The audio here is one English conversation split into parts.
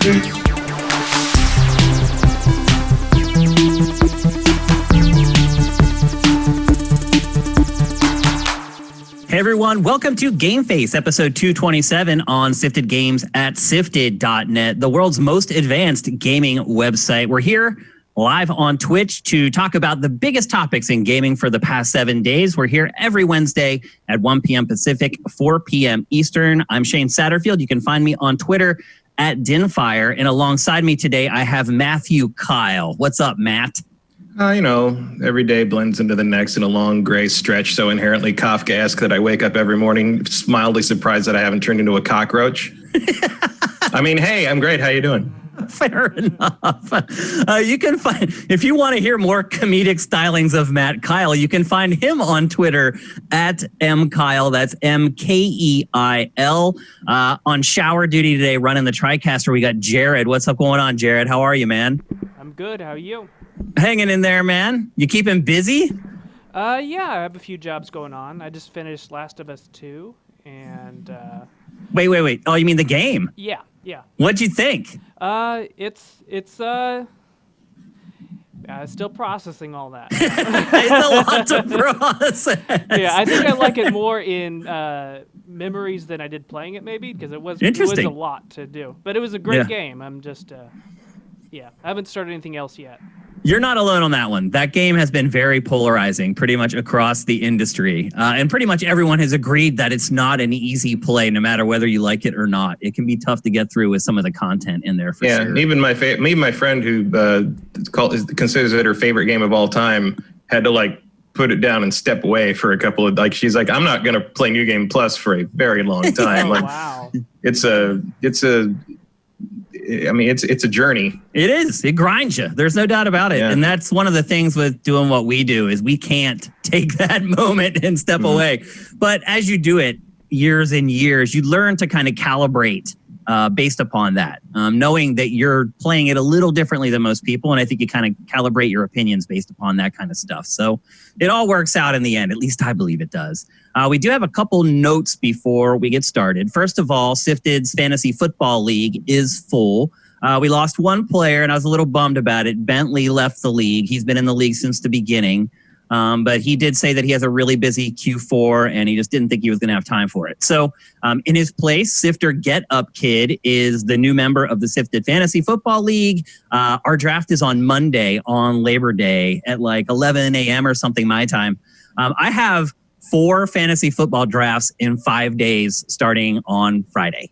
Hey everyone, welcome to GameFace, episode 227 on Sifted Games at sifted.net, the world's most advanced gaming website. We're here live on Twitch to talk about the biggest topics in gaming for the past 7 days. We're here every Wednesday at 1 p.m. Pacific, 4 p.m. Eastern. I'm Shane Satterfield. You can find me on Twitter at Dinfire. And alongside me today, I have Matthew Kyle. What's up, Matt? Every day blends into the next in a long gray stretch, so inherently Kafkaesque that I wake up every morning mildly surprised that I haven't turned into a cockroach. I mean, hey, I'm great. How you doing? Fair enough. You can find, if you want to hear more comedic stylings of Matt Kyle, you can find him on Twitter at mkyle. That's MKEIL. On shower duty today, running the TriCaster, we got Jared. What's up going on, Jared? How are you, man? I'm good. How are you? Hanging in there, man. You keeping busy? Yeah, I have a few jobs going on. I just finished Last of Us 2, and Wait. Oh, you mean the game? Yeah. What'd you think? It's still processing all that. It's a lot to process. Yeah, I think I like it more in memories than I did playing it, maybe, because it was a lot to do. But it was a great game. I'm just, I haven't started anything else yet. You're not alone on that one. That game has been very polarizing pretty much across the industry. And pretty much everyone has agreed that it's not an easy play, no matter whether you like it or not. It can be tough to get through with some of the content in there for sure. Yeah, even my friend who considers it her favorite game of all time had to put it down and step away for a couple of she's like, I'm not going to play New Game Plus for a very long time. Wow. It's a journey. It is. It grinds you. There's no doubt about it. Yeah. And that's one of the things with doing what we do is we can't take that moment and step away. But as you do it years and years, you learn to kind of calibrate based upon that, knowing that you're playing it a little differently than most people. And I think you kind of calibrate your opinions based upon that kind of stuff. So it all works out in the end. At least I believe it does. We do have a couple notes before we get started. First of all, Sifted's Fantasy Football League is full. We lost one player, and I was a little bummed about it. Bentley left the league. He's been in the league since the beginning. But he did say that he has a really busy Q4, and he just didn't think he was going to have time for it. So in his place, Sifter Get Up Kid is the new member of the Sifted Fantasy Football League. Our draft is on Monday, on Labor Day, at 11 a.m. or something my time. I have 4 fantasy football drafts in 5 days starting on Friday.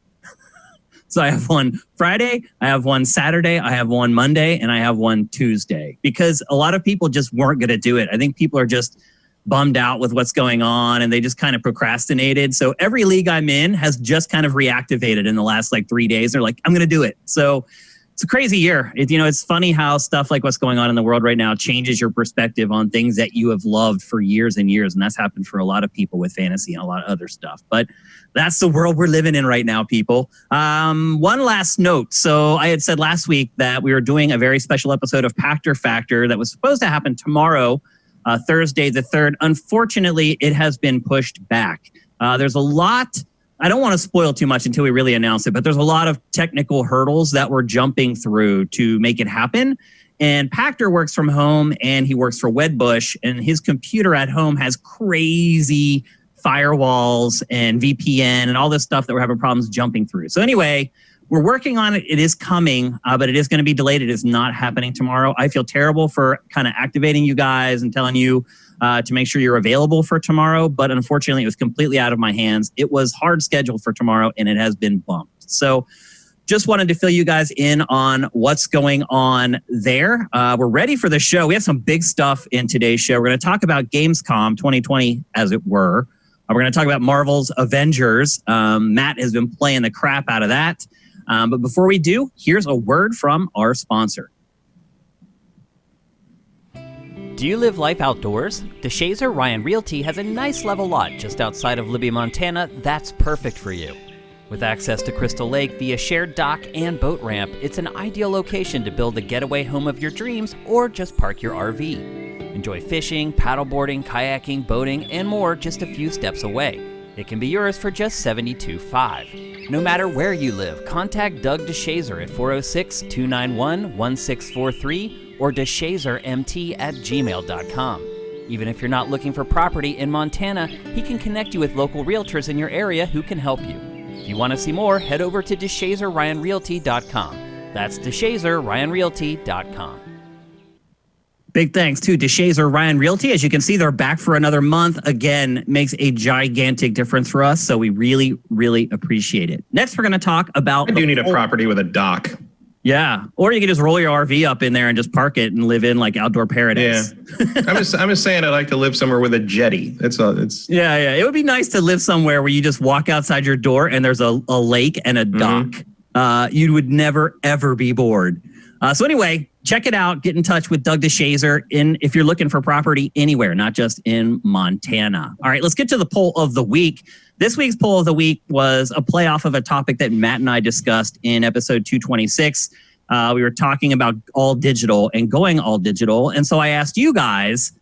So I have one Friday, I have one Saturday, I have one Monday, and I have one Tuesday. Because a lot of people just weren't going to do it. I think people are just bummed out with what's going on, and they just kind of procrastinated. So every league I'm in has just kind of reactivated in the last 3 days. They're like, I'm going to do it. So it's a crazy year. It's funny how stuff like what's going on in the world right now changes your perspective on things that you have loved for years and years. And that's happened for a lot of people with fantasy and a lot of other stuff. But that's the world we're living in right now, people. One last note. So I had said last week that we were doing a very special episode of Pactor Factor that was supposed to happen tomorrow, Thursday the 3rd. Unfortunately, it has been pushed back. There's a lot... I don't want to spoil too much until we really announce it, but there's a lot of technical hurdles that we're jumping through to make it happen. And Pactor works from home and he works for Wedbush, and his computer at home has crazy firewalls and VPN and all this stuff that we're having problems jumping through. So anyway, we're working on it. It is coming, but it is going to be delayed. It is not happening tomorrow. I feel terrible for kind of activating you guys and telling you to make sure you're available for tomorrow. But unfortunately, it was completely out of my hands. It was hard scheduled for tomorrow, and it has been bumped. So just wanted to fill you guys in on what's going on there. We're ready for the show. We have some big stuff in today's show. We're going to talk about Gamescom 2020, as it were. We're going to talk about Marvel's Avengers. Matt has been playing the crap out of that. But before we do, here's a word from our sponsor. Do you live life outdoors? DeShazer Ryan Realty has a nice level lot just outside of Libby, Montana that's perfect for you. With access to Crystal Lake via shared dock and boat ramp, it's an ideal location to build the getaway home of your dreams or just park your RV. Enjoy fishing, paddleboarding, kayaking, boating, and more just a few steps away. It can be yours for just $72,500. No matter where you live, contact Doug DeShazer at 406-291-1643 or deshazermt@gmail.com. Even if you're not looking for property in Montana, he can connect you with local realtors in your area who can help you. If you want to see more, head over to DeShazerRyanRealty.com. That's DeShazerRyanRealty.com. Big thanks to DeShazer Ryan Realty. As you can see, they're back for another month. Again, makes a gigantic difference for us, so we really, really appreciate it. Next, we're going to talk about... I do need a property with a dock. Yeah, or you can just roll your RV up in there and just park it and live in like outdoor paradise. Yeah, I'm just saying I'd like to live somewhere with a jetty. Yeah. It would be nice to live somewhere where you just walk outside your door and there's a lake and a dock. You would never ever be bored. So anyway, check it out. Get in touch with Doug DeShazer if you're looking for property anywhere, not just in Montana. All right, let's get to the poll of the week. This week's poll of the week was a playoff of a topic that Matt and I discussed in episode 226. We were talking about all digital and going all digital. And so I asked you guys,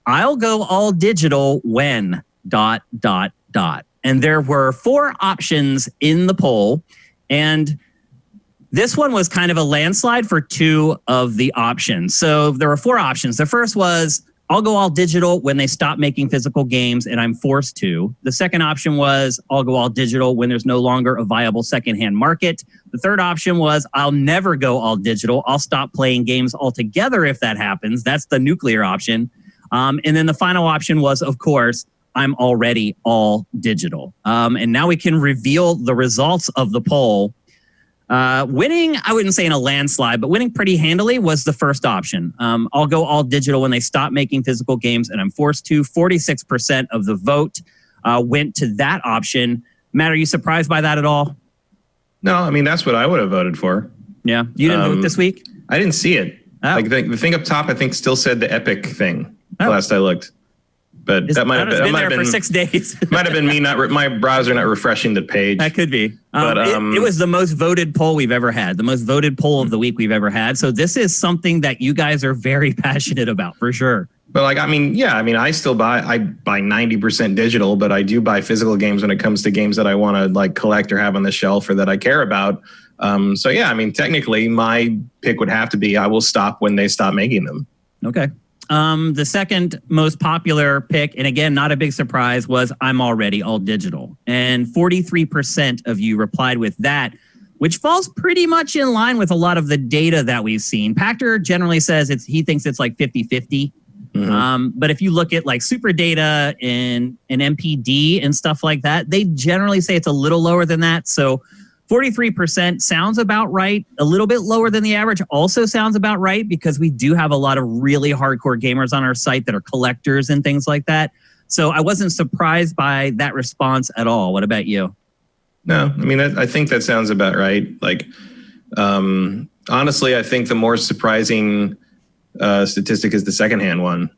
I'll go all digital when ... And there were 4 options in the poll. And this one was kind of a landslide for 2 of the options. So there were 4 options. The first was, I'll go all digital when they stop making physical games and I'm forced to. The second option was, I'll go all digital when there's no longer a viable secondhand market. The third option was, I'll never go all digital. I'll stop playing games altogether if that happens. That's the nuclear option. And then the final option was, of course, I'm already all digital. And now we can reveal the results of the poll. Winning, I wouldn't say in a landslide, but winning pretty handily was the first option. I'll go all digital when they stop making physical games and I'm forced to. 46% of the vote went to that option. Matt, are you surprised by that at all? No, I mean, that's what I would have voted for. Yeah. You didn't vote this week? I didn't see it. Oh. Like the thing up top, I think still said the Epic thing last I looked. But that might have been there for 6 days. Might have been me my browser not refreshing the page. That could be. But it was the most voted poll we've ever had, the most voted poll of the week we've ever had. So this is something that you guys are very passionate about, for sure. But I still buy 90% digital, but I do buy physical games when it comes to games that I want to like collect or have on the shelf or that I care about. So yeah, I mean, technically my pick would have to be I will stop when they stop making them. Okay. The second most popular pick, and again, not a big surprise, was I'm already all digital. And 43% of you replied with that, which falls pretty much in line with a lot of the data that we've seen. Pachter generally says he thinks it's like 50-50. But if you look at like Super Data and MPD and stuff like that, they generally say it's a little lower than that. So 43% sounds about right. A little bit lower than the average also sounds about right because we do have a lot of really hardcore gamers on our site that are collectors and things like that. So I wasn't surprised by that response at all. What about you? No, I mean, I think that sounds about right. Like, honestly, I think the more surprising statistic is the secondhand one.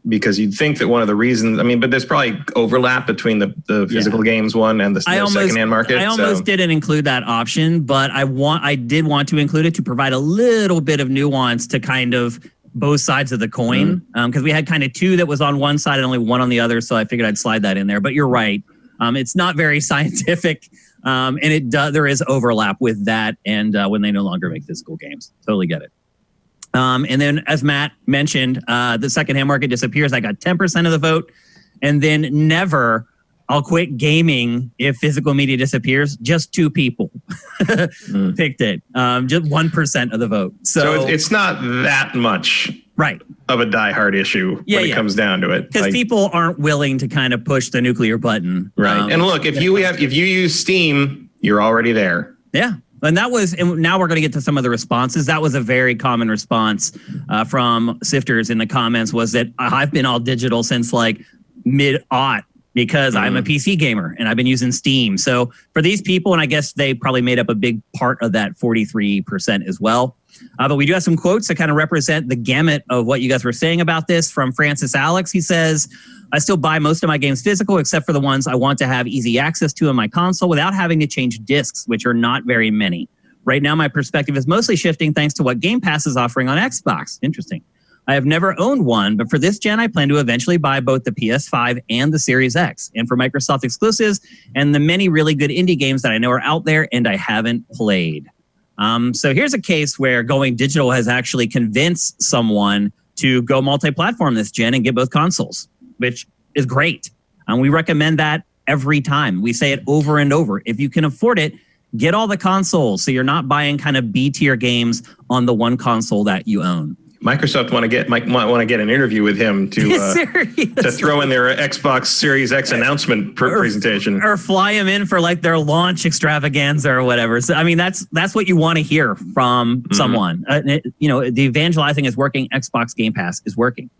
Because you'd think that one of the reasons, but there's probably overlap between the physical games one and the secondhand market. I almost didn't include that option, but I did want to include it to provide a little bit of nuance to kind of both sides of the coin. Because we had kind of 2 that was on one side and only 1 on the other. So I figured I'd slide that in there. But you're right. It's not very scientific. And there is overlap with that and when they no longer make physical games. Totally get it. And then, as Matt mentioned, the secondhand market disappears. I got 10% of the vote. And then never, I'll quit gaming if physical media disappears. Just 2 people picked it. Just 1% of the vote. So it's not that much of a diehard issue when it comes down to it. Because people aren't willing to kind of push the nuclear button. Right. And look, if you use Steam, you're already there. Yeah. And now we're going to get to some of the responses. That was a very common response from Sifters in the comments, was that I've been all digital since like mid-aught because I'm a PC gamer and I've been using Steam. So for these people, and I guess they probably made up a big part of that 43% as well. But we do have some quotes that kind of represent the gamut of what you guys were saying about this. From Francis Alex, he says, I still buy most of my games physical, except for the ones I want to have easy access to on my console without having to change discs, which are not very many. Right now, my perspective is mostly shifting thanks to what Game Pass is offering on Xbox. Interesting. I have never owned one, but for this gen, I plan to eventually buy both the PS5 and the Series X. And for Microsoft exclusives and the many really good indie games that I know are out there and I haven't played. So here's a case where going digital has actually convinced someone to go multi-platform this gen and get both consoles, which is great. We recommend that every time. We say it over and over. If you can afford it, get all the consoles so you're not buying kind of B-tier games on the one console that you own. Microsoft might want to get an interview with him to throw in their Xbox Series X announcement presentation, or fly him in for like their launch extravaganza or whatever. So I mean, that's what you want to hear from someone. The evangelizing is working. Xbox Game Pass is working.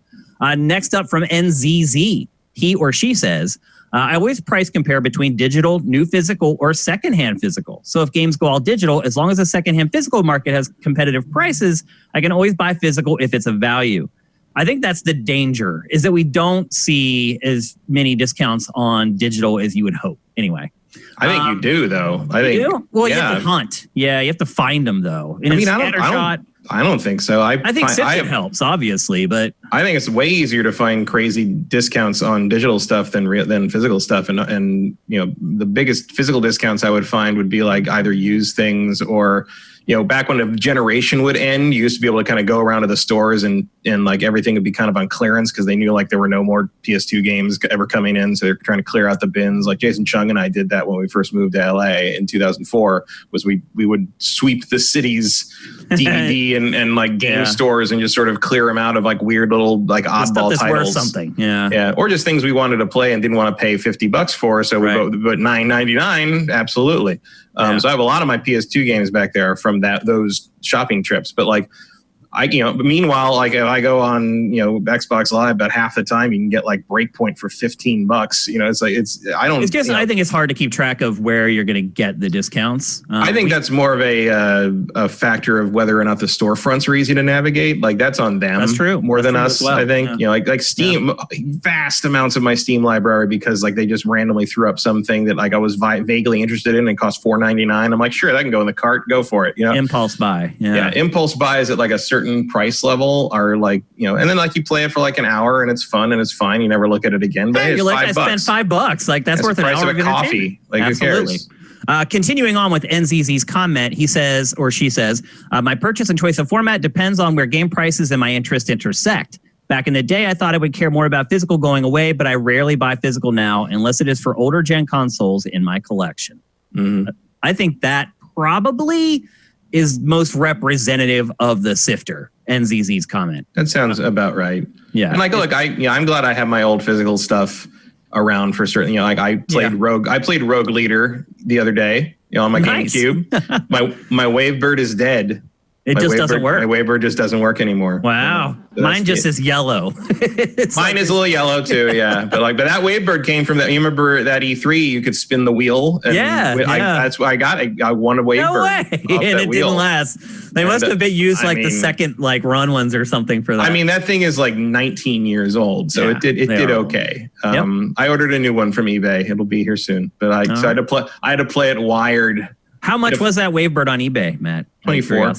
Next up from NZZ, he or she says, I always price compare between digital, new physical, or secondhand physical. So if games go all digital, as long as the secondhand physical market has competitive prices, I can always buy physical if it's of value. I think that's the danger, is that we don't see as many discounts on digital as you would hope. Anyway. I think you do, though. I think you do? Well, you have to hunt. Yeah, you have to find them, though. And I don't think so. I think it helps, obviously, but I think it's way easier to find crazy discounts on digital stuff than physical stuff. And the biggest physical discounts I would find would be like either used things or, back when a generation would end, you used to be able to kind of go around to the stores and like everything would be kind of on clearance because they knew like there were no more PS2 games ever coming in. So they're trying to clear out the bins. Like Jason Chung and I did that when we first moved to LA in 2004, was we would sweep the city's DVD and like game stores and just sort of clear them out of like weird little like oddball titles. Worth something. Yeah. Or just things we wanted to play and didn't want to pay $50 for. So we go, but $9.99. Absolutely. So I have a lot of my PS2 games back there from those shopping trips. But like, meanwhile, like if I go on, Xbox Live, about half the time you can get like Breakpoint for $15. I think it's hard to keep track of where you're going to get the discounts. I think that's more of a factor of whether or not the storefronts are easy to navigate. Like that's on them. That's true. More than us, well. I think. Like Steam, vast amounts of my Steam library because like they just randomly threw up something that like I was vaguely interested in and cost $4.99. I'm like, sure, that can go in the cart. Go for it. Impulse buy. Yeah. Impulse buys at like a certain price level are like, and then like you play it for like an hour and it's fun and it's fine. You never look at it again. But you're like, I spent $5. Like that's worth an hour of coffee. Like absolutely. Who cares? Continuing on with NZZ's comment, he says, or she says, my purchase and choice of format depends on where game prices and my interests intersect. Back in the day, I thought I would care more about physical going away, but I rarely buy physical now unless it is for older gen consoles in my collection. I think that probably is most representative of the sifter. NZZ's comment. That sounds about right. Yeah. And like, look, I'm glad I have my old physical stuff around for certain. Like I played Rogue. I played Rogue Leader the other day. On my GameCube. my Wavebird is dead. It just doesn't work. My Wavebird just doesn't work anymore. Wow. Mine just is yellow. Mine is a little yellow too, yeah. But that Wavebird came from that. You remember that E3? You could spin the wheel. And that's why I got it. I won a Wavebird. No way. And it didn't last. They must have been used the second run ones or something for that. I mean, that thing is like 19 years old, so it did okay. I ordered a new one from eBay. It'll be here soon. But I had to play it wired. How much was that Wavebird on eBay, Matt? 24.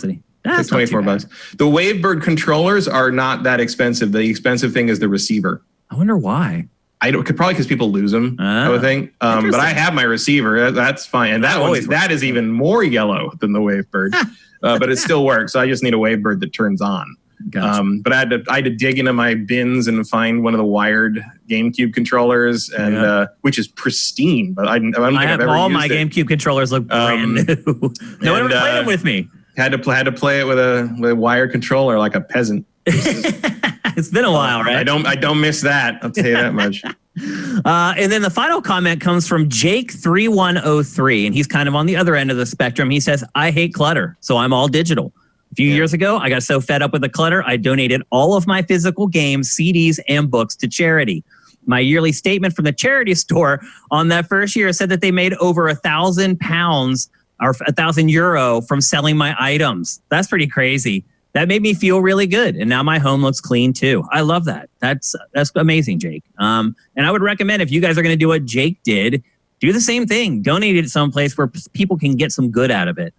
That's $24. The Wavebird controllers are not that expensive. The expensive thing is the receiver. I wonder why. Probably because people lose them, I would think. But I have my receiver. That's fine. And that is even more yellow than the Wavebird. But it still works. So I just need a Wavebird that turns on. Gotcha. But I had to dig into my bins and find one of the wired GameCube controllers, and which is pristine. But I don't think I've ever all used my GameCube controllers look brand new. No one ever played them with me. Had to play it with a wired controller like a peasant. It's been a while, right? I don't miss that. I'll tell you that much. And then the final comment comes from Jake3103, and he's kind of on the other end of the spectrum. He says, I hate clutter, so I'm all digital. A few years ago, I got so fed up with the clutter, I donated all of my physical games, CDs, and books to charity. My yearly statement from the charity store on that first year said that they made over £1,000 or €1,000 from selling my items. That's pretty crazy. That made me feel really good. And now my home looks clean too. I love that. That's amazing, Jake. And I would recommend, if you guys are going to do what Jake did, do the same thing. Donate it someplace where people can get some good out of it.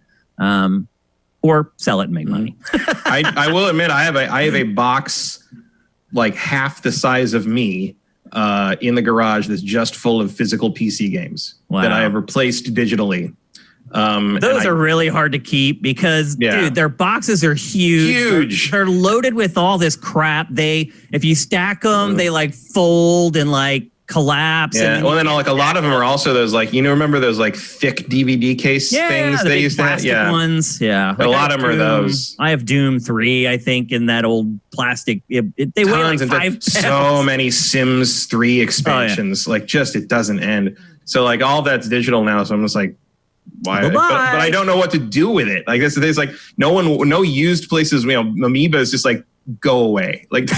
or sell it and make money. I will admit I have a box like half the size of me in the garage that's just full of physical PC games that I have replaced digitally. Those are really hard to keep because, dude, their boxes are huge. They're loaded with all this crap. If you stack them, they like fold and like collapse. Yeah. Well, then like a lot of them are also those like, remember those like thick DVD case things they used to have? Yeah. Ones. Yeah. Like a lot of them are those. I have Doom 3, I think, in that old plastic. They weigh like 5 pounds. So many Sims 3 expansions. Like just, it doesn't end. So like all that's digital now. So I'm just like, why? But I don't know what to do with it. Like this is like no used places, Amoeba is just like, go away. Like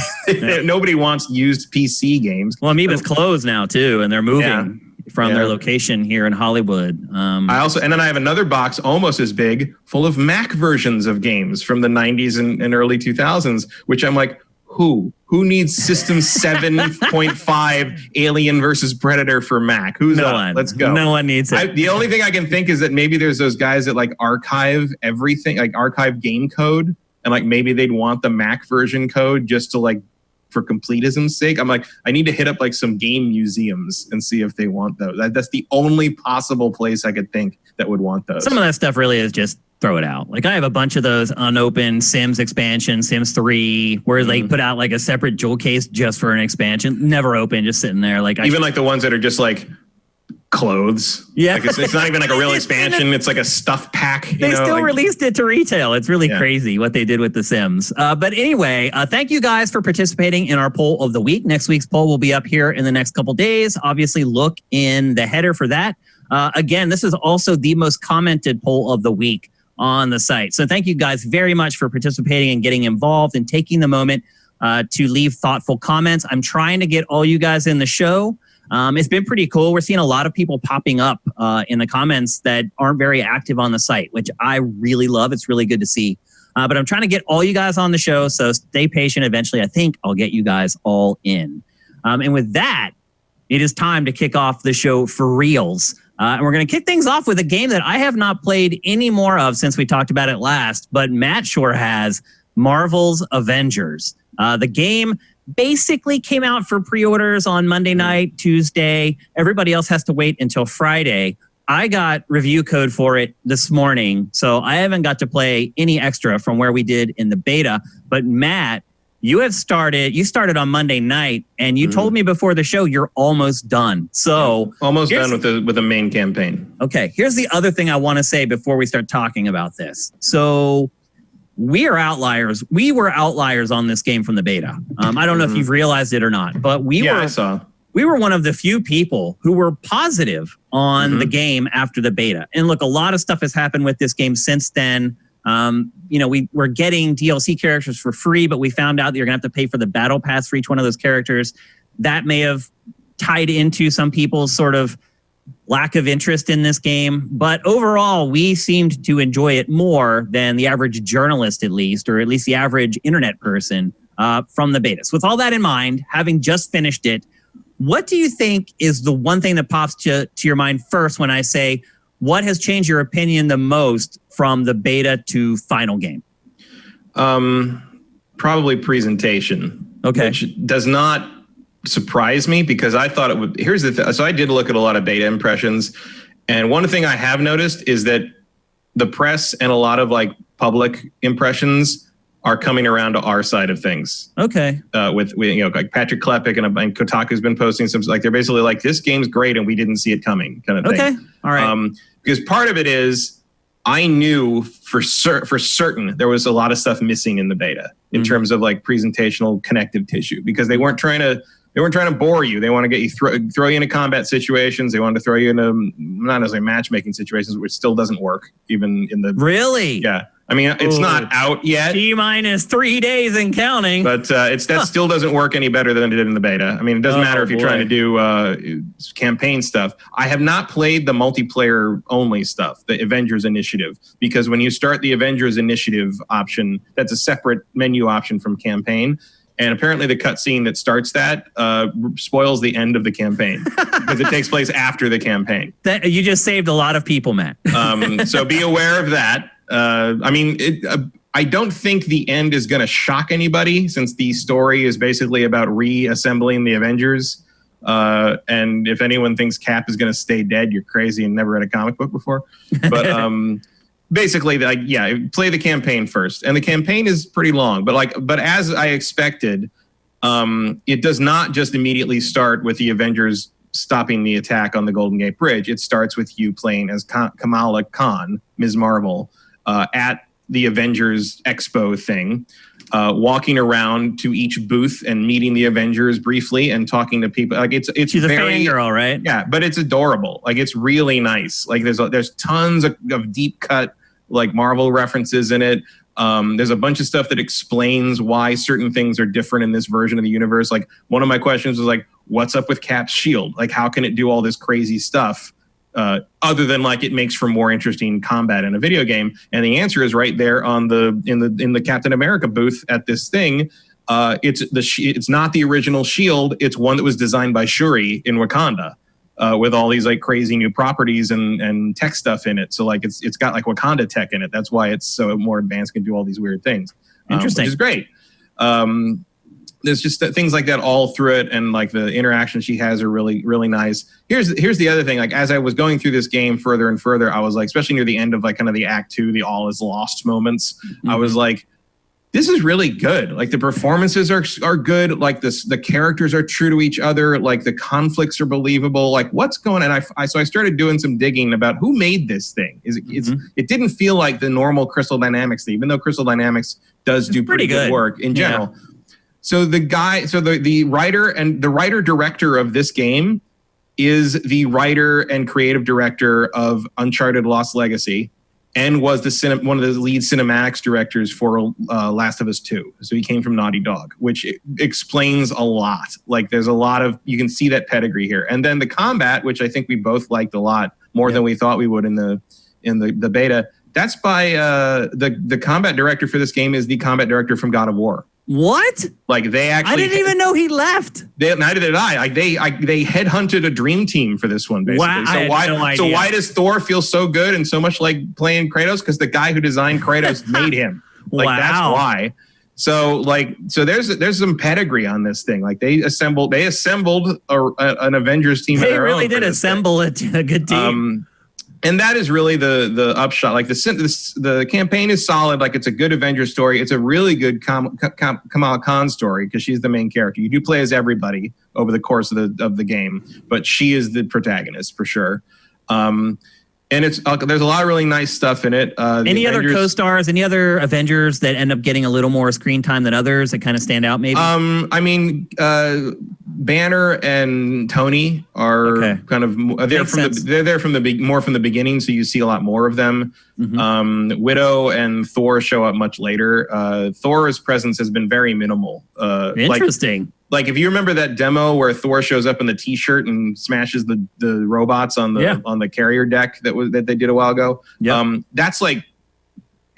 nobody wants used PC games. Well, Amoeba's closed now too, and they're moving from their location here in Hollywood. And then I have another box almost as big full of Mac versions of games from the 90s and early 2000s, which I'm like, who needs System 7.5 Alien versus Predator for Mac? Who's no up? One. Let's go. No one needs it. The only thing I can think is that maybe there's those guys that like archive everything, like archive game code. And like maybe they'd want the Mac version code just to like for completism's sake. I'm like, I need to hit up like some game museums and see if they want those. That's the only possible place I could think that would want those. Some of that stuff really is just throw it out. Like I have a bunch of those unopened Sims expansion, Sims 3, where they put out like a separate jewel case just for an expansion. Never open, just sitting there. Like like the ones that are just like clothes. Yeah. Like it's not even like a real expansion. It's like a stuff pack. They still released it to retail. It's really crazy what they did with The Sims. But anyway, thank you guys for participating in our poll of the week. Next week's poll will be up here in the next couple days. Obviously, look in the header for that. Again, this is also the most commented poll of the week on the site. So thank you guys very much for participating and getting involved and taking the moment to leave thoughtful comments. I'm trying to get all you guys in the show. It's been pretty cool. We're seeing a lot of people popping up in the comments that aren't very active on the site, which I really love. It's really good to see. But I'm trying to get all you guys on the show, so stay patient. Eventually, I think I'll get you guys all in. And with that, it is time to kick off the show for reals. And we're going to kick things off with a game that I have not played any more of since we talked about it last, but Matt sure has, Marvel's Avengers. The game basically came out for pre-orders on Monday night, Tuesday. Everybody else has to wait until Friday. I got review code for it this morning, so I haven't got to play any extra from where we did in the beta. But Matt, you started on Monday night, and you told me before the show you're almost done. So almost done with the main campaign. Okay, here's the other thing I want to say before we start talking about this. So we are outliers. We were outliers on this game from the beta. I don't know if you've realized it or not, but I saw. We were one of the few people who were positive on the game after the beta. And look, a lot of stuff has happened with this game since then. We're getting DLC characters for free, but we found out that you're going to have to pay for the battle pass for each one of those characters. That may have tied into some people's sort of lack of interest in this game. But overall, we seemed to enjoy it more than the average journalist, at least, or at least the average internet person from the beta. So with all that in mind, having just finished it, what do you think is the one thing that pops to your mind first when I say, what has changed your opinion the most from the beta to final game? Probably presentation. Okay. Which does not surprise me because I thought it would. Here's the thing. So I did look at a lot of beta impressions. And one thing I have noticed is that the press and a lot of like public impressions are coming around to our side of things. Okay. With like Patrick Klepek and Kotaku's been posting some, like they're basically like, this game's great and we didn't see it coming kind of thing. Okay. All right. Because part of it is I knew for certain there was a lot of stuff missing in the beta in terms of like presentational connective tissue because they weren't trying to bore you. They want to get you throw you into combat situations. They wanted to throw you into not necessarily matchmaking situations, which still doesn't work even in the really. Yeah. I mean, it's not out yet. T-minus 3 days and counting. But that still doesn't work any better than it did in the beta. I mean, it doesn't matter if you're trying to do campaign stuff. I have not played the multiplayer only stuff, the Avengers Initiative, because when you start the Avengers Initiative option, that's a separate menu option from campaign. And apparently the cutscene that starts that spoils the end of the campaign because it takes place after the campaign. You just saved a lot of people, Matt. So be aware of that. I mean, I don't think the end is going to shock anybody, since the story is basically about reassembling the Avengers. And if anyone thinks Cap is going to stay dead, you're crazy and never read a comic book before. But basically, like, yeah, play the campaign first, and the campaign is pretty long. But as I expected, it does not just immediately start with the Avengers stopping the attack on the Golden Gate Bridge. It starts with you playing as Kamala Khan, Ms. Marvel, at the Avengers Expo thing, walking around to each booth and meeting the Avengers briefly and talking to people. Like it's she's very, a fangirl, right? Yeah, but it's adorable. Like, it's really nice. Like, there's tons of deep cut like Marvel references in it. There's a bunch of stuff that explains why certain things are different in this version of the universe. Like, one of my questions was like, what's up with Cap's shield? Like, how can it do all this crazy stuff? Other than like it makes for more interesting combat in a video game, and the answer is right there on in the Captain America booth at this thing. It's not the original shield. It's one that was designed by Shuri in Wakanda, with all these like crazy new properties and tech stuff in it. So like it's got like Wakanda tech in it. That's why it's so more advanced, can do all these weird things. Interesting, which is great. There's just things like that all through it, and like the interactions she has are really, really nice. Here's the other thing. Like, as I was going through this game further and further, I was like, especially near the end of like kind of the Act 2, the all is lost moments, I was like, this is really good. Like, the performances are good. Like, the characters are true to each other. Like, the conflicts are believable. Like, what's going on? So I started doing some digging about who made this thing. It didn't feel like the normal Crystal Dynamics thing, even though Crystal Dynamics does do pretty good work in general. Yeah. So the writer director of this game is the writer and creative director of Uncharted Lost Legacy, and was one of the lead cinematics directors for Last of Us 2. So he came from Naughty Dog, which explains a lot. Like, there's a lot of, you can see that pedigree here. And then the combat, which I think we both liked a lot more than we thought we would in the beta. That's by the combat director for this game is the combat director from God of War. What? Like, they actually, I didn't even know he left. Neither did I. Like, they headhunted a dream team for this one, basically. Wow, so why does Thor feel so good and so much like playing Kratos? Because the guy who designed Kratos made him. Like, wow. That's why. So there's some pedigree on this thing. Like, they assembled an Avengers team. They really did assemble a good team. And that is really the upshot. Like, the campaign is solid. Like, it's a good Avengers story. It's a really good Kamala Khan story, because she's the main character. You do play as everybody over the course of the game, but she is the protagonist for sure. And there's a lot of really nice stuff in it. Any other co-stars? Any other Avengers that end up getting a little more screen time than others that kind of stand out? Maybe. I mean, Banner and Tony are kind of they're there from the beginning, so you see a lot more of them. Mm-hmm. Widow and Thor show up much later. Thor's presence has been very minimal. Interesting. Like, if you remember that demo where Thor shows up in the T-shirt and smashes the robots on the carrier deck that they did a while ago, that's like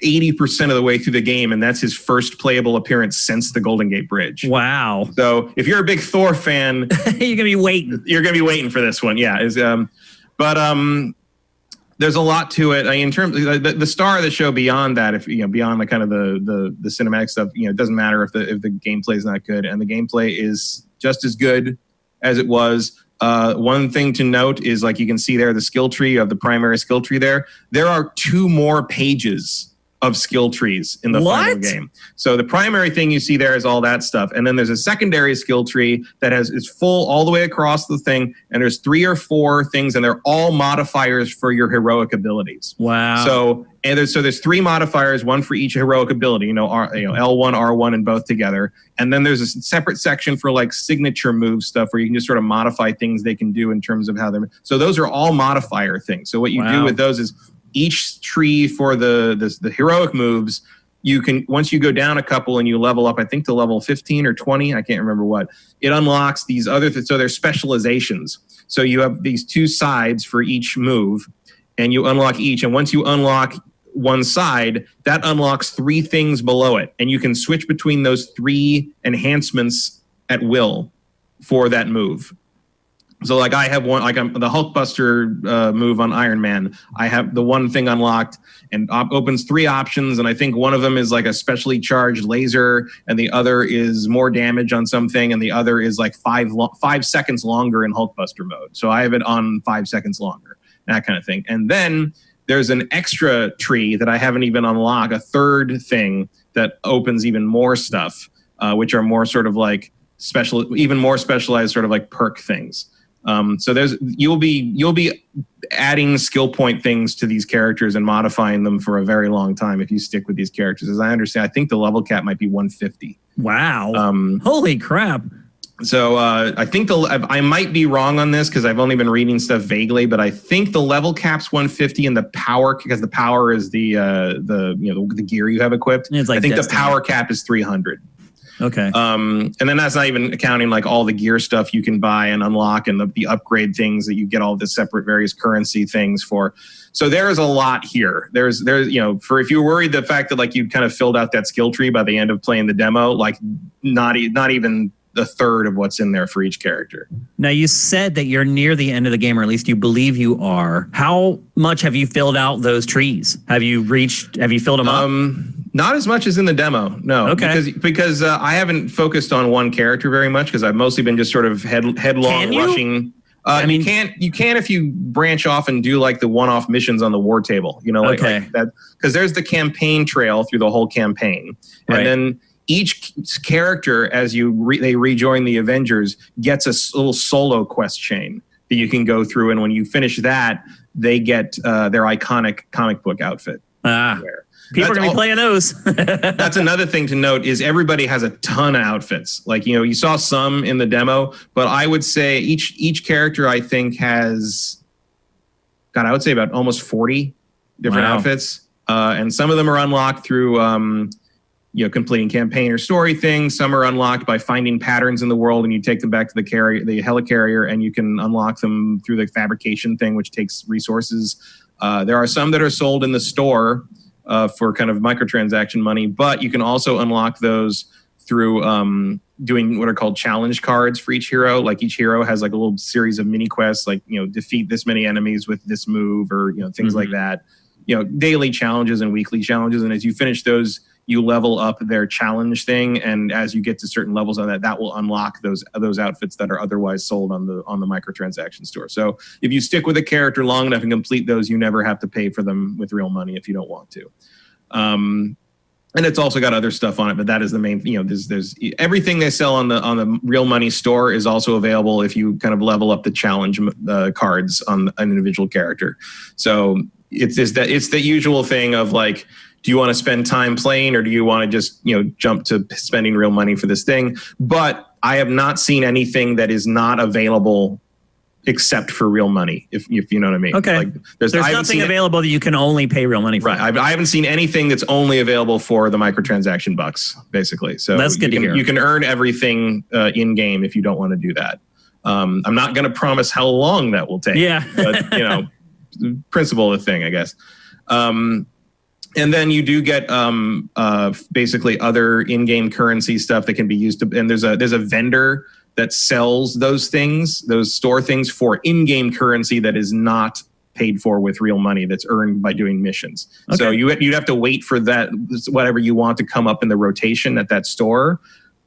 80% of the way through the game, and that's his first playable appearance since the Golden Gate Bridge. Wow! So if you're a big Thor fan, you're gonna be waiting. You're gonna be waiting for this one, yeah. There's a lot to it. I mean, in terms of the star of the show, beyond that, if beyond the kind of the cinematic stuff, it doesn't matter if the gameplay is not good, and the gameplay is just as good as it was. One thing to note is, like, you can see there the skill tree of the primary skill tree there. There are 2 more pages of skill trees in the final game. So the primary thing you see there is all that stuff. And then there's a secondary skill tree that is full all the way across the thing. And there's 3 or 4 things, and they're all modifiers for your heroic abilities. Wow. So there's 3 modifiers, one for each heroic ability, L1, R1, and both together. And then there's a separate section for like signature move stuff where you can just sort of modify things they can do in terms of how they're. So those are all modifier things. So what you do with those is, each tree for the heroic moves, you can, once you go down a couple and you level up, I think to level 15 or 20, I can't remember what, it unlocks these other so they're specializations. So you have these 2 sides for each move, and you unlock each. And once you unlock one side, that unlocks 3 things below it, and you can switch between those 3 enhancements at will for that move. So like I have one, like I'm the Hulkbuster move on Iron Man. I have the one thing unlocked and opens 3 options. And I think one of them is like a specially charged laser, and the other is more damage on something, and the other is like 5 seconds longer in Hulkbuster mode. So I have it on 5 seconds longer, that kind of thing. And then there's an extra tree that I haven't even unlocked, a third thing that opens even more stuff, which are more sort of like even more specialized sort of like perk things. So you'll be adding skill point things to these characters and modifying them for a very long time if you stick with these characters. As I understand, I think the level cap might be 150. Wow! Holy crap! So I think I might be wrong on this because I've only been reading stuff vaguely, but I think the level cap's 150 and the power, because the power is the gear you have equipped. It's like I think the power cap is 300. Okay. And then that's not even accounting like all the gear stuff you can buy and unlock and the upgrade things that you get all the separate various currency things for. So there is a lot here. There's for if you're worried the fact that like you kind of filled out that skill tree by the end of playing the demo, like not even a third of what's in there for each character. Now you said that you're near the end of the game, or at least you believe you are. How much have you filled out those trees? Have you filled them up? Not as much as in the demo, no. Okay. Because I haven't focused on one character very much because I've mostly been just sort of headlong rushing. You can if you branch off and do like the one-off missions on the war table, like that, because there's the campaign trail through the whole campaign, and then each character, as they rejoin the Avengers, gets a little solo quest chain that you can go through, and when you finish that, they get their iconic comic book outfit. People are going to be playing those. That's another thing to note is everybody has a ton of outfits. Like, you saw some in the demo, but I would say each character I think has, I would say about almost 40 different outfits. And some of them are unlocked through, completing campaign or story things. Some are unlocked by finding patterns in the world, and you take them back to the helicarrier, and you can unlock them through the fabrication thing, which takes resources. There are some that are sold in the store for kind of microtransaction money, but you can also unlock those through doing what are called challenge cards for each hero. Like each hero has like a little series of mini quests, like, defeat this many enemies with this move, or, things like that. Daily challenges and weekly challenges. And as you finish those, you level up their challenge thing. And as you get to certain levels on that will unlock those outfits that are otherwise sold on the microtransaction store. So if you stick with a character long enough and complete those, you never have to pay for them with real money if you don't want to. And it's also got other stuff on it, but that is the main, there's everything they sell on the real money store is also available if you kind of level up the challenge cards on an individual character. So it's the usual thing of like, do you want to spend time playing, or do you want to just, jump to spending real money for this thing? But I have not seen anything that is not available except for real money, if you know what I mean. Okay. Like, there's nothing available that you can only pay real money for. Right. I haven't seen anything that's only available for the microtransaction bucks, basically. So that's good to hear. You can earn everything in game if you don't want to do that. I'm not going to promise how long that will take. Yeah. But principle of the thing, I guess. And then you do get basically other in-game currency stuff that can be used to. And there's a vendor that sells those store things for in-game currency that is not paid for with real money, that's earned by doing missions. Okay. So you'd have to wait for that, whatever you want, to come up in the rotation at that store.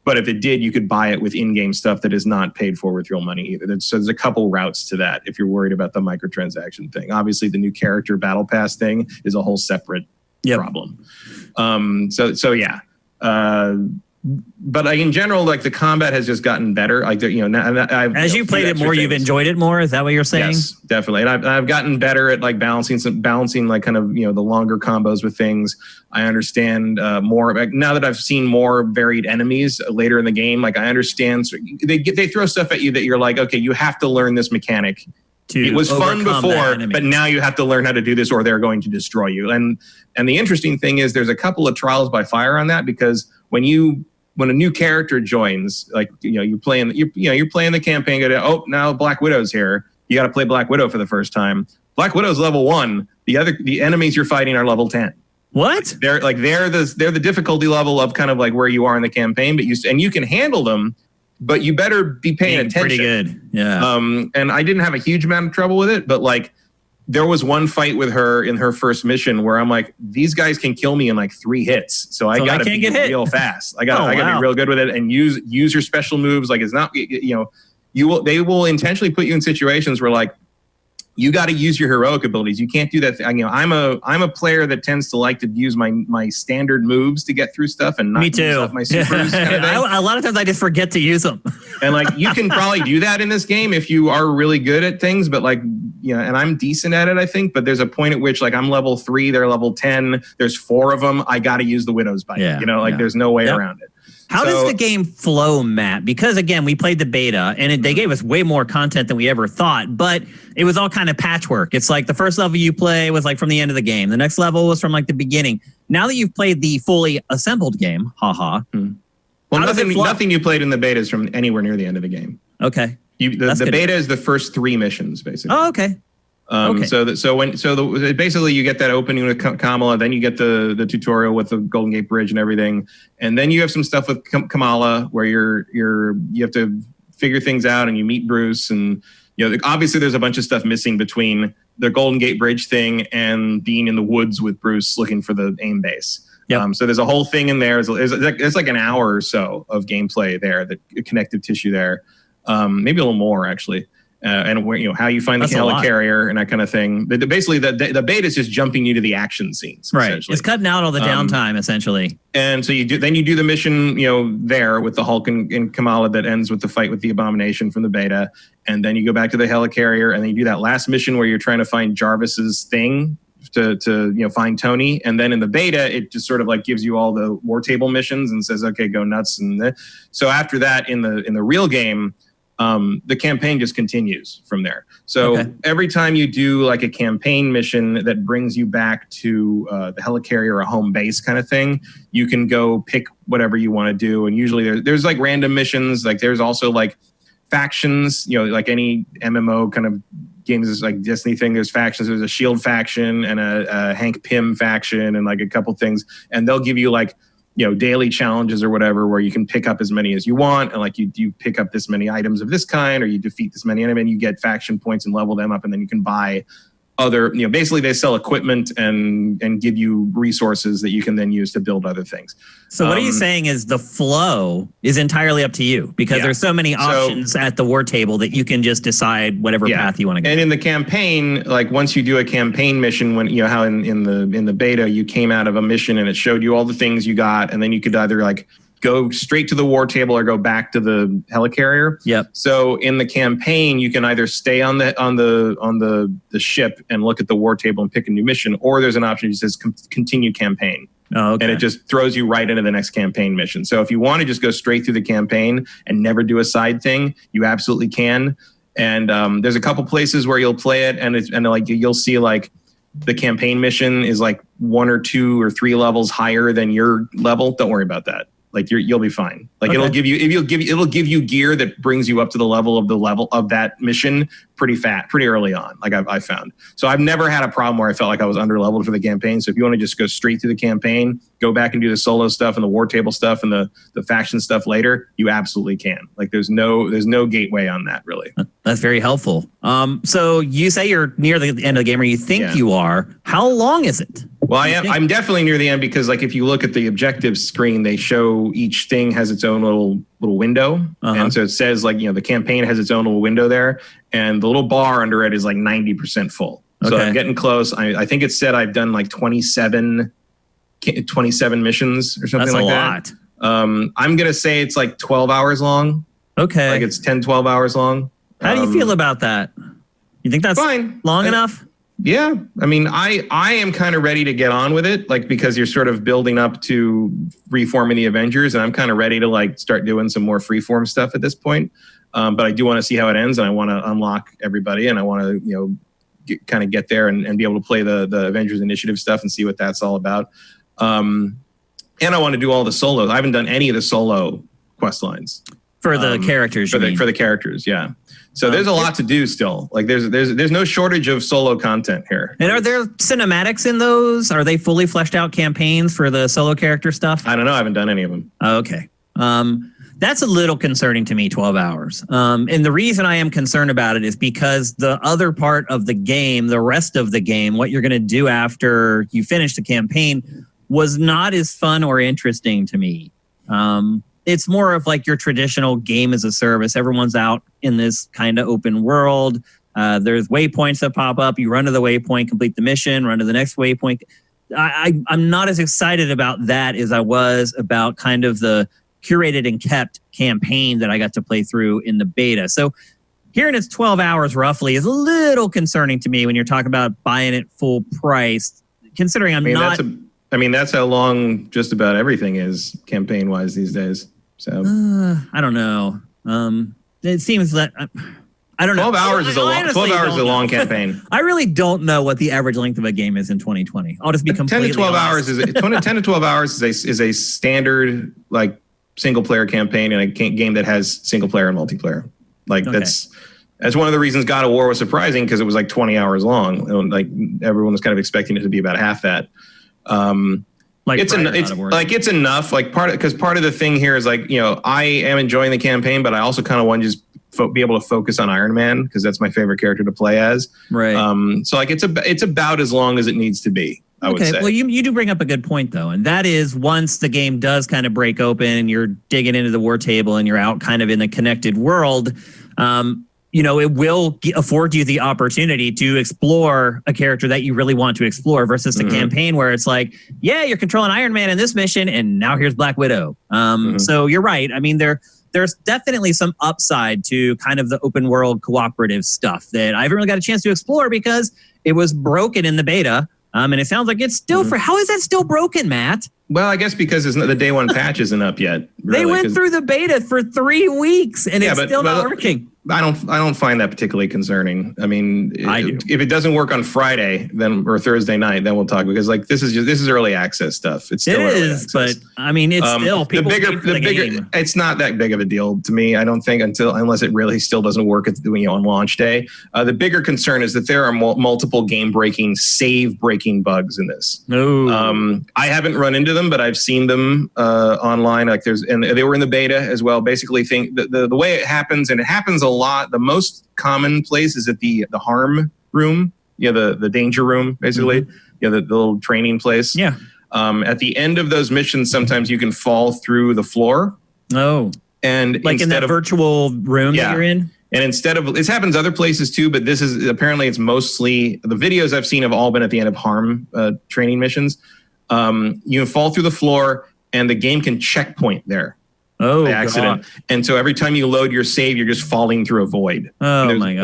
But if it did, you could buy it with in-game stuff that is not paid for with real money either. So there's a couple routes to that if you're worried about the microtransaction thing. Obviously, the new character battle pass thing is a whole separate problem. So yeah. But in general, like, the combat has just gotten better. Like, as you played it more, you've enjoyed it more. Is that what you're saying? Yes, definitely. And I've gotten better at like balancing like kind of, the longer combos with things. I understand more. Like, now that I've seen more varied enemies later in the game, like, I understand. So they throw stuff at you that you're like, okay, you have to learn this mechanic. It was fun before, but now you have to learn how to do this, or they're going to destroy you. And the interesting thing is, there's a couple of trials by fire on that, because when a new character joins, like, you're playing the campaign, now Black Widow's here. You got to play Black Widow for the first time. Black Widow's level 1. The enemies you're fighting are level 10. What? They're the difficulty level of kind of like where you are in the campaign, but you can handle them. but you better be paying attention. Pretty good. Yeah. And I didn't have a huge amount of trouble with it, but like there was one fight with her in her first mission where I'm like, these guys can kill me in like 3 hits. So I got to be real fast. I got to be real good with it and use your special moves. Like it's not, they will intentionally put you in situations where like, you got to use your heroic abilities. You can't do that. I'm a player that tends to like to use my standard moves to get through stuff and not use up my supers. Kind of a lot of times I just forget to use them. And like you can probably do that in this game if you are really good at things. But like and I'm decent at it, I think. But there's a point at which like I'm level 3, they're level 10. There's 4 of them. I got to use the Widow's Bite. There's no way around it. How does the game flow, Matt? Because, again, we played the beta, and they gave us way more content than we ever thought, but it was all kind of patchwork. It's like the first level you play was like from the end of the game. The next level was from like the beginning. Now that you've played the fully assembled game, haha. Well, nothing you played in the beta is from anywhere near the end of the game. Okay. The beta is the first 3 missions, basically. Oh, okay. Basically you get that opening with Kamala, then you get the tutorial with the Golden Gate Bridge and everything, and then you have some stuff with Kamala where you have to figure things out and you meet Bruce, and obviously there's a bunch of stuff missing between the Golden Gate Bridge thing and being in the woods with Bruce looking for the aim base. Yep. So there's a whole thing in there. It's like an hour or so of gameplay there, the connective tissue there, maybe a little more actually. And where how you find the helicarrier and that kind of thing. Basically, the beta is just jumping you to the action scenes. Right, it's cutting out all the downtime essentially. And so you do the mission, there with the Hulk and Kamala that ends with the fight with the Abomination from the beta, and then you go back to the helicarrier, and then you do that last mission where you're trying to find Jarvis's thing to find Tony, and then in the beta it just sort of like gives you all the war table missions and says, okay, go nuts. And so after that, in the real game. The campaign just continues from there. So every time you do like a campaign mission that brings you back to the helicarrier or a home base kind of thing, you can go pick whatever you want to do. And usually there's like random missions. Like there's also like factions, like any MMO kind of games is like Destiny thing. There's factions. There's a Shield faction and a Hank Pym faction and like a couple things. And they'll give you like, daily challenges or whatever, where you can pick up as many as you want. And like you pick up this many items of this kind, or you defeat this many enemy, and you get faction points and level them up. And then you can buy other, basically they sell equipment and give you resources that you can then use to build other things. So what are you saying is the flow is entirely up to you, because there's so many options at the war table that you can just decide whatever path you want to go. And in the campaign, like once you do a campaign mission, when how in the beta you came out of a mission and it showed you all the things you got, and then you could either like go straight to the war table or go back to the helicarrier. Yep. So in the campaign, you can either stay on the ship and look at the war table and pick a new mission, or there's an option that says continue campaign. Oh, okay. And it just throws you right into the next campaign mission. So if you want to just go straight through the campaign and never do a side thing, you absolutely can. And there's a couple places where you'll play it, and like you'll see like the campaign mission is like 1 or 2 or 3 levels higher than your level. Don't worry about that. Like you'll be fine. Like it'll give you gear that brings you up to the level of that mission pretty early on. Like I found. So I've never had a problem where I felt like I was under leveled for the campaign. So if you want to just go straight through the campaign, go back and do the solo stuff and the war table stuff and the faction stuff later, you absolutely can. Like there's no gateway on that really. That's very helpful. So you say you're near the end of the game, or you think you are. How long is it? Well, I'm definitely near the end, because like if you look at the objectives screen, they show each thing has its own little window. And so it says like, the campaign has its own little window there, and the little bar under it is like 90% full. So I'm getting close. I think it said I've done like 27 missions or something like that. That's a lot. I'm going to say it's like 12 hours long. Okay. Like it's 10, 12 hours long. How do you feel about that? You think that's fine. Long enough? Yeah. I mean, I am kind of ready to get on with it, like, because you're sort of building up to reforming the Avengers, and I'm kind of ready to like start doing some more freeform stuff at this point. But I do want to see how it ends, and I want to unlock everybody, and I want to, kind of get there and be able to play the Avengers Initiative stuff and see what that's all about. And I want to do all the solos. I haven't done any of the solo quest lines. For the characters, for the characters, yeah. So there's a lot to do still. Like there's no shortage of solo content here. And are there cinematics in those? Are they fully fleshed out campaigns for the solo character stuff? I don't know. I haven't done any of them. Okay. That's a little concerning to me, 12 hours. And the reason I am concerned about it is because the other part of the game, the rest of the game, what you're going to do after you finish the campaign was not as fun or interesting to me. It's more of like your traditional game as a service. Everyone's out in this kind of open world. There's waypoints that pop up. You run to the waypoint, complete the mission, run to the next waypoint. I'm not as excited about that as I was about kind of the curated and kept campaign that I got to play through in the beta. So hearing it's 12 hours roughly is a little concerning to me when you're talking about buying it full price, considering that's how long just about everything is campaign wise these days. So I don't know. It seems that I don't know. 12 hours is a long campaign. I really don't know what the average length of a game is in 2020. I'll just be completely 10 to 12 honest. hours 10 to 12 hours is a standard like single player campaign in a game that has single player and multiplayer. Like that's one of the reasons God of War was surprising, because it was like 20 hours long. And like everyone was kind of expecting it to be about half that. It's enough. Like part of the thing here is like, I am enjoying the campaign, but I also kind of want to just be able to focus on Iron Man because that's my favorite character to play as. Right. So like it's about as long as it needs to be. I would say. Well, you do bring up a good point though, and that is once the game does kind of break open and you're digging into the war table and you're out kind of in the connected world, it will afford you the opportunity to explore a character that you really want to explore versus the campaign where it's like, yeah, you're controlling Iron Man in this mission and now here's Black Widow. So you're right. I mean, there's definitely some upside to kind of the open world cooperative stuff that I haven't really got a chance to explore because it was broken in the beta. And it sounds like it's still how is that still broken, Matt? Well, I guess because the day one patch isn't up yet. Really, they went through the beta for 3 weeks and it's still not working. I don't find that particularly concerning. I mean, if it doesn't work on Friday or Thursday night, then we'll talk, because like this is early access stuff. It's still early access. But I mean, it's still people. The bigger. It's not that big of a deal to me. I don't think unless it really still doesn't work on launch day. The bigger concern is that there are multiple game breaking, save breaking bugs in this. No, I haven't run into them, but I've seen them online. Like and they were in the beta as well. Basically, the way it happens, and it happens a lot. The most common place is at the harm room, the danger room, basically. The little training place. Yeah. At the end of those missions, sometimes you can fall through the floor. Oh. And like in that virtual room that you're in? And instead of, this happens other places too, but this is apparently it's mostly, the videos I've seen have all been at the end of harm training missions. You can fall through the floor and the game can checkpoint there. Oh, by accident. God. And so every time you load your save, you're just falling through a void. Oh my God.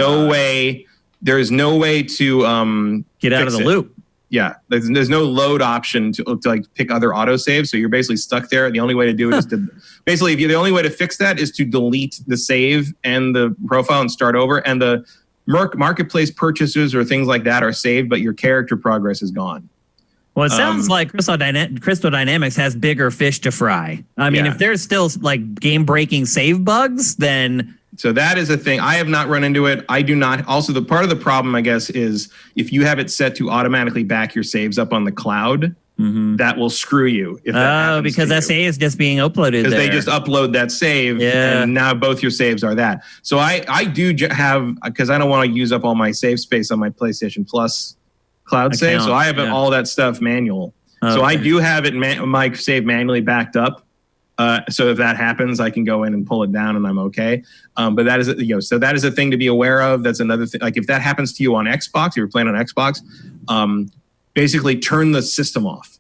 There's no way to get out of the loop. Yeah. There's no load option to like pick other autosaves. So you're basically stuck there. The only way to do it is to the only way to fix that is to delete the save and the profile and start over. And the marketplace purchases or things like that are saved, but your character progress is gone. Well, it sounds like Crystal Dynamics has bigger fish to fry. I mean, if there's still like game-breaking save bugs, then... So that is a thing. I have not run into it. I do not. Also, the part of the problem, I guess, is if you have it set to automatically back your saves up on the cloud, that will screw you. If that because that save is just being uploaded there. Because they just upload that save, and now both your saves are that. So I do have, because I don't want to use up all my save space on my PlayStation Plus cloud save, so I have all that stuff manual. So I do have it my save manually backed up. So if that happens, I can go in and pull it down, and I'm okay. But that is so that is a thing to be aware of. That's another thing. Like if that happens to you on Xbox, if you're playing on Xbox, basically turn the system off.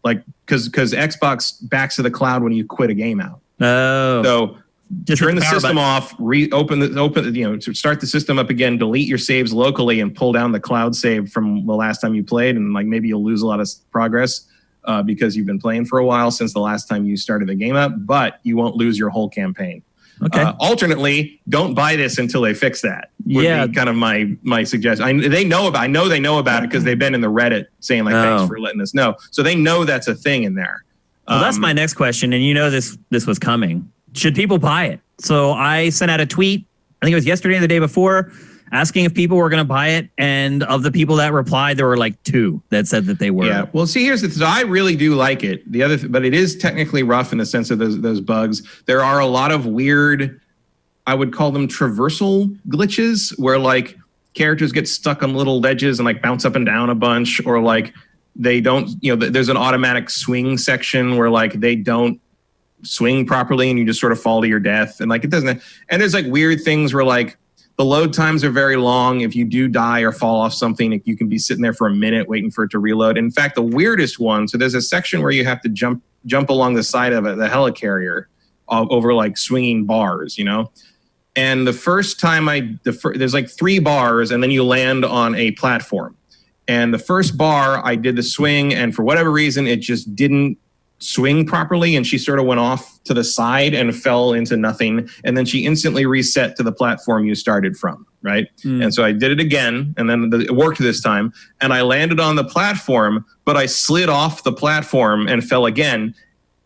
Like because Xbox backs to the cloud when you quit a game out. Oh, so just turn the system off, to start the system up again, delete your saves locally, and pull down the cloud save from the last time you played, and like maybe you'll lose a lot of progress. Because you've been playing for a while since the last time you started the game up, but you won't lose your whole campaign. Okay. Alternately, don't buy this until they fix that. Would be kind of my suggestion. I know they know about it because they've been in the Reddit saying like, thanks for letting us know. So they know that's a thing in there. Well, that's my next question, and this was coming. Should people buy it? So I sent out a tweet, I think it was yesterday or the day before, asking if people were going to buy it. And of the people that replied, there were like 2 that said that they were. Yeah. Well, see, here's the thing. So I really do like it. But it is technically rough in the sense of those bugs. There are a lot of weird, I would call them traversal glitches, where like characters get stuck on little ledges and like bounce up and down a bunch, or like they don't, there's an automatic swing section where like they don't swing properly and you just sort of fall to your death, and like it doesn't. And there's like weird things where like the load times are very long. If you do die or fall off something, you can be sitting there for a minute waiting for it to reload. In fact, the weirdest one, so there's a section where you have to jump along the side of the helicarrier over like swinging bars, And the first time there's like 3 bars, and then you land on a platform. And the first bar, I did the swing, and for whatever reason, it just didn't swing properly, and she sort of went off to the side and fell into nothing. And then she instantly reset to the platform you started from, right? And so I did it again, and then it worked this time. And I landed on the platform, but I slid off the platform and fell again.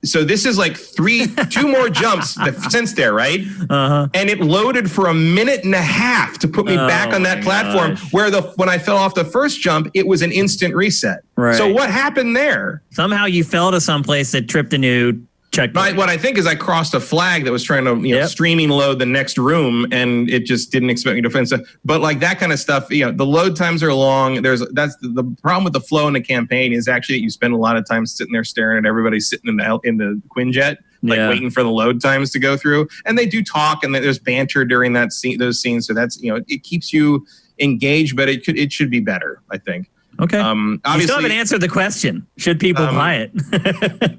So this is like 2 more jumps since there, right? And it loaded for a minute and a half to put me back on that platform, where when I fell off the first jump, it was an instant reset. Right. So what happened there? Somehow you fell to someplace that tripped a new checkpoint. What I think is I crossed a flag that was trying to streaming load the next room, and it just didn't expect me to finish. But like that kind of stuff, the load times are long. That's the problem with the flow in the campaign is actually that you spend a lot of time sitting there staring at everybody sitting in the Quinjet, like waiting for the load times to go through. And they do talk, and there's banter during those scenes. So that's it keeps you engaged, but it should be better, I think. Okay. You still haven't answered the question. Should people buy it?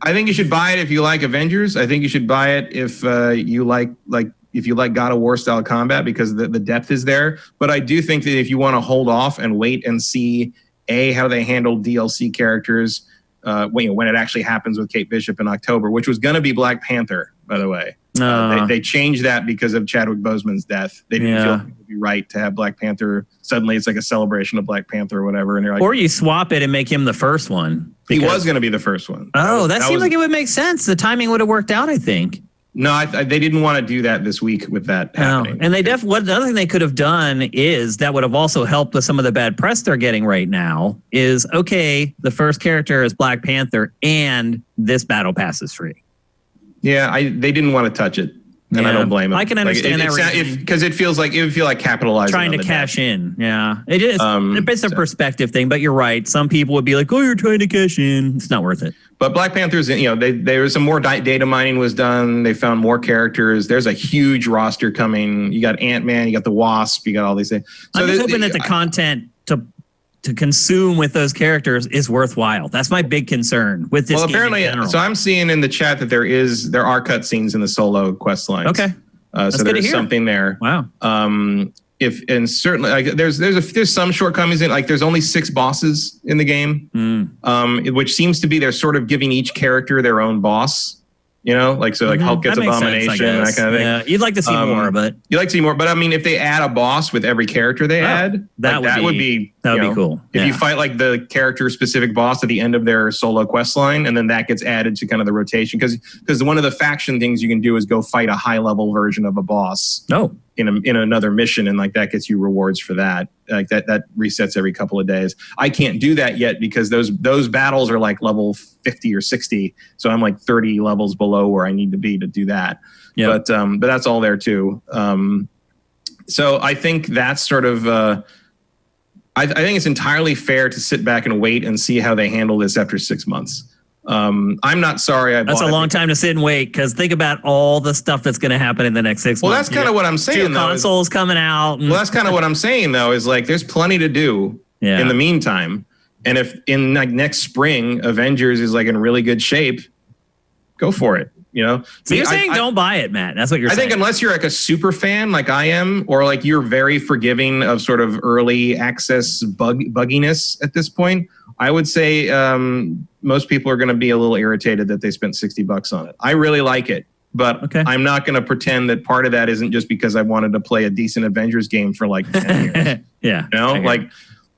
I think you should buy it if you like Avengers. I think you should buy it if you like if you like God of War style combat, because the depth is there. But I do think that if you want to hold off and wait and see how they handle DLC characters when it actually happens with Kate Bishop in October, which was going to be Black Panther, by the way. They changed that because of Chadwick Boseman's death. They didn't feel it would be right to have Black Panther. Suddenly it's like a celebration of Black Panther or whatever. And like, or you swap it and make him the first one. He was going to be the first one. That seemed like it would make sense. The timing would have worked out, I think. No, they didn't want to do that this week with that happening. And the other thing they could have done is that would have also helped with some of the bad press they're getting right now is, okay, the first character is Black Panther and this battle pass is free. Yeah, they didn't want to touch it, and I don't blame them. I can understand because it would feel like capitalizing, trying to cash in. Yeah, it is. It's a perspective thing, but you're right. Some people would be like, "Oh, you're trying to cash in. It's not worth it." But Black Panthers, there was some more data mining was done. They found more characters. There's a huge roster coming. You got Ant-Man, you got the Wasp, you got all these things. So I'm just hoping that the content to consume with those characters is worthwhile. That's my big concern with this. Well, apparently, so I'm seeing in the chat that there are cutscenes in the solo quest lines. Okay, so there's something there. Wow. Certainly there's some shortcomings in, like there's only 6 bosses in the game, which seems to be they're sort of giving each character their own boss. Hulk gets Abomination, that kind of thing. Yeah, you'd like to see more, but you'd like to see more. But I mean, if they add a boss with every character they add, that would be cool. If you fight like the character specific boss at the end of their solo quest line, and then that gets added to kind of the rotation, because one of the faction things you can do is go fight a high level version of a boss. In another mission, and like that gets you rewards for that. Like that resets every couple of days. I can't do that yet because those battles are like level 50 or 60, so I'm like 30 levels below where I need to be to do that. But that's all there too. So I think that's sort of. I think it's entirely fair to sit back and wait and see how they handle this after 6 months. I'm not sorry. That's a long time to sit and wait, because think about all the stuff that's going to happen in the next 6 months. Well, that's kind of what I'm saying. 2 consoles coming out. Well, that's kind of what I'm saying, though, is like there's plenty to do in the meantime. And if in like next spring, Avengers is like in really good shape, go for it. So you're saying don't buy it, Matt. That's what you're saying. I think unless you're like a super fan like I am, or like you're very forgiving of sort of early access bugginess at this point, I would say most people are going to be a little irritated that they spent $60 on it. I really like it, but I'm not going to pretend that part of that isn't just because I wanted to play a decent Avengers game for like 10 years.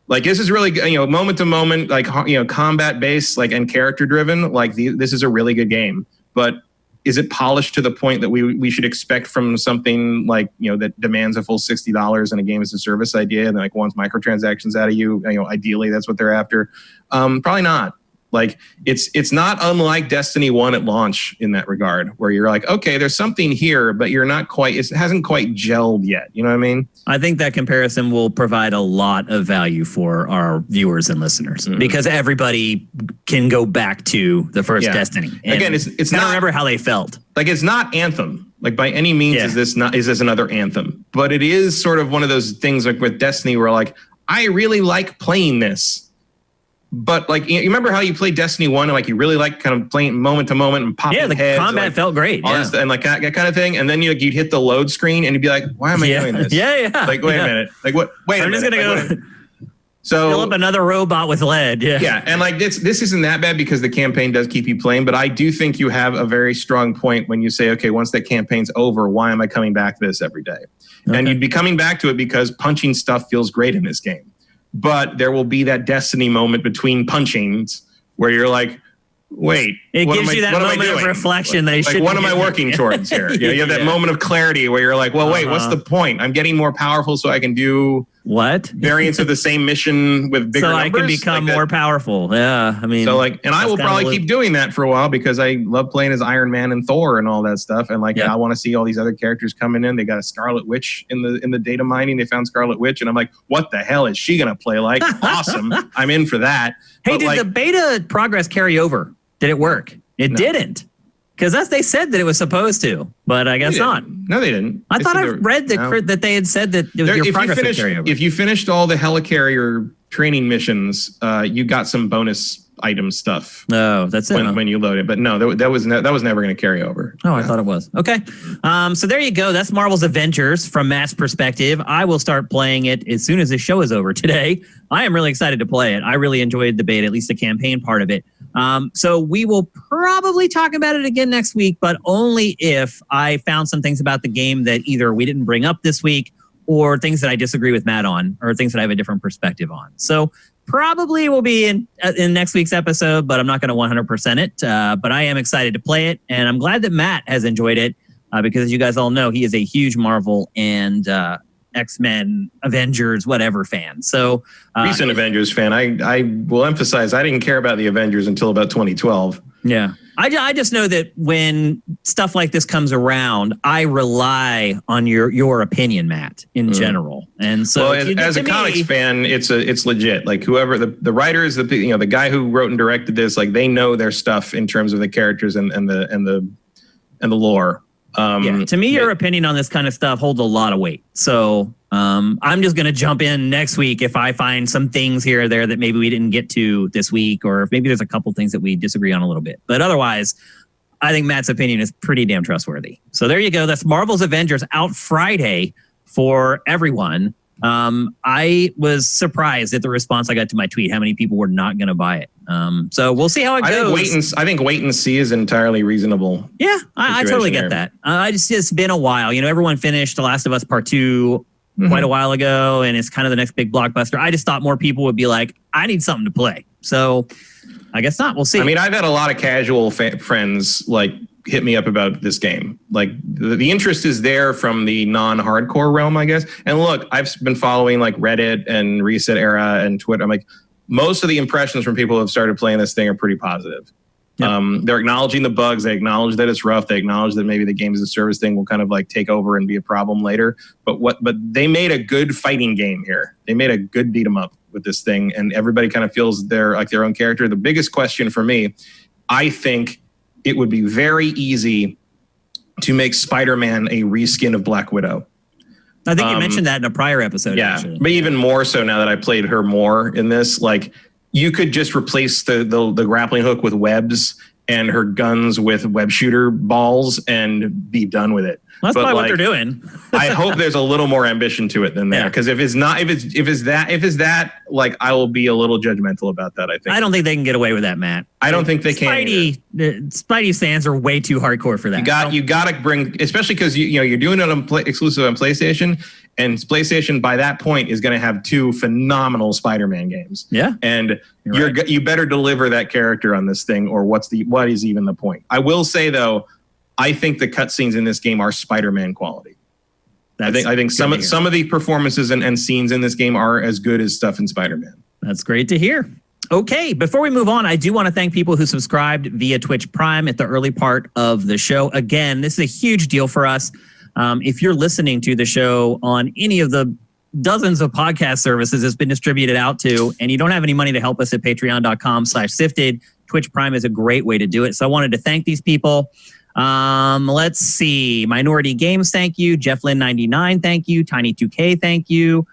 Like this is really, moment to moment, like, combat based, like, and character driven. Like this is a really good game, but is it polished to the point that we should expect from something like, that demands a full $60 in a game as a service idea and like wants microtransactions out of you? Ideally that's what they're after. Probably not. Like it's not unlike Destiny 1 at launch in that regard, where you're like, okay, there's something here, but you're not quite, it hasn't quite gelled yet. You know what I mean? I think that comparison will provide a lot of value for our viewers and listeners because everybody can go back to the first Destiny. And again, it's not, remember how they felt. Like it's not Anthem. Like by any means is this another Anthem, but it is sort of one of those things like with Destiny where like, I really like playing this. But like, you remember how you played Destiny 1 and like you really like kind of playing moment to moment and popping heads? Yeah, the combat felt great. And like that kind of thing. And then you'd hit the load screen and you'd be like, why am I doing this? Yeah. Like, wait a minute. Like what? Wait I'm a just minute. going to go. So fill up another robot with lead. Yeah. Yeah. And like this isn't that bad because the campaign does keep you playing. But I do think you have a very strong point when you say, okay, once that campaign's over, why am I coming back to this every day? Okay. And you'd be coming back to it because punching stuff feels great in this game. But there will be that Destiny moment between punchings where you're like, wait, it gives you that moment of reflection that like what am I working towards here? You have that moment of clarity where you're like, well, wait, what's the point? I'm getting more powerful so I can do what variants of the same mission with bigger numbers. So I can become more powerful. Yeah, I mean, so like, and I will probably keep doing that for a while because I love playing as Iron Man and Thor and all that stuff. And like, I want to see all these other characters coming in. They got a Scarlet Witch in the data mining. They found Scarlet Witch, and I'm like, what the hell is she gonna play like? Awesome, I'm in for that. Hey, did the beta progress carry over? Did it work? It didn't. Because they said that it was supposed to, but I guess not. No, they didn't. I thought I read that they had said that your progress would carry over. If you finished all the helicarrier training missions, you got some bonus item stuff. No, that's it. When you load it, but no, that was never going to carry over. Oh, I thought it was. Okay, so there you go. That's Marvel's Avengers from Matt's perspective. I will start playing it as soon as the show is over today. I am really excited to play it. I really enjoyed the beta, at least the campaign part of it. So we will probably talk about it again next week, but only if I found some things about the game that either we didn't bring up this week or things that I disagree with Matt on or things that I have a different perspective on. So probably will be in next week's episode, but I'm not going to 100% it. But I am excited to play it. And I'm glad that Matt has enjoyed it because as you guys all know, he is a huge Marvel and X-Men, Avengers, whatever fan. So recent Avengers fan. I will emphasize I didn't care about the Avengers until about 2012. Yeah. I just know that when stuff like this comes around, I rely on your opinion, Matt, in general. And so as a comics fan, it's legit. Like whoever the writers, the guy who wrote and directed this, like they know their stuff in terms of the characters and the lore. To me, your opinion on this kind of stuff holds a lot of weight. So I'm just going to jump in next week if I find some things here or there that maybe we didn't get to this week, or if maybe there's a couple things that we disagree on a little bit. But otherwise, I think Matt's opinion is pretty damn trustworthy. So there you go. That's Marvel's Avengers out Friday for everyone. I was surprised at the response I got to my tweet, how many people were not going to buy it. So we'll see how it goes. I think wait and see is entirely reasonable. Yeah, I totally get that. It's been a while. Everyone finished The Last of Us Part 2 quite a while ago, and it's kind of the next big blockbuster. I just thought more people would be like, I need something to play. So I guess not. We'll see. I mean, I've had a lot of casual friends like hit me up about this game. Like the interest is there from the non-hardcore realm, I guess. And look, I've been following like Reddit and Reset Era and Twitter. I'm like, most of the impressions from people who have started playing this thing are pretty positive. Yep. They're acknowledging the bugs. They acknowledge that it's rough. They acknowledge that maybe the game as a service thing will kind of like take over and be a problem later. But they made a good fighting game here. They made a good beat 'em up with this thing, and everybody kind of feels their own character. The biggest question for me, I think it would be very easy to make Spider-Man a reskin of Black Widow. I think you mentioned that in a prior episode. Yeah, actually. But even more so now that I played her more in this, like you could just replace the grappling hook with webs and her guns with web shooter balls and be done with it. Well, that's probably what they're doing. I hope there's a little more ambition to it than that. Because if it's that, like I will be a little judgmental about that. I think. I don't think they can get away with that, Matt. I don't think they can. Spidey fans are way too hardcore for that. You got to bring, especially because you're doing it exclusive on PlayStation, and PlayStation by that point is going to have 2 phenomenal Spider-Man games. Yeah, and you better deliver that character on this thing, or what is even the point? I will say though, I think the cutscenes in this game are Spider-Man quality. I think some of the performances and scenes in this game are as good as stuff in Spider-Man. That's great to hear. Okay, before we move on, I do want to thank people who subscribed via Twitch Prime at the early part of the show. Again, this is a huge deal for us. If you're listening to the show on any of the dozens of podcast services it's been distributed out to, and you don't have any money to help us at patreon.com/sifted, Twitch Prime is a great way to do it. So I wanted to thank these people. Let's see. Minority Games, thank you. Jefflin99, thank you. Tiny2K, thank you.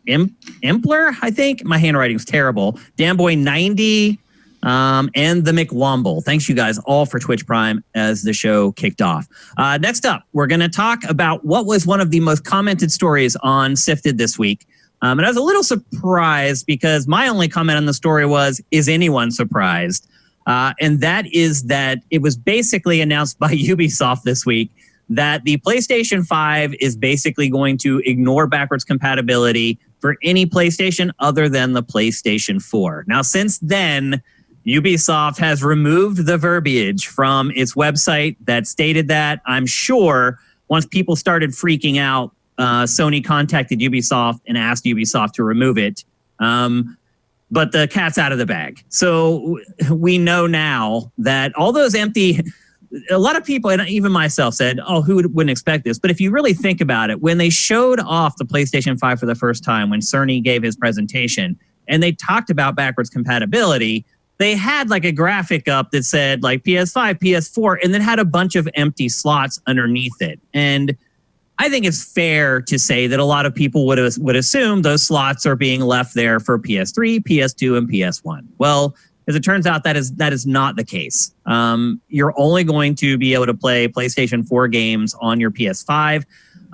Impler, I think. My handwriting's terrible. Danboy90, and the McWomble. Thanks, you guys, all for Twitch Prime as the show kicked off. Next up, we're going to talk about what was one of the most commented stories on Sifted this week. And I was a little surprised because my only comment on the story was, is anyone surprised? And that is that it was basically announced by Ubisoft this week that the PlayStation 5 is basically going to ignore backwards compatibility for any PlayStation other than the PlayStation 4. Now, since then, Ubisoft has removed the verbiage from its website that stated that. I'm sure once people started freaking out, Sony contacted Ubisoft and asked Ubisoft to remove it. But the cat's out of the bag. So we know now that all those empty... A lot of people, and even myself, said, oh, who wouldn't expect this? But if you really think about it, when they showed off the PlayStation 5 for the first time, when Cerny gave his presentation, and they talked about backwards compatibility, they had like a graphic up that said like PS5, PS4, and then had a bunch of empty slots underneath it. And I think it's fair to say that a lot of people would assume those slots are being left there for PS3, PS2, and PS1. Well, as it turns out, that is not the case. You're only going to be able to play PlayStation 4 games on your PS5.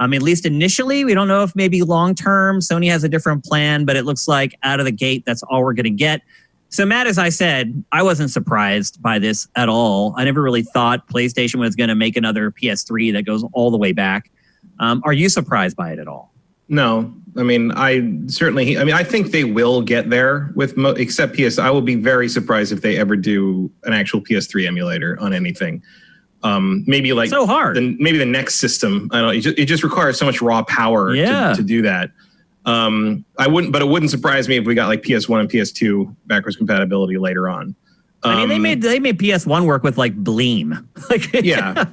At least initially. We don't know if maybe long-term Sony has a different plan, but it looks like out of the gate, that's all we're going to get. So, Matt, as I said, I wasn't surprised by this at all. I never really thought PlayStation was going to make another PS3 that goes all the way back. Are you surprised by it at all? No. I think they will get there with except PS. I will be very surprised if they ever do an actual PS3 emulator on anything. Maybe like so hard. Maybe the next system. I don't know. It just requires so much raw power to do that. But it wouldn't surprise me if we got like PS1 and PS2 backwards compatibility later on. They made PS1 work with like Bleem. Yeah.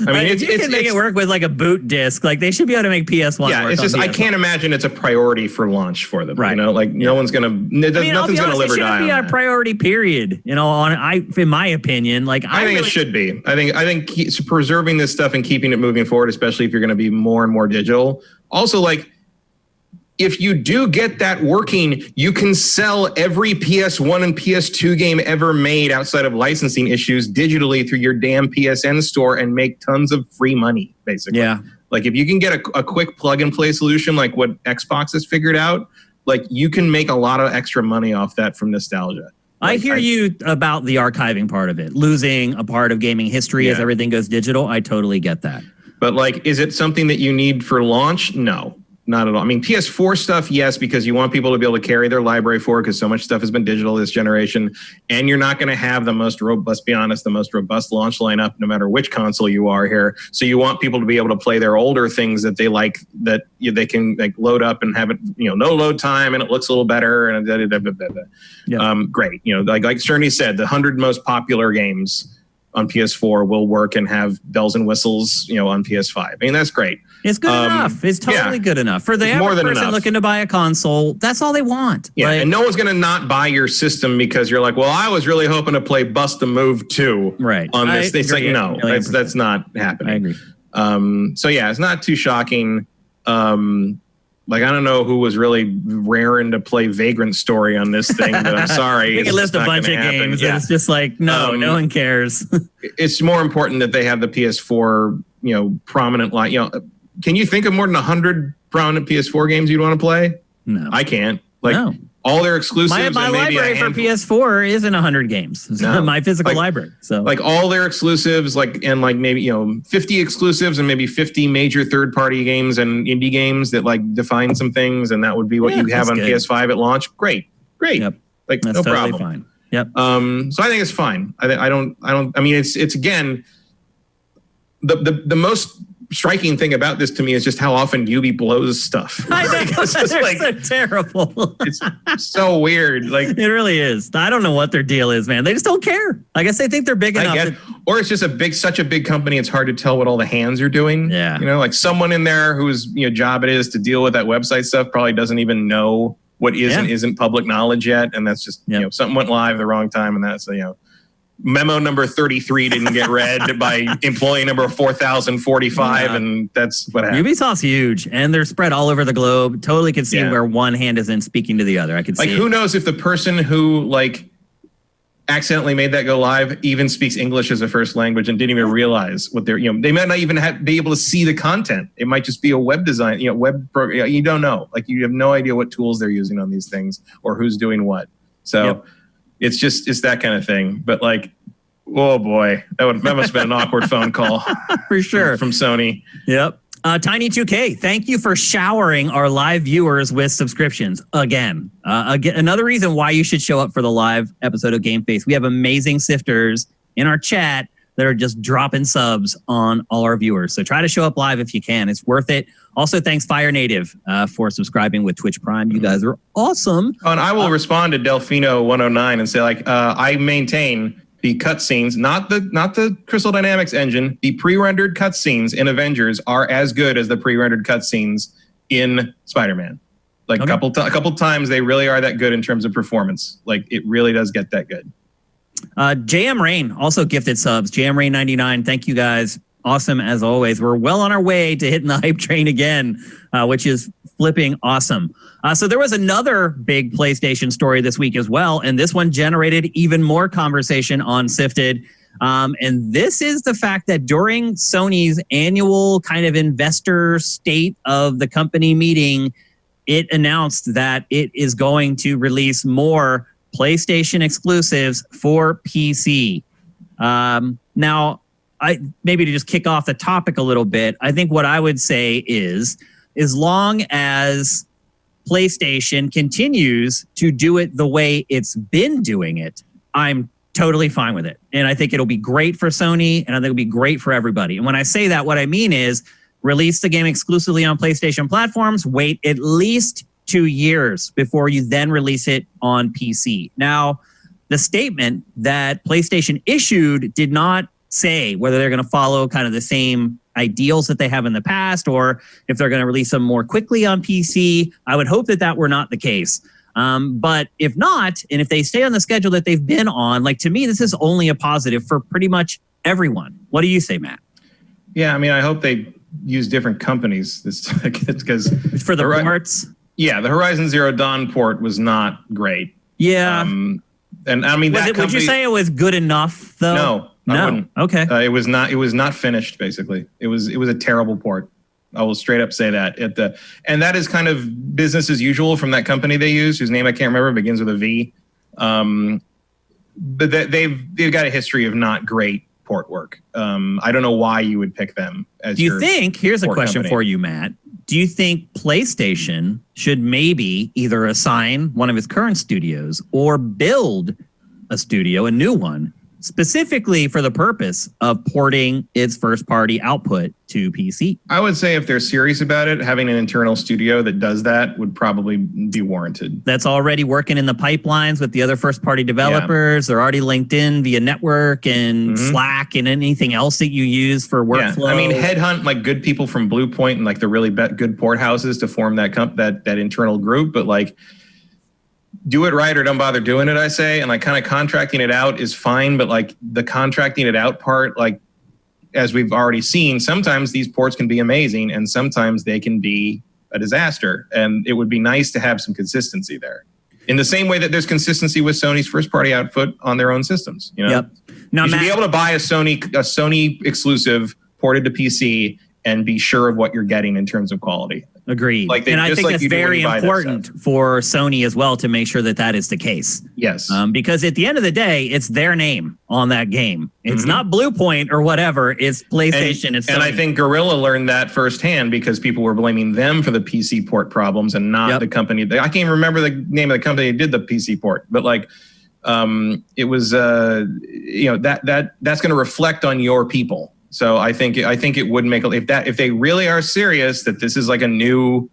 If you can make it work with like a boot disc, like they should be able to make PS1 work. Yeah, it's just I can't imagine it's a priority for launch for them. Right. No one's gonna. Nothing's gonna live or die. It should be a priority. Period. In my opinion, I think it should be. I think preserving this stuff and keeping it moving forward, especially if you're going to be more and more digital. Also, if you do get that working, you can sell every PS1 and PS2 game ever made outside of licensing issues digitally through your damn PSN store and make tons of free money, basically. Yeah. If you can get a quick plug-and-play solution like what Xbox has figured out, you can make a lot of extra money off that from nostalgia. I hear you about the archiving part of it, losing a part of gaming history as everything goes digital. I totally get that. But, is it something that you need for launch? No. Not at all. PS4 stuff, yes, because you want people to be able to carry their library forward because so much stuff has been digital this generation. And you're not going to have the most robust launch lineup no matter which console you are here. So you want people to be able to play their older things that they like, that they can load up and have it, no load time and it looks a little better. And great. Like Cerny said, the 100 most popular games on PS4 will work and have bells and whistles, on PS5. That's great. It's good enough. It's totally good enough. For the average person looking to buy a console, that's all they want. Yeah, and no one's going to not buy your system because you're like, well, I was really hoping to play Bust a Move 2 on this. It's no, that's not happening. I agree. It's not too shocking. I don't know who was really raring to play Vagrant Story on this thing, but I'm sorry. We can list a bunch of games, and it's just no one cares. It's more important that they have the PS4, prominent line. Can you think of more than 100 prominent PS4 games you'd want to play? No. I can't. All their exclusives. My library for PS4 isn't 100 games. No. My physical library. So all their exclusives, and maybe 50 exclusives and maybe 50 major third-party games and indie games that define some things, and that would be what you have on PS5 at launch. Great. Yep. That's no totally problem. Fine. Yep. So I think it's fine. I mean, it's again, the most striking thing about this to me is just how often Ubi blows stuff. I know. They're so terrible. It's so weird. Like, it really is. I don't know what their deal is, man. They just don't care. I guess they think they're big enough. Or it's just such a big company. It's hard to tell what all the hands are doing. Yeah. Like someone in there whose job it is to deal with that website stuff probably doesn't even know what is and isn't public knowledge yet. And that's just, something went live the wrong time. And that's, memo number 33 didn't get read by employee number 4045, and that's what happened. Ubisoft's huge, and they're spread all over the globe. Totally could see where one hand isn't speaking to the other. I could see. Who knows if the person who accidentally made that go live even speaks English as a first language and didn't even realize what they're. They might not even be able to see the content. It might just be a web design, web program. You don't know. You have no idea what tools they're using on these things or who's doing what. So. Yep. It's that kind of thing. But oh boy, that must have been an awkward phone call for sure from Sony. Yep. Tiny2K, thank you for showering our live viewers with subscriptions again. Another reason why you should show up for the live episode of GameFace. We have amazing sifters in our chat that are just dropping subs on all our viewers. So try to show up live if you can. It's worth it. Also, thanks Fire Native for subscribing with Twitch Prime. You guys are awesome. Oh, and I will respond to Delfino109 and say, I maintain the cutscenes, not the Crystal Dynamics engine, the pre-rendered cutscenes in Avengers are as good as the pre-rendered cutscenes in Spider-Man. A couple times they really are that good in terms of performance. It really does get that good. JM Rain also gifted subs. JM Rain 99. Thank you guys. Awesome as always. We're well on our way to hitting the hype train again, which is flipping awesome. So there was another big PlayStation story this week as well, and this one generated even more conversation on Sifted. And this is the fact that during Sony's annual kind of investor state of the company meeting, it announced that it is going to release more PlayStation exclusives for PC. Now, maybe to just kick off the topic a little bit, I think what I would say is, as long as PlayStation continues to do it the way it's been doing it, I'm totally fine with it. And I think it'll be great for Sony, and I think it'll be great for everybody. And when I say that, what I mean is release the game exclusively on PlayStation platforms, wait at least 2 years before you then release it on PC. Now, the statement that PlayStation issued did not say whether they're going to follow kind of the same ideals that they have in the past or if they're going to release them more quickly on PC. I would hope that were not the case. But if not, and if they stay on the schedule that they've been on, to me, this is only a positive for pretty much everyone. What do you say, Matt? Yeah, I mean, I hope they use different companies. Because for the ports. Yeah, the Horizon Zero Dawn port was not great. Yeah. And I mean, would you say it was good enough though? No. I wouldn't. Okay. It was not finished. Basically, it was a terrible port. I will straight up say that. And that is kind of business as usual from that company they use, whose name I can't remember, begins with a V. But they've got a history of not great port work. I don't know why you would pick them as. Do you think? Here's a question for you, Matt. Do you think PlayStation should maybe either assign one of its current studios or build a studio, a new one, specifically for the purpose of porting its first-party output to PC? I would say if they're serious about it, having an internal studio that does that would probably be warranted. That's already working in the pipelines with the other first-party developers. Yeah. They're already linked in via network and Slack and anything else that you use for workflow. Yeah. I mean, headhunt good people from Bluepoint and the really good port houses to form that that internal group, but do it right or don't bother doing it, I say. And kind of contracting it out is fine, but the contracting it out part, as we've already seen, sometimes these ports can be amazing and sometimes they can be a disaster. And it would be nice to have some consistency there. In the same way that there's consistency with Sony's first party output on their own systems. Yep. Now, you should be able to buy a Sony exclusive ported to PC and be sure of what you're getting in terms of quality. Agreed. And I think that's very important for Sony as well to make sure that is the case. Yes. Because at the end of the day, it's their name on that game. It's not Bluepoint or whatever. It's PlayStation. And I think Guerrilla learned that firsthand because people were blaming them for the PC port problems and not the company. I can't even remember the name of the company that did the PC port. But it was that's going to reflect on your people. So I think it would make if they really are serious that this is like a new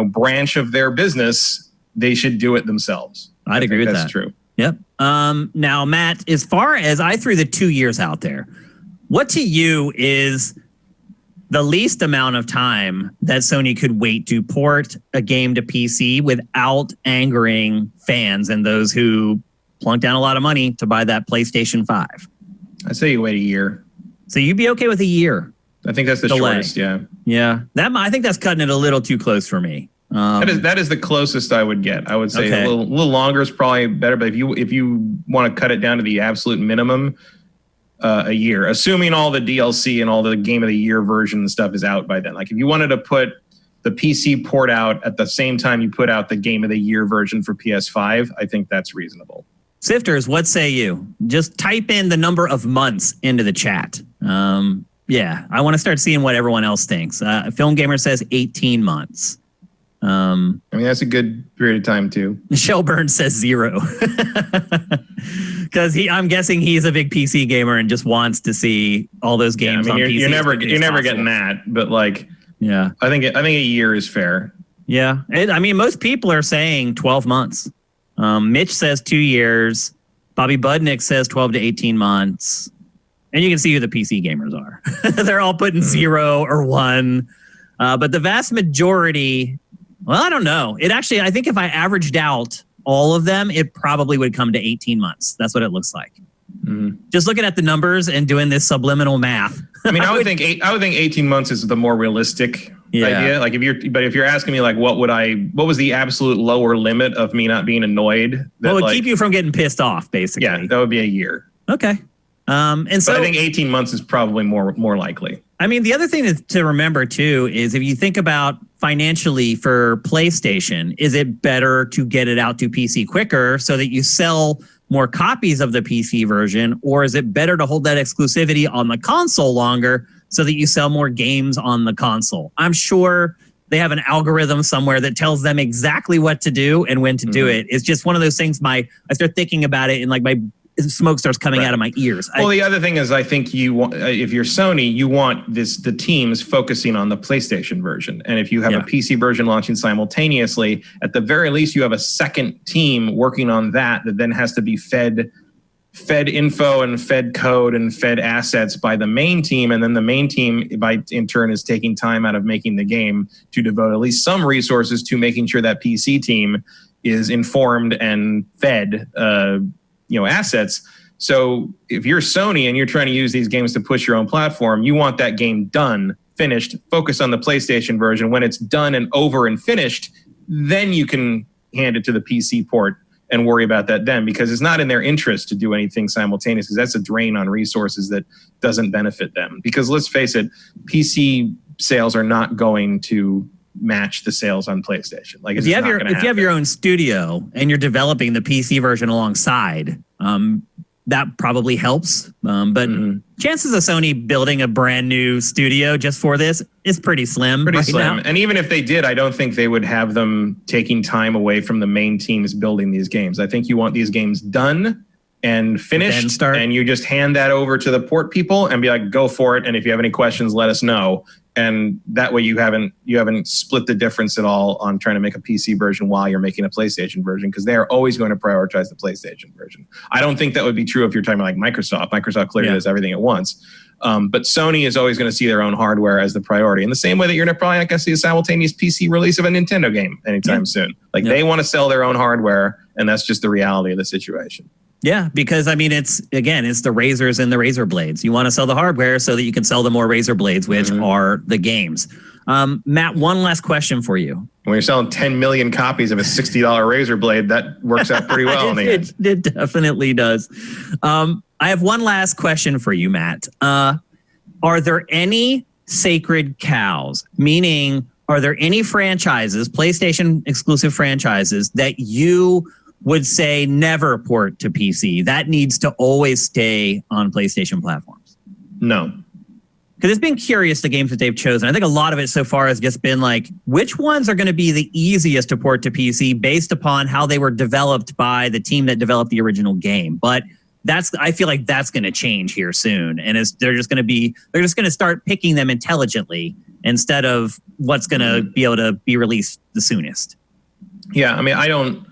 branch of their business, they should do it themselves. I'd agree with that. That's true. Yep. Now, Matt, as far as I threw the 2 years out there, what to you is the least amount of time that Sony could wait to port a game to PC without angering fans and those who plunk down a lot of money to buy that PlayStation 5? I'd say you wait a year. So you'd be okay with a year? I think that's the shortest, yeah. Yeah. I think that's cutting it a little too close for me. That is the closest I would get. I would say a little longer is probably better, but if you want to cut it down to the absolute minimum, a year, assuming all the DLC and all the Game of the Year version stuff is out by then. Like if you wanted to put the PC port out at the same time you put out the Game of the Year version for PS5, I think that's reasonable. Sifters, what say you? Just type in the number of months into the chat. Yeah, I want to start seeing what everyone else thinks. Film Gamer says 18 months. I mean, that's a good period of time too. Michelle Burns says 0. Because I'm guessing he's a big PC gamer and just wants to see all those games on PC. You're never getting that, but yeah, I think a year is fair. Yeah, most people are saying 12 months. Mitch says 2 years. Bobby Budnick says 12 to 18 months. And you can see who the PC gamers are. They're all putting 0 or 1. But the vast majority, well, I don't know. I think if I averaged out all of them, it probably would come to 18 months. That's what it looks like. Mm-hmm. Just looking at the numbers and doing this subliminal math. I would think 18 months is the more realistic idea. Like if you're asking me like what was the absolute lower limit of me not being annoyed? What would keep you from getting pissed off, basically? Yeah, that would be a year. Okay. So I think 18 months is probably more likely. The other thing to remember too is if you think about financially for PlayStation, is it better to get it out to PC quicker so that you sell more copies of the PC version, or is it better to hold that exclusivity on the console longer so that you sell more games on the console? I'm sure they have an algorithm somewhere that tells them exactly what to do and when to do it. It's just one of those things. I start thinking about it and my smoke starts coming out of my ears. Well, the other thing is, I think you want, if you're Sony, you want the teams focusing on the PlayStation version. And if you have a PC version launching simultaneously, at the very least, you have a second team working on that then has to be fed info and fed code and fed assets by the main team. And then the main team, in turn, is taking time out of making the game to devote at least some resources to making sure that PC team is informed and fed assets. So if you're Sony and you're trying to use these games to push your own platform, you want that game done, finished, focus on the PlayStation version. When it's done and over and finished, then you can hand it to the PC port and worry about that then, because it's not in their interest to do anything simultaneously. That's a drain on resources that doesn't benefit them. Because let's face it, PC sales are not going to match the sales on PlayStation. Like if you have your own studio and you're developing the PC version alongside, that probably helps. But chances of Sony building a brand new studio just for this is pretty slim. Now. And even if they did, I don't think they would have them taking time away from the main teams building these games. I think you want these games done and finished, and you just hand that over to the port people and be like, go for it. And if you have any questions, let us know. And that way you haven't split the difference at all on trying to make a PC version while you're making a PlayStation version, because they are always going to prioritize the PlayStation version. I don't think that would be true if you're talking about like Microsoft. Microsoft clearly does everything at once. But Sony is always going to see their own hardware as the priority. In the same way that you're probably not going to see a simultaneous PC release of a Nintendo game anytime soon. They want to sell their own hardware, and that's just the reality of the situation. Yeah, because it's the razors and the razor blades. You want to sell the hardware so that you can sell the more razor blades, which are the games. Matt, one last question for you. When you're selling 10 million copies of a $60 razor blade, that works out pretty well in the end. It definitely does. I have one last question for you, Matt. Are there any sacred cows? Meaning, are there any franchises, PlayStation exclusive franchises, that you would say never port to PC? That needs to always stay on PlayStation platforms? No. because it's been curious, the games that they've chosen. I think a lot of it so far has just been like, which ones are going to be the easiest to port to PC based upon how they were developed by the team that developed the original game. But I feel like that's going to change here soon. And they're just going to start picking them intelligently instead of what's going to be able to be released the soonest. Yeah, I mean, I don't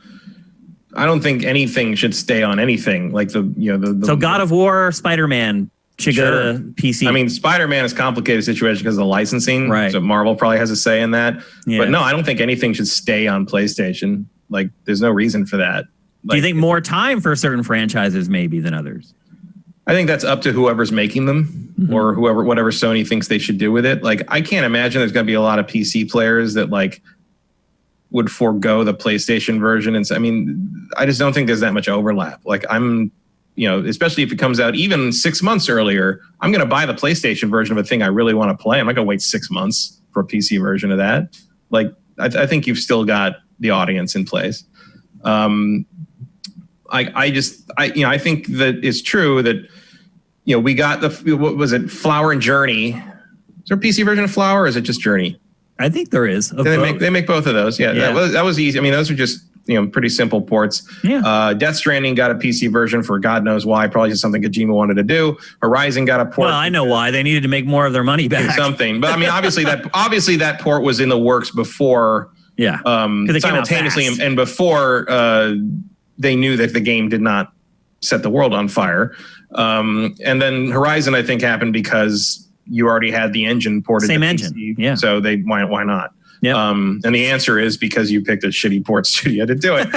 think anything should stay on anything like the God of War, Spider-Man should go to PC. I mean, Spider-Man is a complicated situation because of the licensing. Right. So Marvel probably has a say in that. Yeah. But no, I don't think anything should stay on PlayStation. Like, there's no reason for that. Do you think more time for certain franchises maybe than others? I think that's up to whoever's making them or whatever Sony thinks they should do with it. Like, I can't imagine there's going to be a lot of PC players that like would forego the PlayStation version. And so, I mean, I just don't think there's that much overlap. Like, especially if it comes out even 6 months earlier, I'm going to buy the PlayStation version of a thing I really want to play. I'm not going to wait 6 months for a PC version of that. Like, I think you've still got the audience in place. I think that it's true that, we got what was it? Flower and Journey. Is there a PC version of Flower or is it just Journey? I think there is. They make both of those. Yeah. That was easy. I mean, those are just, pretty simple ports. Yeah. Death Stranding got a PC version for God knows why. Probably just something Kojima wanted to do. Horizon got a port. Well, I know why. They needed to make more of their money back. Something. But I mean, obviously that port was in the works before. Yeah. Simultaneously and before they knew that the game did not set the world on fire. And then Horizon, I think, happened because you already had the engine ported to engine. PC. Yeah. So why not? Yep. And the answer is because you picked a shitty port studio to do it.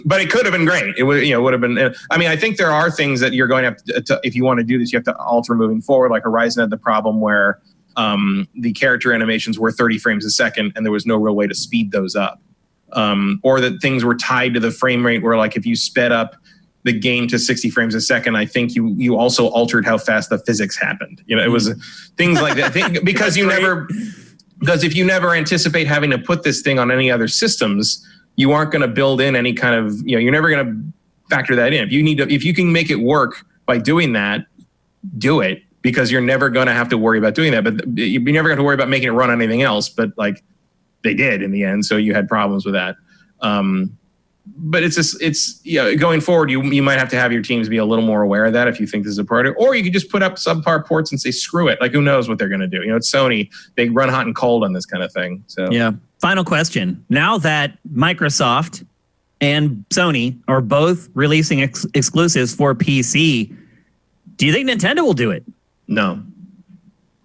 But it could have been great. It would have been. I mean, I think there are things that you're going to have to, if you want to do this, you have to alter moving forward. Like Horizon had the problem where the character animations were 30 frames a second, and there was no real way to speed those up. Or that things were tied to the frame rate, where like if you sped up the game to 60 frames a second, I think you also altered how fast the physics happened. It was things like that. Because if you never anticipate having to put this thing on any other systems, you aren't going to build in any kind of, you're never going to factor that in. If you can make it work by doing that, do it, because you're never going to have to worry about doing that. But you're never going to worry about making it run on anything else. But like they did in the end, so you had problems with that. But it's going forward, you might have to have your teams be a little more aware of that if you think this is a priority, or you could just put up subpar ports and say screw it. Like, who knows what they're going to do? It's Sony; they run hot and cold on this kind of thing. So yeah. Final question: now that Microsoft and Sony are both releasing exclusives for PC, do you think Nintendo will do it? No.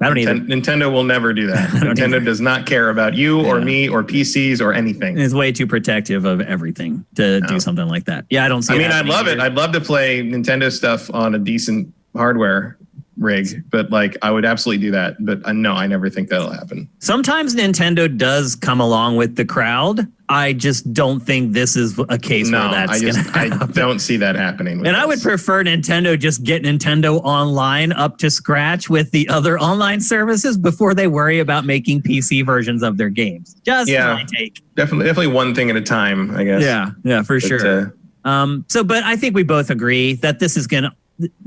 I don't either. Nintendo will never do that. Nintendo does not care about you or me or PCs or anything. It's way too protective of everything to do something like that. Yeah, I don't see. I'd love it. I'd love to play Nintendo stuff on a decent hardware rig, but like I would absolutely do that. But no, I never think that'll happen. Sometimes Nintendo does come along with the crowd. I just don't think this is a case where that's going to happen. I don't see that happening. And I would prefer Nintendo just get Nintendo Online up to scratch with the other online services before they worry about making PC versions of their games. Just my take. Definitely one thing at a time, I guess. Yeah, for sure. But I think we both agree that this is going to.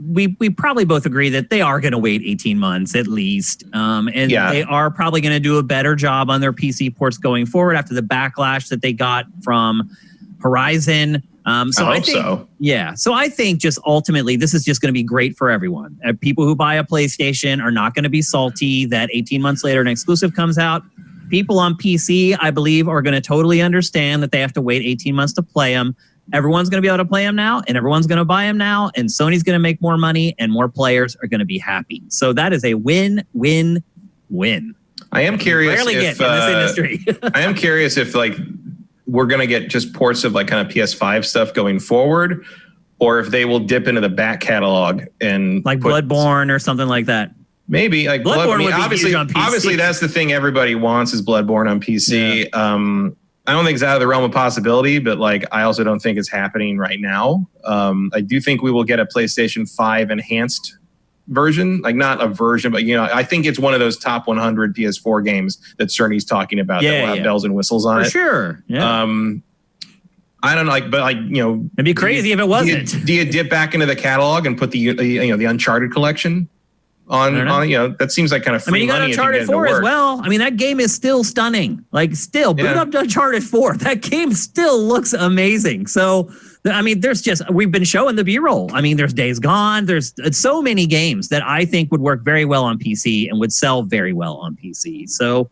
We probably both agree that they are going to wait 18 months at least. They are probably going to do a better job on their PC ports going forward after the backlash that they got from Horizon. I think. Yeah. So I think just ultimately this is just going to be great for everyone. People who buy a PlayStation are not going to be salty that 18 months later an exclusive comes out. People on PC, I believe, are going to totally understand that they have to wait 18 months to play them. Everyone's going to be able to play them now, and everyone's going to buy them now, and Sony's going to make more money, and more players are going to be happy. So that is a win-win-win. I am curious Rarely get in this industry. I am curious if like we're going to get just ports of like kind of PS5 stuff going forward, or if they will dip into the back catalog and like Bloodborne or something like that. Maybe like Bloodborne would be huge on PC. Obviously, that's the thing everybody wants is Bloodborne on PC. Yeah. I don't think it's out of the realm of possibility, but like I also don't think it's happening right now. I do think we will get a PlayStation 5 enhanced version, like not a version, but I think it's one of those top 100 PS4 games that Cerny's talking about that will have bells and whistles on it. For sure. Yeah. I don't know, but it'd be crazy if it wasn't. Do you dip back into the catalog and put the Uncharted collection on that seems like kind of free you got money. Uncharted 4 as well. I mean, that game is still stunning. Like, still, boot up Uncharted 4. That game still looks amazing. So, I mean, we've been showing the B-roll. I mean, there's Days Gone. There's so many games that I think would work very well on PC and would sell very well on PC. So,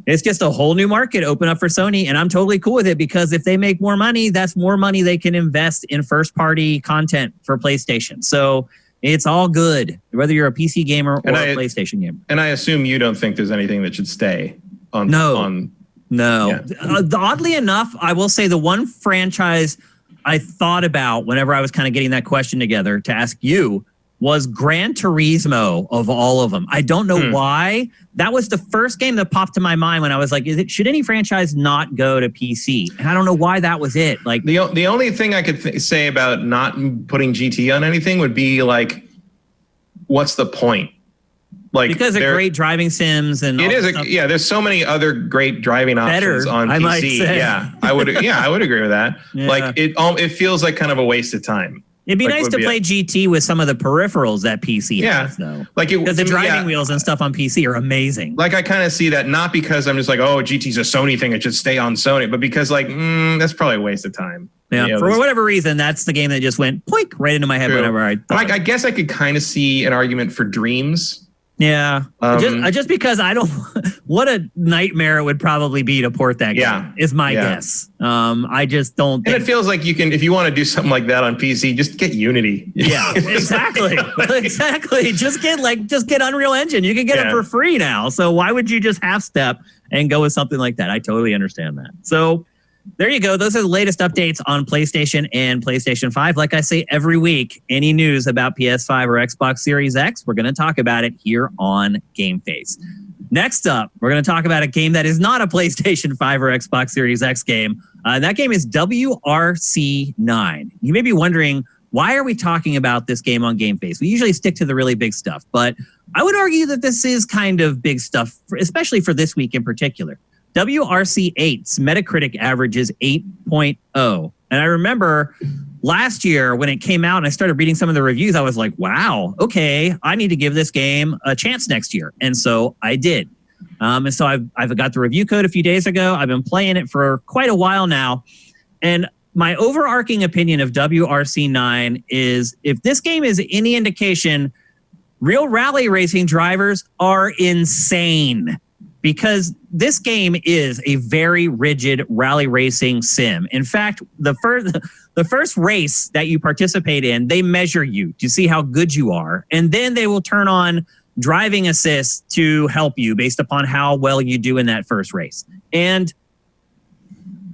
it's just a whole new market open up for Sony, and I'm totally cool with it because if they make more money, that's more money they can invest in first-party content for PlayStation. So, it's all good, whether you're a PC gamer or a PlayStation gamer. And I assume you don't think there's anything that should stay on. No. Yeah. Oddly enough, I will say the one franchise I thought about whenever I was kind of getting that question together to ask you was Gran Turismo of all of them. I don't know why. That was the first game that popped to my mind when I was like, should any franchise not go to PC? And I don't know why that was it. Like the only thing I could say about not putting GT on anything would be like, what's the point? Like because of great driving sims and it is there's so many other great driving options on PC. I might say. I would agree with that. Yeah. Like it feels like kind of a waste of time. It'd be nice to play GT with some of the peripherals that PC has, though. Because the driving wheels and stuff on PC are amazing. Like I kind of see that not because I'm just like, oh, GT's a Sony thing, it should stay on Sony, but because like that's probably a waste of time. Yeah, for whatever reason, that's the game that just went poink right into my head whenever I thought. I guess I could kind of see an argument for Dreams. Yeah, just because I don't. What a nightmare it would probably be to port that game. Is my guess. I just don't. And it feels like you can, if you want to do something like that on PC, just get Unity. Yeah, exactly, exactly. Just get Unreal Engine. You can get it for free now. So why would you just half step and go with something like that? I totally understand that. So. There you go. Those are the latest updates on PlayStation and PlayStation 5. Like I say every week, any news about PS5 or Xbox Series X, we're going to talk about it here on GameFace. Next up, we're going to talk about a game that is not a PlayStation 5 or Xbox Series X game. That game is WRC9. You may be wondering, why are we talking about this game on GameFace? We usually stick to the really big stuff, but I would argue that this is kind of big stuff, especially for this week in particular. WRC8's Metacritic average is 8.0. And I remember last year when it came out and I started reading some of the reviews, I was like, wow, okay, I need to give this game a chance next year. And so I did. And so I've got the review code a few days ago. I've been playing it for quite a while now. And my overarching opinion of WRC9 is if this game is any indication, real rally racing drivers are insane. Because this game is a very rigid rally racing sim. In fact, the first race that you participate in, they measure you to see how good you are. And then they will turn on driving assist to help you based upon how well you do in that first race. And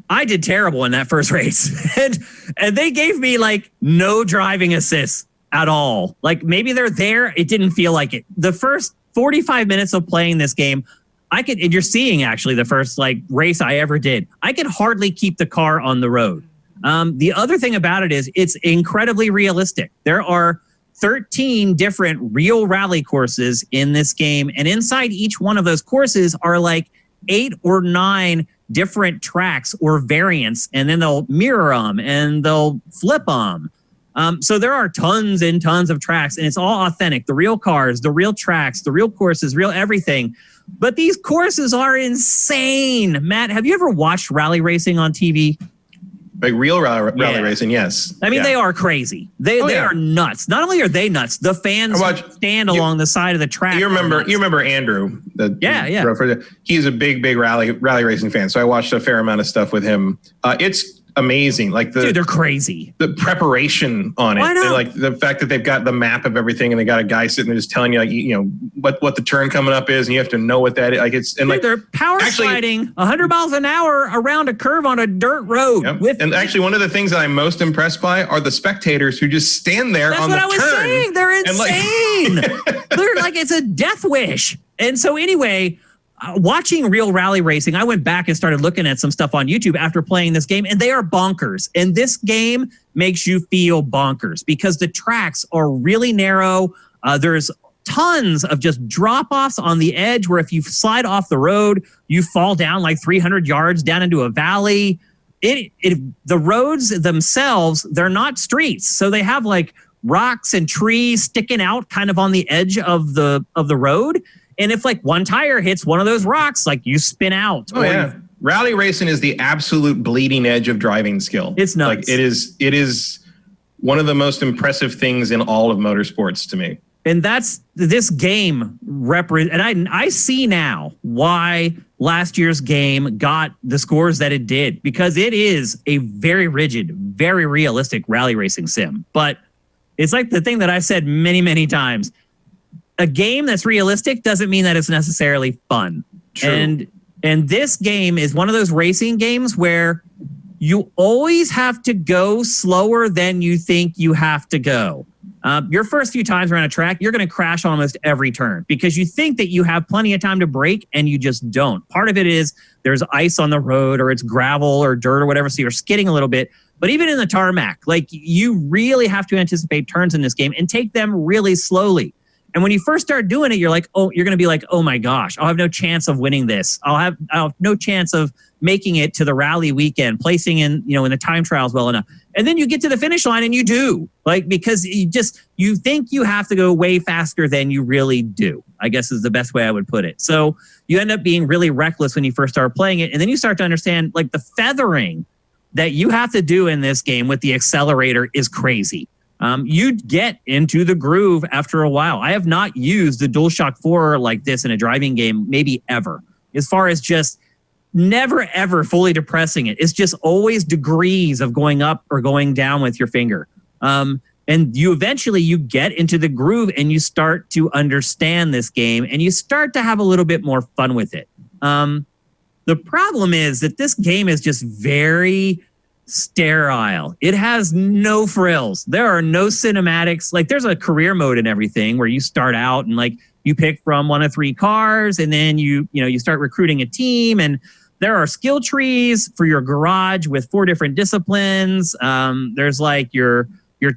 I did terrible in that first race. and they gave me like no driving assist at all. Like maybe they're there. It didn't feel like it. The first 45 minutes of playing this game, and you're seeing actually the first like race I ever did, I could hardly keep the car on the road. The other thing about it is it's incredibly realistic. There are 13 different real rally courses in this game. And inside each one of those courses are like 8 or 9 different tracks or variants. And then they'll mirror them and they'll flip them. So there are tons and tons of tracks and it's all authentic. The real cars, the real tracks, the real courses, real everything. But these courses are insane. Matt, have you ever watched rally racing on TV? Like real rally racing, yes. I mean, they are crazy. They are nuts. Not only are they nuts, the fans stand along the side of the track. You remember Andrew? He's a big rally racing fan. So I watched a fair amount of stuff with him. It's amazing. Like dude, they're crazy. The preparation on it, and like the fact that they've got the map of everything, and they got a guy sitting there just telling you, like, you know, what the turn coming up is, and you have to know what that is. Like it's and dude, like they're power sliding 100 miles an hour around a curve on a dirt road. Yep. And actually, one of the things that I'm most impressed by are the spectators who just stand there on the turn. That's what I was saying. They're insane. They're like it's a death wish. And so anyway. Watching real rally racing, I went back and started looking at some stuff on YouTube after playing this game, and they are bonkers. And this game makes you feel bonkers because the tracks are really narrow. There's tons of just drop-offs on the edge where if you slide off the road, you fall down like 300 yards down into a valley. The roads themselves, they're not streets. So they have like rocks and trees sticking out kind of on the edge of the road. And if like one tire hits one of those rocks, like you spin out. Oh, yeah. Rally racing is the absolute bleeding edge of driving skill. It's nuts. Like it is one of the most impressive things in all of motorsports to me. And that's this game and I see now why last year's game got the scores that it did, because it is a very rigid, very realistic rally racing sim. But it's like the thing that I've said many, many times. A game that's realistic doesn't mean that it's necessarily fun. True. And this game is one of those racing games where you always have to go slower than you think you have to go. Your first few times around a track, you're going to crash almost every turn because you think that you have plenty of time to brake and you just don't. Part of it is there's ice on the road or it's gravel or dirt or whatever, so you're skidding a little bit. But even in the tarmac, like you really have to anticipate turns in this game and take them really slowly. And when you first start doing it, you're like, oh, you're going to be like, oh my gosh, I'll have no chance of winning this. I'll have no chance of making it to the rally weekend, placing in the time trials well enough. And then you get to the finish line and you do, like, because you think you have to go way faster than you really do, I guess is the best way I would put it. So you end up being really reckless when you first start playing it. And then you start to understand like the feathering that you have to do in this game with the accelerator is crazy. You get into the groove after a while. I have not used the DualShock 4 like this in a driving game, maybe ever, as far as just never, ever fully depressing it. It's just always degrees of going up or going down with your finger. And you eventually get into the groove and you start to understand this game and you start to have a little bit more fun with it. The problem is that this game is just very sterile. It has no frills. There are no cinematics. Like there's a career mode and everything where you start out and like you pick from one of 3 cars and then you start recruiting a team, and there are skill trees for your garage with 4 different disciplines. There's like your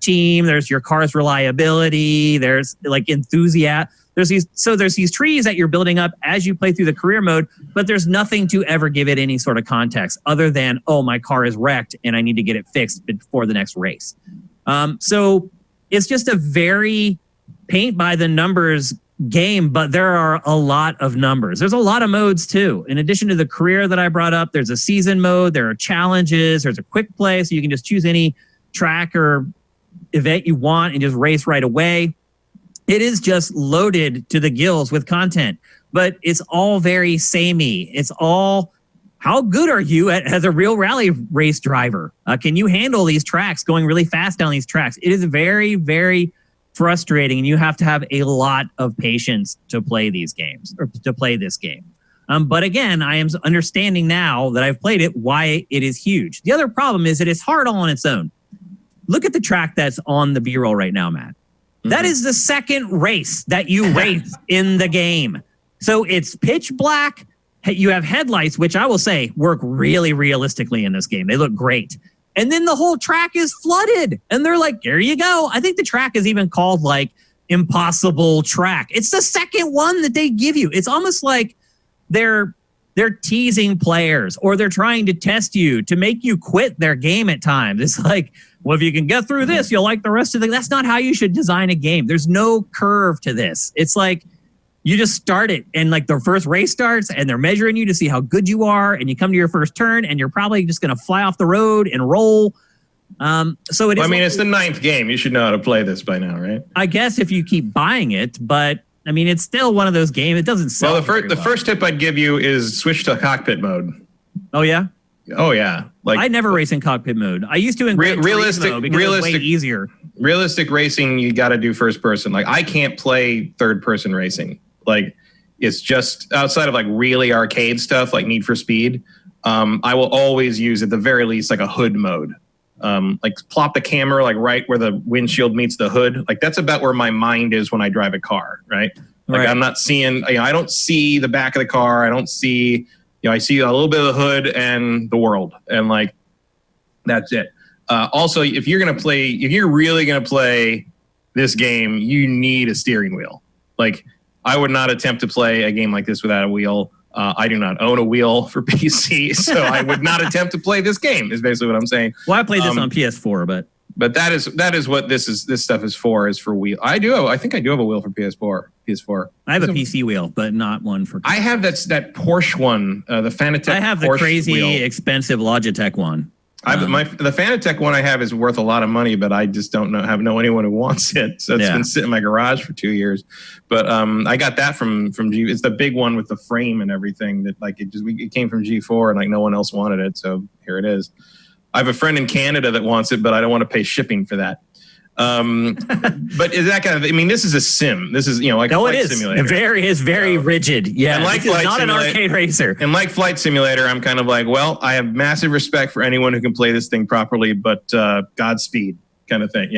team, there's your car's reliability, there's like enthusiasm. There's these trees that you're building up as you play through the career mode, but there's nothing to ever give it any sort of context other than, oh, my car is wrecked and I need to get it fixed before the next race. So it's just a very paint by the numbers game, but there are a lot of numbers. There's a lot of modes too. In addition to the career that I brought up, there's a season mode, there are challenges, there's a quick play, so you can just choose any track or event you want and just race right away. It is just loaded to the gills with content, but it's all very samey. It's all, how good are you as a real rally race driver? Can you handle these tracks, going really fast down these tracks? It is very, very frustrating, and you have to have a lot of patience to play these games or to play this game. But again, I am understanding now that I've played it why it is huge. The other problem is that it's hard all on its own. Look at the track that's on the B-roll right now, Matt. That is the second race that you race in the game. So it's pitch black. You have headlights, which I will say work really realistically in this game. They look great. And then the whole track is flooded. And they're like, there you go. I think the track is even called like Impossible Track. It's the second one that they give you. It's almost like they're teasing players, or they're trying to test you to make you quit their game at times. It's like, well, if you can get through this, you'll like the rest of the... That's not how you should design a game. There's no curve to this. It's like you just start it, and like the first race starts, and they're measuring you to see how good you are, and you come to your first turn, and you're probably just going to fly off the road and roll. So it is. I mean, it's the 9th game. You should know how to play this by now, right? I guess if you keep buying it, but I mean, it's still one of those games. It doesn't sell. Well, the first tip I'd give you is switch to cockpit mode. Oh yeah. Oh yeah. Like I never race in cockpit mode. I used to in realistic mode because it's way easier. Realistic racing, you got to do first person. Like I can't play third person racing. Like it's just outside of like really arcade stuff, like Need for Speed. I will always use at the very least like a hood mode. Like plop the camera like right where the windshield meets the hood. Like that's about where my mind is when I drive a car, right? Like right. I'm not seeing, I don't see the back of the car. I don't see, I see a little bit of the hood and the world, and like that's it. Also, if you're really gonna play this game, you need a steering wheel. Like I would not attempt to play a game like this without a wheel. I do not own a wheel for PC, so I would not attempt to play this game, is basically what I'm saying. Well, I played this on PS4, but... But that is what this stuff is for wheel. I think I do have a wheel for PS4. I have a PC wheel, but not one for. I have that Porsche one, the Fanatec. I have the Porsche crazy wheel. Expensive Logitech one. The Fanatec one I have is worth a lot of money, but I just don't know anyone who wants it. So it's been sitting in my garage for 2 years. But I got that from G. It's the big one with the frame and everything. That it came from G4 and like no one else wanted it. So here it is. I have a friend in Canada that wants it, but I don't want to pay shipping for that. But is that kind of? I mean, this is a sim. This is like a flight simulator. It's very rigid. Yeah, and like it's not an arcade racer. And like Flight Simulator, I'm kind of like, well, I have massive respect for anyone who can play this thing properly, but Godspeed, kind of thing.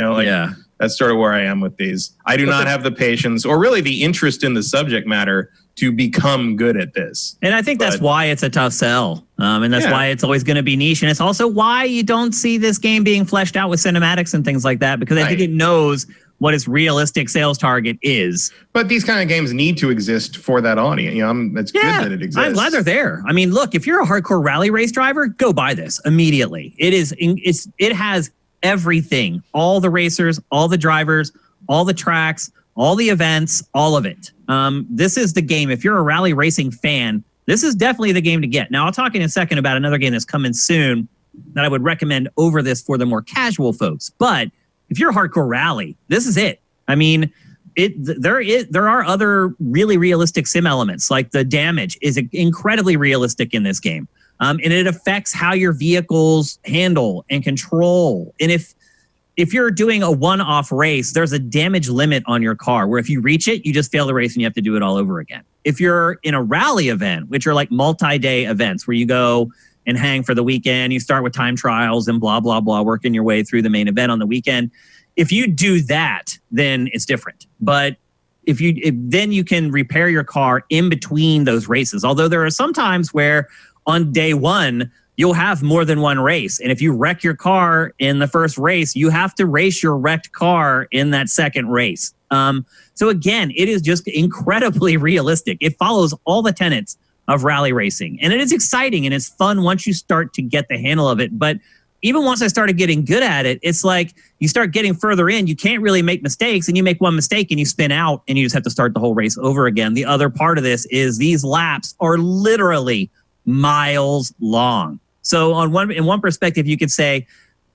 That's sort of where I am with these. I do not have the patience or really the interest in the subject matter to become good at this. And I think that's why it's a tough sell. And that's why it's always going to be niche. And it's also why you don't see this game being fleshed out with cinematics and things like that, because I think it knows what its realistic sales target is. But these kind of games need to exist for that audience. It's good that it exists. I'm glad they're there. I mean, look, if you're a hardcore rally race driver, go buy this immediately. It has everything, all the racers, all the drivers, all the tracks, all the events, all of it. This is the game. If you're a rally racing fan, this is definitely the game to get. Now, I'll talk in a second about another game that's coming soon that I would recommend over this for the more casual folks. But if you're a hardcore rally, this is it. I mean, there are other really realistic sim elements, like the damage is incredibly realistic in this game. And it affects how your vehicles handle and control. And if you're doing a one-off race, there's a damage limit on your car where if you reach it, you just fail the race and you have to do it all over again. If you're in a rally event, which are like multi-day events where you go and hang for the weekend, you start with time trials and blah, blah, blah, working your way through the main event on the weekend. If you do that, then it's different. But then you can repair your car in between those races. Although there are some times where on day one, you'll have more than one race. And if you wreck your car in the first race, you have to race your wrecked car in that second race. So again, it is just incredibly realistic. It follows all the tenets of rally racing. And it is exciting and it's fun once you start to get the handle of it. But even once I started getting good at it, it's like you start getting further in, you can't really make mistakes, and you make one mistake and you spin out and you just have to start the whole race over again. The other part of this is these laps are literally miles long. So in one perspective, you could say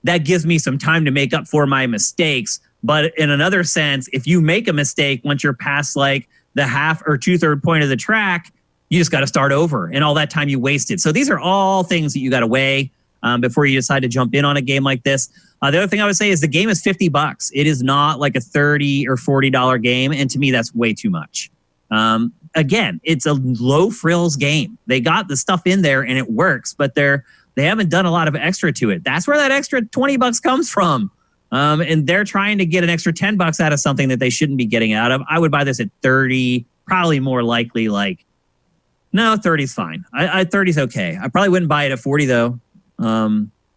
that gives me some time to make up for my mistakes. But in another sense, if you make a mistake, once you're past like the half or 2/3 point of the track, you just got to start over and all that time you wasted. So these are all things that you got to weigh before you decide to jump in on a game like this. The other thing I would say is the game is $50. It is not like a $30 or $40 game. And to me, that's way too much. Again, it's a low frills game. They got the stuff in there and it works, but they haven't done a lot of extra to it. That's where that extra $20 comes from. And they're trying to get an extra $10 out of something that they shouldn't be getting out of. I would buy this at 30, probably more likely no, 30 is fine. 30 is okay. I probably wouldn't buy it at 40 though.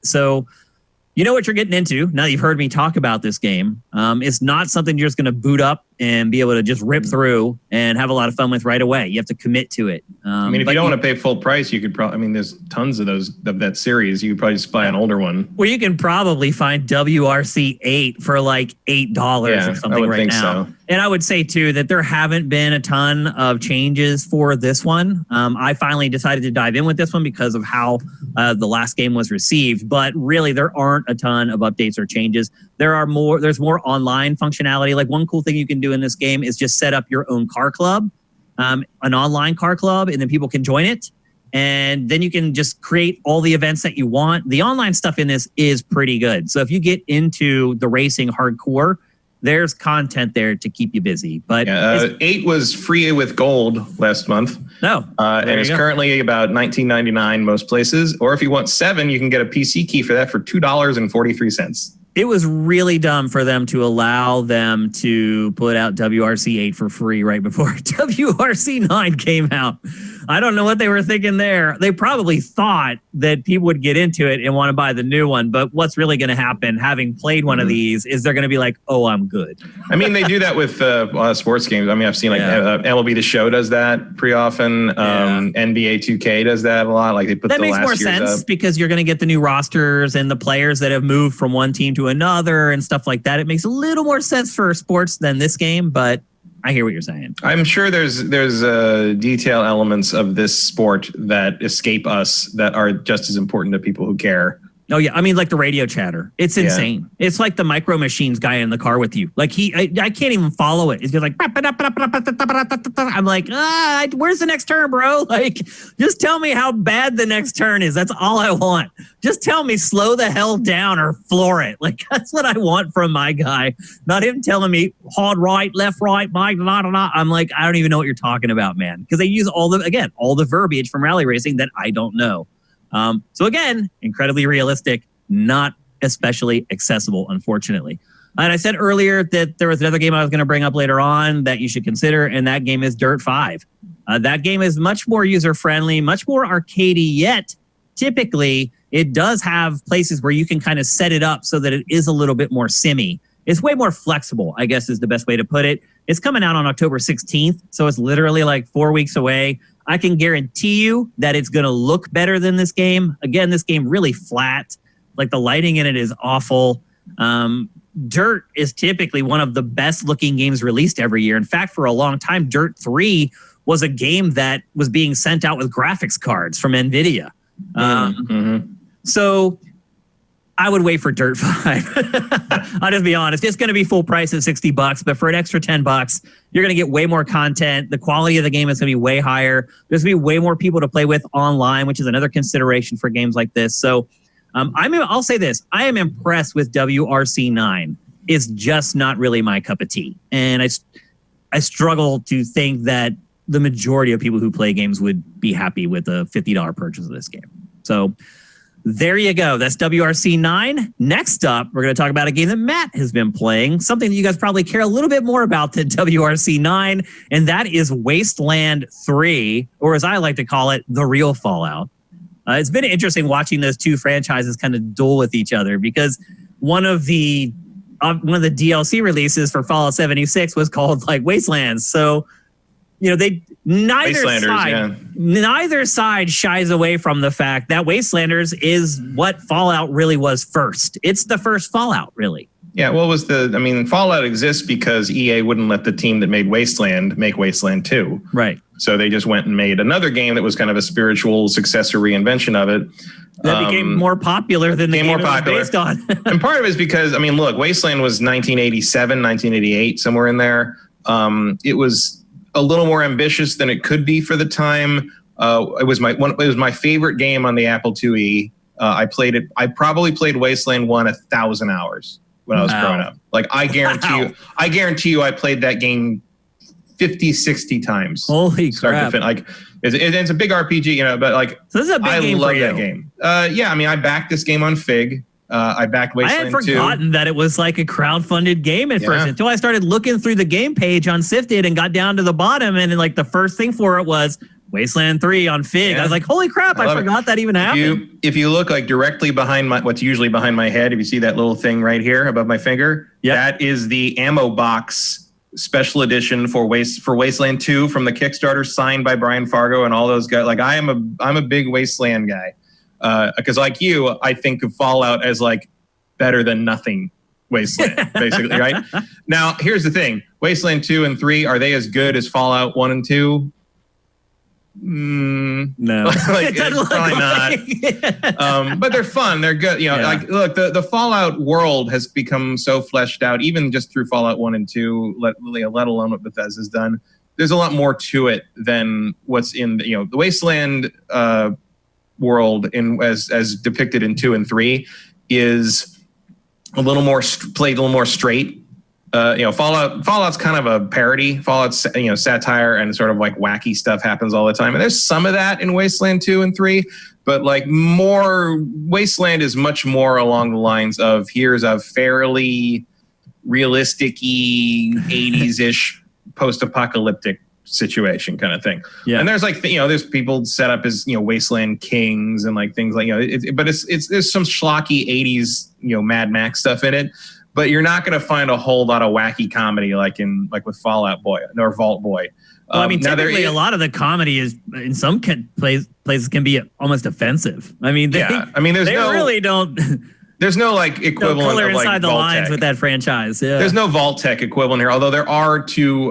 So you know what you're getting into now that you've heard me talk about this game. It's not something you're just going to boot up and be able to just rip through and have a lot of fun with right away. You have to commit to it. I mean, if you don't want to pay full price, you could probably, there's tons of that series. You could probably just buy an older one. Well, you can probably find WRC 8 for like $8 or something right now. So. And I would say too, that there haven't been a ton of changes for this one. I finally decided to dive in with this one because of how the last game was received, but really there aren't a ton of updates or changes. There's more online functionality. Like one cool thing you can do in this game is just set up your own car club, an online car club, and then people can join it. And then you can just create all the events that you want. The online stuff in this is pretty good. So if you get into the racing hardcore, there's content there to keep you busy. But 8 was free with gold last month. And it's currently about $19.99 most places. Or if you want 7, you can get a PC key for that for $2.43. It was really dumb for them to allow them to put out WRC 8 for free right before WRC 9 came out. I don't know what they were thinking there. They probably thought that people would get into it and want to buy the new one. But what's really going to happen, having played one of these, is they're going to be like, oh, I'm good. I mean, they do that with a lot of sports games. I mean, I've seen MLB The Show does that pretty often. NBA 2K does that a lot. Like they put that the makes last more year's sense up. because you're going to get the new rosters and the players that have moved from one team to another and stuff like that. It makes a little more sense for sports than this game, but I hear what you're saying. I'm sure there's detail elements of this sport that escape us that are just as important to people who care. Oh, yeah. I mean, like the radio chatter. It's insane. Yeah. It's like the Micro Machines guy in the car with you. Like I can't even follow it. It's just like, I'm like, where's the next turn, bro? Like, just tell me how bad the next turn is. That's all I want. Just tell me slow the hell down or floor it. Like, that's what I want from my guy. Not him telling me hard right, left right, Mike, I'm like, I don't even know what you're talking about, man. Because they use all the verbiage from rally racing that I don't know. So again, incredibly realistic, not especially accessible, unfortunately. And I said earlier that there was another game I was going to bring up later on that you should consider, and that game is Dirt 5. That game is much more user-friendly, much more arcadey, yet typically it does have places where you can kind of set it up so that it is a little bit more simmy. It's way more flexible, I guess is the best way to put it. It's coming out on October 16th, so it's literally like 4 weeks away. I can guarantee you that it's going to look better than this game. Again, this game really flat. Like the lighting in it is awful. Dirt is typically one of the best looking games released every year. In fact, for a long time, Dirt 3 was a game that was being sent out with graphics cards from NVIDIA. So I would wait for Dirt 5. I'll just be honest. It's going to be full price at $60, but for an extra $10, you're going to get way more content. The quality of the game is going to be way higher. There's going to be way more people to play with online, which is another consideration for games like this. So I'll say this. I am impressed with WRC9. It's just not really my cup of tea. And I struggle to think that the majority of people who play games would be happy with a $50 purchase of this game. So there you go. That's WRC9. Next up, we're going to talk about a game that Matt has been playing, something that you guys probably care a little bit more about than WRC9, and that is Wasteland 3, or as I like to call it, the real Fallout. It's been interesting watching those two franchises kind of duel with each other because one of the DLC releases for Fallout 76 was called like Wastelands. So, you know, neither side shies away from the fact that Wastelanders is what Fallout really was first. It's the first Fallout, really. Yeah, Fallout exists because EA wouldn't let the team that made Wasteland make Wasteland 2. Right. So they just went and made another game that was kind of a spiritual successor reinvention of it. That became more popular than the game it was based on. And part of it is because, look, Wasteland was 1987, 1988, somewhere in there. It was a little more ambitious than it could be for the time. It was my favorite game on the Apple IIe. I probably played Wasteland 1 1,000 hours when I was growing up. Like I guarantee you I played that game 50, 60 times. Holy crap. Like it's a big RPG, but like so this is a big game love for you. That game. I backed this game on Fig. I backed Wasteland 2. I had forgotten that it was like a crowdfunded game at first until I started looking through the game page on Sifted and got down to the bottom, and like the first thing for it was Wasteland 3 on Fig. Yeah. I was like, holy crap, I forgot that even happened. If you look like directly behind what's usually behind my head, if you see that little thing right here above my finger, that is the ammo box special edition for Wasteland 2 from the Kickstarter, signed by Brian Fargo and all those guys. Like I'm a big Wasteland guy. Because like you, I think of Fallout as like better than nothing Wasteland, basically, right? Now, here's the thing. Wasteland 2 and 3, are they as good as Fallout 1 and 2? No. Like, probably not. But they're fun. They're good. Like, look, the Fallout world has become so fleshed out, even just through Fallout 1 and 2, let alone what Bethesda's done. There's a lot more to it than what's in the Wasteland world as depicted in 2 and 3 is a little more played a little more straight. Fallout's kind of a parody. Fallout's satire and sort of like wacky stuff happens all the time, and there's some of that in Wasteland 2 and 3, but like more Wasteland is much more along the lines of here's a fairly realistic-y 80s-ish post-apocalyptic situation kind of thing. Yeah. And there's like, there's people set up as, Wasteland Kings and like things like, but there's some schlocky 80s, Mad Max stuff in it, but you're not going to find a whole lot of wacky comedy like with Fallout Boy or Vault Boy. Well, I mean, typically a lot of the comedy is in some places can be almost offensive. I mean, they really don't. There's no like equivalent color of like inside the Vault lines Tech. with that franchise. Yeah. There's no Vault Tech equivalent here, although there are two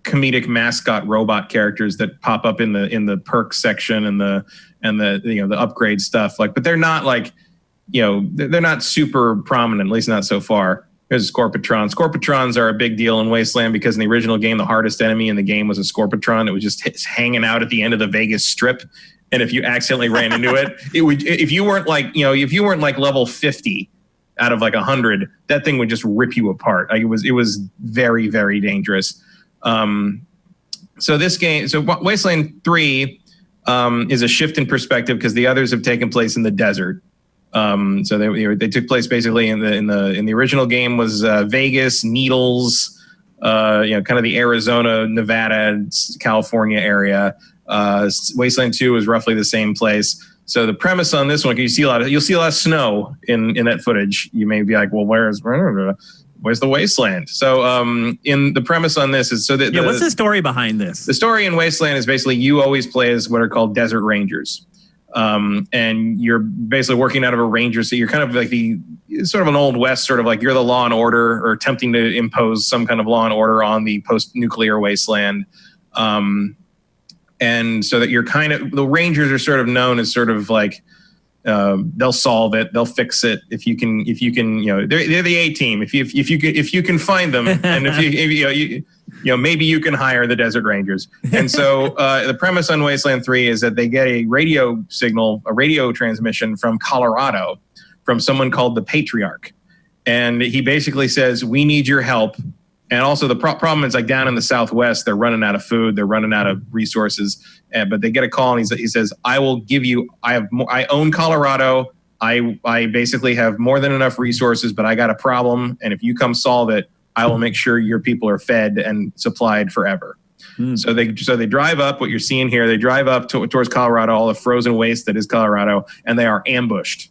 comedic mascot robot characters that pop up in the perks section and the upgrade stuff. Like, but they're not like, they're not super prominent, at least not so far. There's Scorpatron. Scorpatrons are a big deal in Wasteland because in the original game, the hardest enemy in the game was a Scorpatron. It was just hanging out at the end of the Vegas Strip. And if you accidentally ran into it, if you weren't like level 50 out of like 100, that thing would just rip you apart. Like it was very, very dangerous. So Wasteland 3 is a shift in perspective because the others have taken place in the desert. So they took place basically in the original game was Vegas, Needles, kind of the Arizona, Nevada, California area. Wasteland 2 is roughly the same place. So the premise on this one, you'll see a lot of snow in that footage. You may be like, well, where's the Wasteland? So in the premise on this is what's the story behind this? The story in Wasteland is basically you always play as what are called desert rangers. And you're basically working out of a ranger. So you're kind of like sort of an old West, sort of like you're the law and order or attempting to impose some kind of law and order on the post-nuclear wasteland. And so that you're kind of, the rangers are sort of known as sort of like, they'll solve it, they'll fix it. If you can, they're the A team. If you can find them, and if you maybe you can hire the Desert Rangers. And so the premise on Wasteland 3 is that they get a radio signal, a radio transmission from Colorado, from someone called the Patriarch, and he basically says, "We need your help." And also the problem is like down in the Southwest, they're running out of food, they're running out of resources. But they get a call and he says, "I will give you. I own Colorado. I basically have more than enough resources, but I got a problem. And if you come solve it, I will make sure your people are fed and supplied forever." So they drive up. What you're seeing here, they drive up towards Colorado, all the frozen waste that is Colorado, and they are ambushed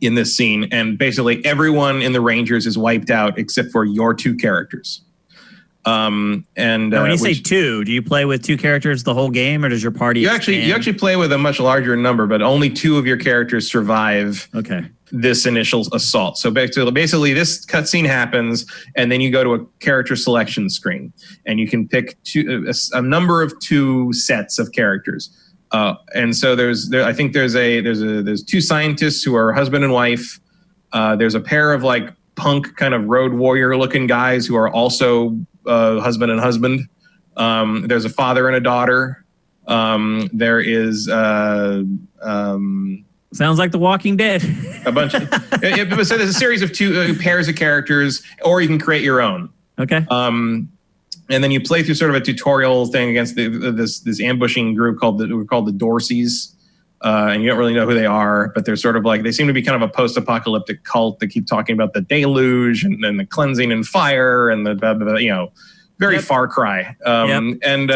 in this scene. And basically everyone in the Rangers is wiped out except for your two characters. When you say two, do you play with two characters the whole game, or does your party? You actually play with a much larger number, but only two of your characters survive. Okay. This initial assault. So basically this cutscene happens, and then you go to a character selection screen, and you can pick a number of two sets of characters. And so there's two scientists who are husband and wife. There's a pair of like punk kind of road warrior looking guys who are also husband and husband. There's a father and a daughter. There is sounds like The Walking Dead. A bunch of so there's a series of two pairs of characters, or you can create your own. Okay. And then you play through sort of a tutorial thing against this ambushing group called the Dorseys. And you don't really know who they are, but they're sort of like, they seem to be kind of a post-apocalyptic cult that keep talking about the deluge and the cleansing and fire and very Far Cry. And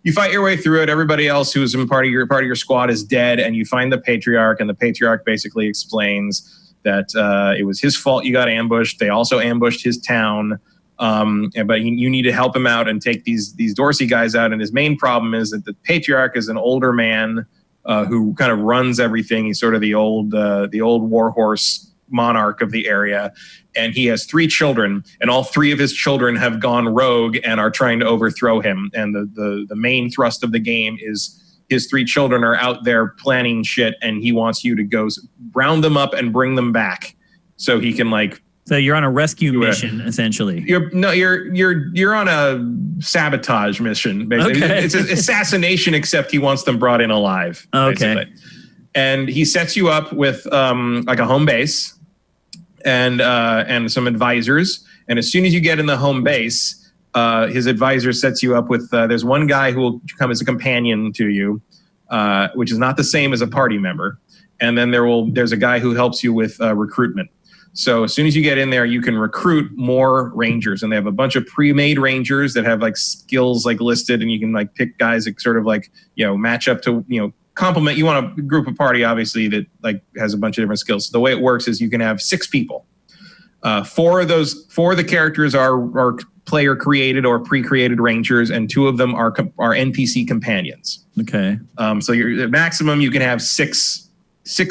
you fight your way through it. Everybody else who's in part of your squad is dead, and you find the Patriarch, and the Patriarch basically explains that it was his fault you got ambushed. They also ambushed his town. But you need to help him out and take these Dorsey guys out. And his main problem is that the Patriarch is an older man who kind of runs everything. He's sort of the old warhorse monarch of the area, and he has 3 children, and all 3 of his children have gone rogue and are trying to overthrow him. And the main thrust of the game is his 3 children are out there planning shit, and he wants you to go round them up and bring them back so he can So you're on a rescue mission, essentially. You're on a sabotage mission, basically. Okay. It's an assassination, except he wants them brought in alive. Okay. Basically. And he sets you up with like a home base and some advisors. And as soon as you get in the home base, his advisor sets you up with there's one guy who will come as a companion to you, which is not the same as a party member. And then there's a guy who helps you with recruitment. So as soon as you get in there, you can recruit more Rangers, and they have a bunch of pre-made Rangers that have like skills like listed, and you can like pick guys that sort of like, match up to, complement. You want a group of party, obviously, that like has a bunch of different skills. So the way it works is you can have 6 people. 4 of the characters are player created or pre-created Rangers, and 2 of them are NPC companions. Okay. So your maximum you can have six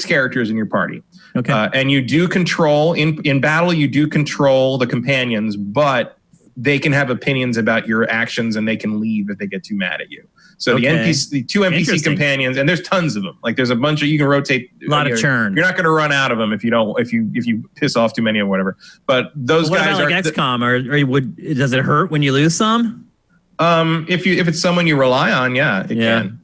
characters in your party. Okay. And you do control in battle. You do control the companions, but they can have opinions about your actions, and they can leave if they get too mad at you. So the 2 NPC companions, and there's tons of them. Like there's a bunch of, you can rotate. A lot of churn. You're not going to run out of them if you piss off too many or whatever. But those guys are like XCOM, or does it hurt when you lose some? If it's someone you rely on, it can.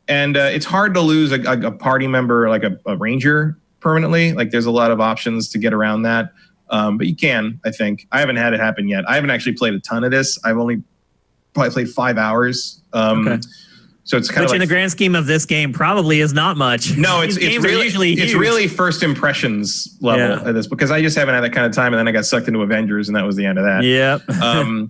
And it's hard to lose a party member, like a ranger, permanently. Like there's a lot of options to get around that. But you can, I think. I haven't had it happen yet. I haven't actually played a ton of this. I've only probably played 5 hours. So it's kind of in the grand scheme of this game probably is not much. No, it's really first impressions level at this, because I just haven't had that kind of time, and then I got sucked into Avengers, and that was the end of that. Yep.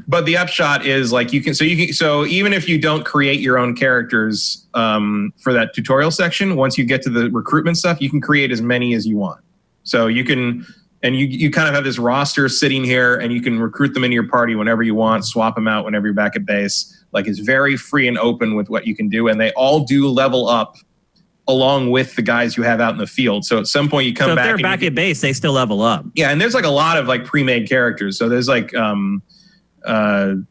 But the upshot is like so even if you don't create your own characters for that tutorial section, once you get to the recruitment stuff, you can create as many as you want. So you can, and you kind of have this roster sitting here, and you can recruit them into your party whenever you want, swap them out whenever you're back at base. Like it's very free and open with what you can do, and they all do level up along with the guys you have out in the field. So at some point you come back. So if they're back at base, they still level up. Yeah, and there's like a lot of like pre-made characters. So there's like I want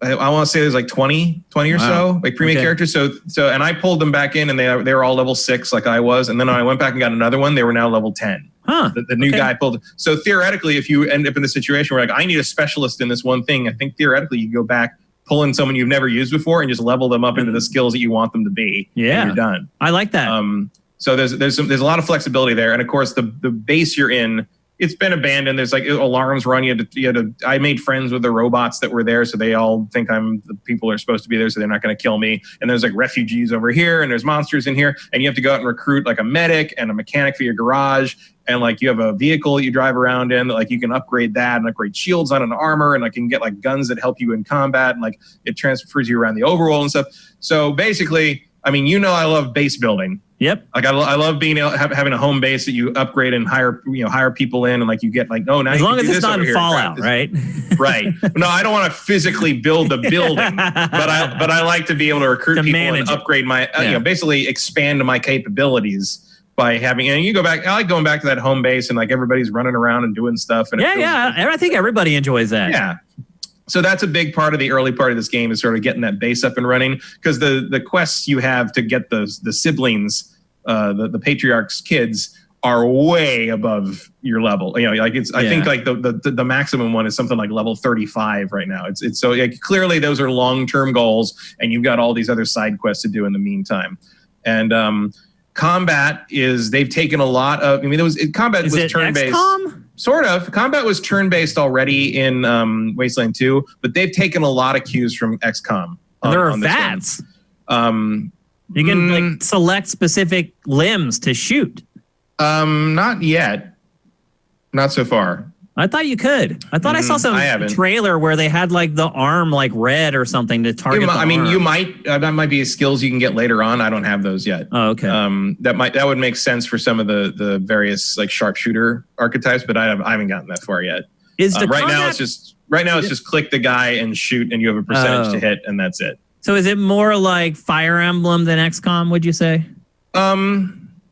to say there's like 20 or so like pre-made characters. So and I pulled them back in, and they were all level 6 like I was, and then when I went back and got another one, they were now level 10. The new guy pulled. So theoretically, if you end up in the situation where like I need a specialist in this one thing, I think theoretically you go back, pull in someone you've never used before, and just level them up into the skills that you want them to be. Yeah, and you're done. I like that. So there's a lot of flexibility there, and of course the base you're in, it's been abandoned. There's like alarms run. I made friends with the robots that were there, so they all think I'm the people who are supposed to be there, so they're not going to kill me. And there's like refugees over here, and there's monsters in here, and you have to go out and recruit like a medic and a mechanic for your garage. And like you have a vehicle you drive around in that like you can upgrade that and upgrade shields on an armor, and like you can get like guns that help you in combat, and like it transfers you around the overworld and stuff. So basically, I mean, I love base building. Yep. Like I love being having a home base that you upgrade and hire people in, and like you get like, oh, now as you long can as do it's not in Fallout, right? Right. No, I don't want to physically build a building, but I like to be able to recruit people and upgrade my basically expand my capabilities by having. And you go back. I like going back to that home base, and like everybody's running around and doing stuff. And I think everybody enjoys that. Yeah. So that's a big part of the early part of this game, is sort of getting that base up and running, because the quests you have to get the siblings, the patriarch's kids, are way above your level. Like I think like the maximum one is something like level 35 right now. It's so like, clearly those are long-term goals, and you've got all these other side quests to do in the meantime. And combat is, they've taken a lot of, combat was turn-based. XCOM? Sort of. Combat was turn-based already in Wasteland 2, but they've taken a lot of cues from XCOM. And there are VATs. You can like select specific limbs to shoot. Not yet. Not so far. I thought you could. I thought I saw some trailer where they had like the arm like red or something to target. You might. That might be skills you can get later on. I don't have those yet. Oh, okay. That would make sense for some of the various like sharpshooter archetypes, but I haven't gotten that far yet. Right now it's just click the guy and shoot, and you have a percentage to hit, and that's it. So is it more like Fire Emblem than XCOM? Would you say?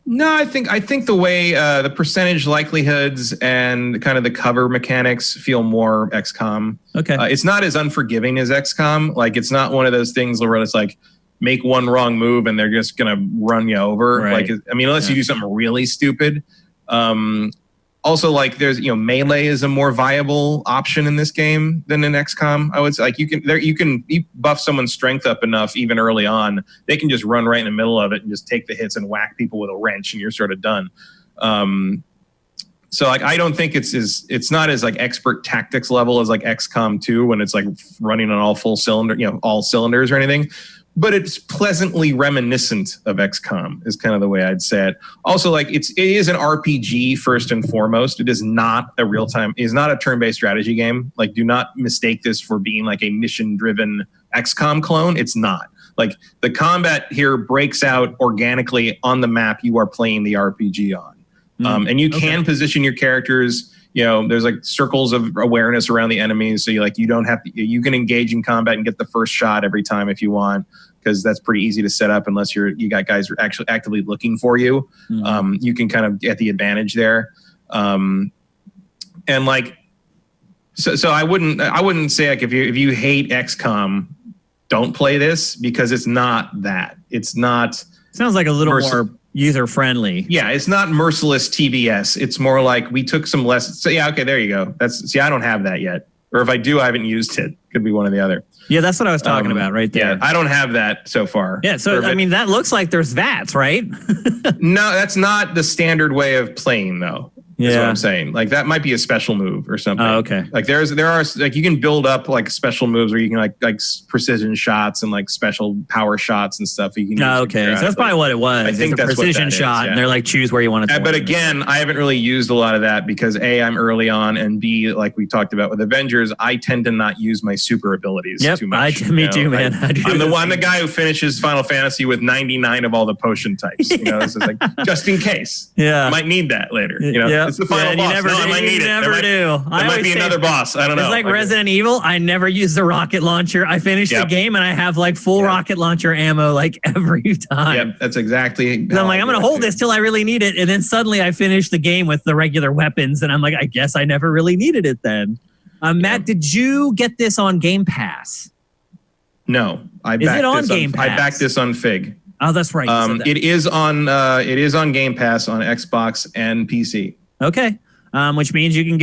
No, I think the way the percentage likelihoods and kind of the cover mechanics feel more XCOM. Okay. It's not as unforgiving as XCOM. Like it's not one of those things where it's like make one wrong move and they're just gonna run you over. Right. Like unless you do something really stupid. Also, like there's melee is a more viable option in this game than in XCOM. I would say like you can buff someone's strength up enough even early on, they can just run right in the middle of it and just take the hits and whack people with a wrench, and you're sort of done. So like I don't think it's not as like expert tactics level as like XCOM 2 when it's like running on all full cylinder, all cylinders or anything. but it's pleasantly reminiscent of XCOM is kind of the way I'd say it. Also, like it is an RPG first and foremost. It is not a real-time, it is not a turn-based strategy game. Like, do not mistake this for being like a mission-driven XCOM clone. It's not. Like, the combat here breaks out organically on the map you are playing the RPG on. And you can position your characters. You know, there's like circles of awareness around the enemies. So you don't have to, you can engage in combat and get the first shot every time if you want, because that's pretty easy to set up unless you got guys who are actually actively looking for you. You can kind of get the advantage there. And like, so I wouldn't say like if you hate XCOM, don't play this, because it's not that. It's not. Sounds like a little more user friendly. Yeah, it's not merciless TBS. It's more like we took some lessons. So yeah, okay, there you go. I don't have that yet. Or if I do, I haven't used it. Could be one or the other. Yeah, that's what I was talking about right there. Yeah, I don't have that so far. Yeah, so I mean, that looks like there's VATs, right? No, that's not the standard way of playing, though. Is what I'm saying. Like, that might be a special move or something. Oh, okay. Like there are like, you can build up like special moves where you can like precision shots and like special power shots and stuff. You can okay. So that's probably what it was. I think that's precision shot, and they're like, choose where you want to. But again, I haven't really used a lot of that because A, I'm early on, and B, like we talked about with Avengers, I tend to not use my super abilities too much. Me too, man. I'm the guy who finishes Final Fantasy with 99 of all the potion types. You know, this is like just in case. Yeah, I might need that later. You know, it's the final boss. I might need it. There might be another boss. I don't know. It's like Resident Evil. I never use the rocket launcher. I finish the game and I have like full rocket launcher ammo like every time. Yep, that's exactly. I'm like, I'm going to hold this till I really need it. And then suddenly I finish the game with the regular weapons. And I'm like, I guess I never really needed it then. Matt, did you get this on Game Pass? No. I backed this on Fig. Oh, that's right. It is on Game Pass on Xbox and PC. Okay. Which means you can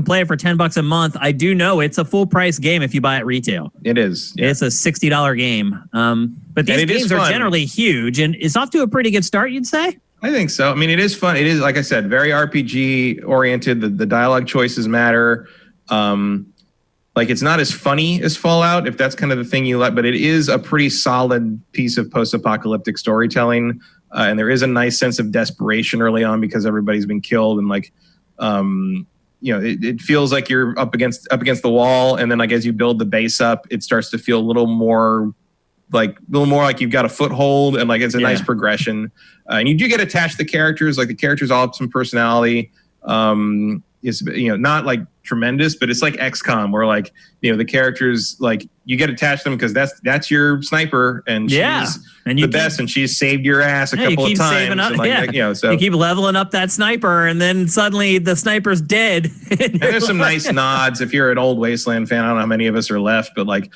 play it for $10 a month. I do know it's a full price game if you buy it retail. It is. Yeah. It's a $60 game. But these games are generally huge, and it's off to a pretty good start, you'd say? I think so. I mean, it is fun. It is, like I said, very RPG oriented. The dialogue choices matter. Like, it's not as funny as Fallout, if that's kind of the thing you like, but it is a pretty solid piece of post-apocalyptic storytelling. And there is a nice sense of desperation early on because everybody's been killed, and like, you know, it feels like you're up against the wall, and then like as you build the base up, it starts to feel a little more like you've got a foothold, and like it's a nice progression. And you do get attached to the characters. Like, the characters all have some personality. It's, you know, not like tremendous, but it's like XCOM, where like, you know, the characters, like, you get attached to them because that's your sniper, and she's the best, and she's saved your ass a couple of times. Up, and like, you know, so you keep leveling up that sniper, and then suddenly the sniper's dead. And there's some nice nods. If you're an old Wasteland fan, I don't know how many of us are left, but like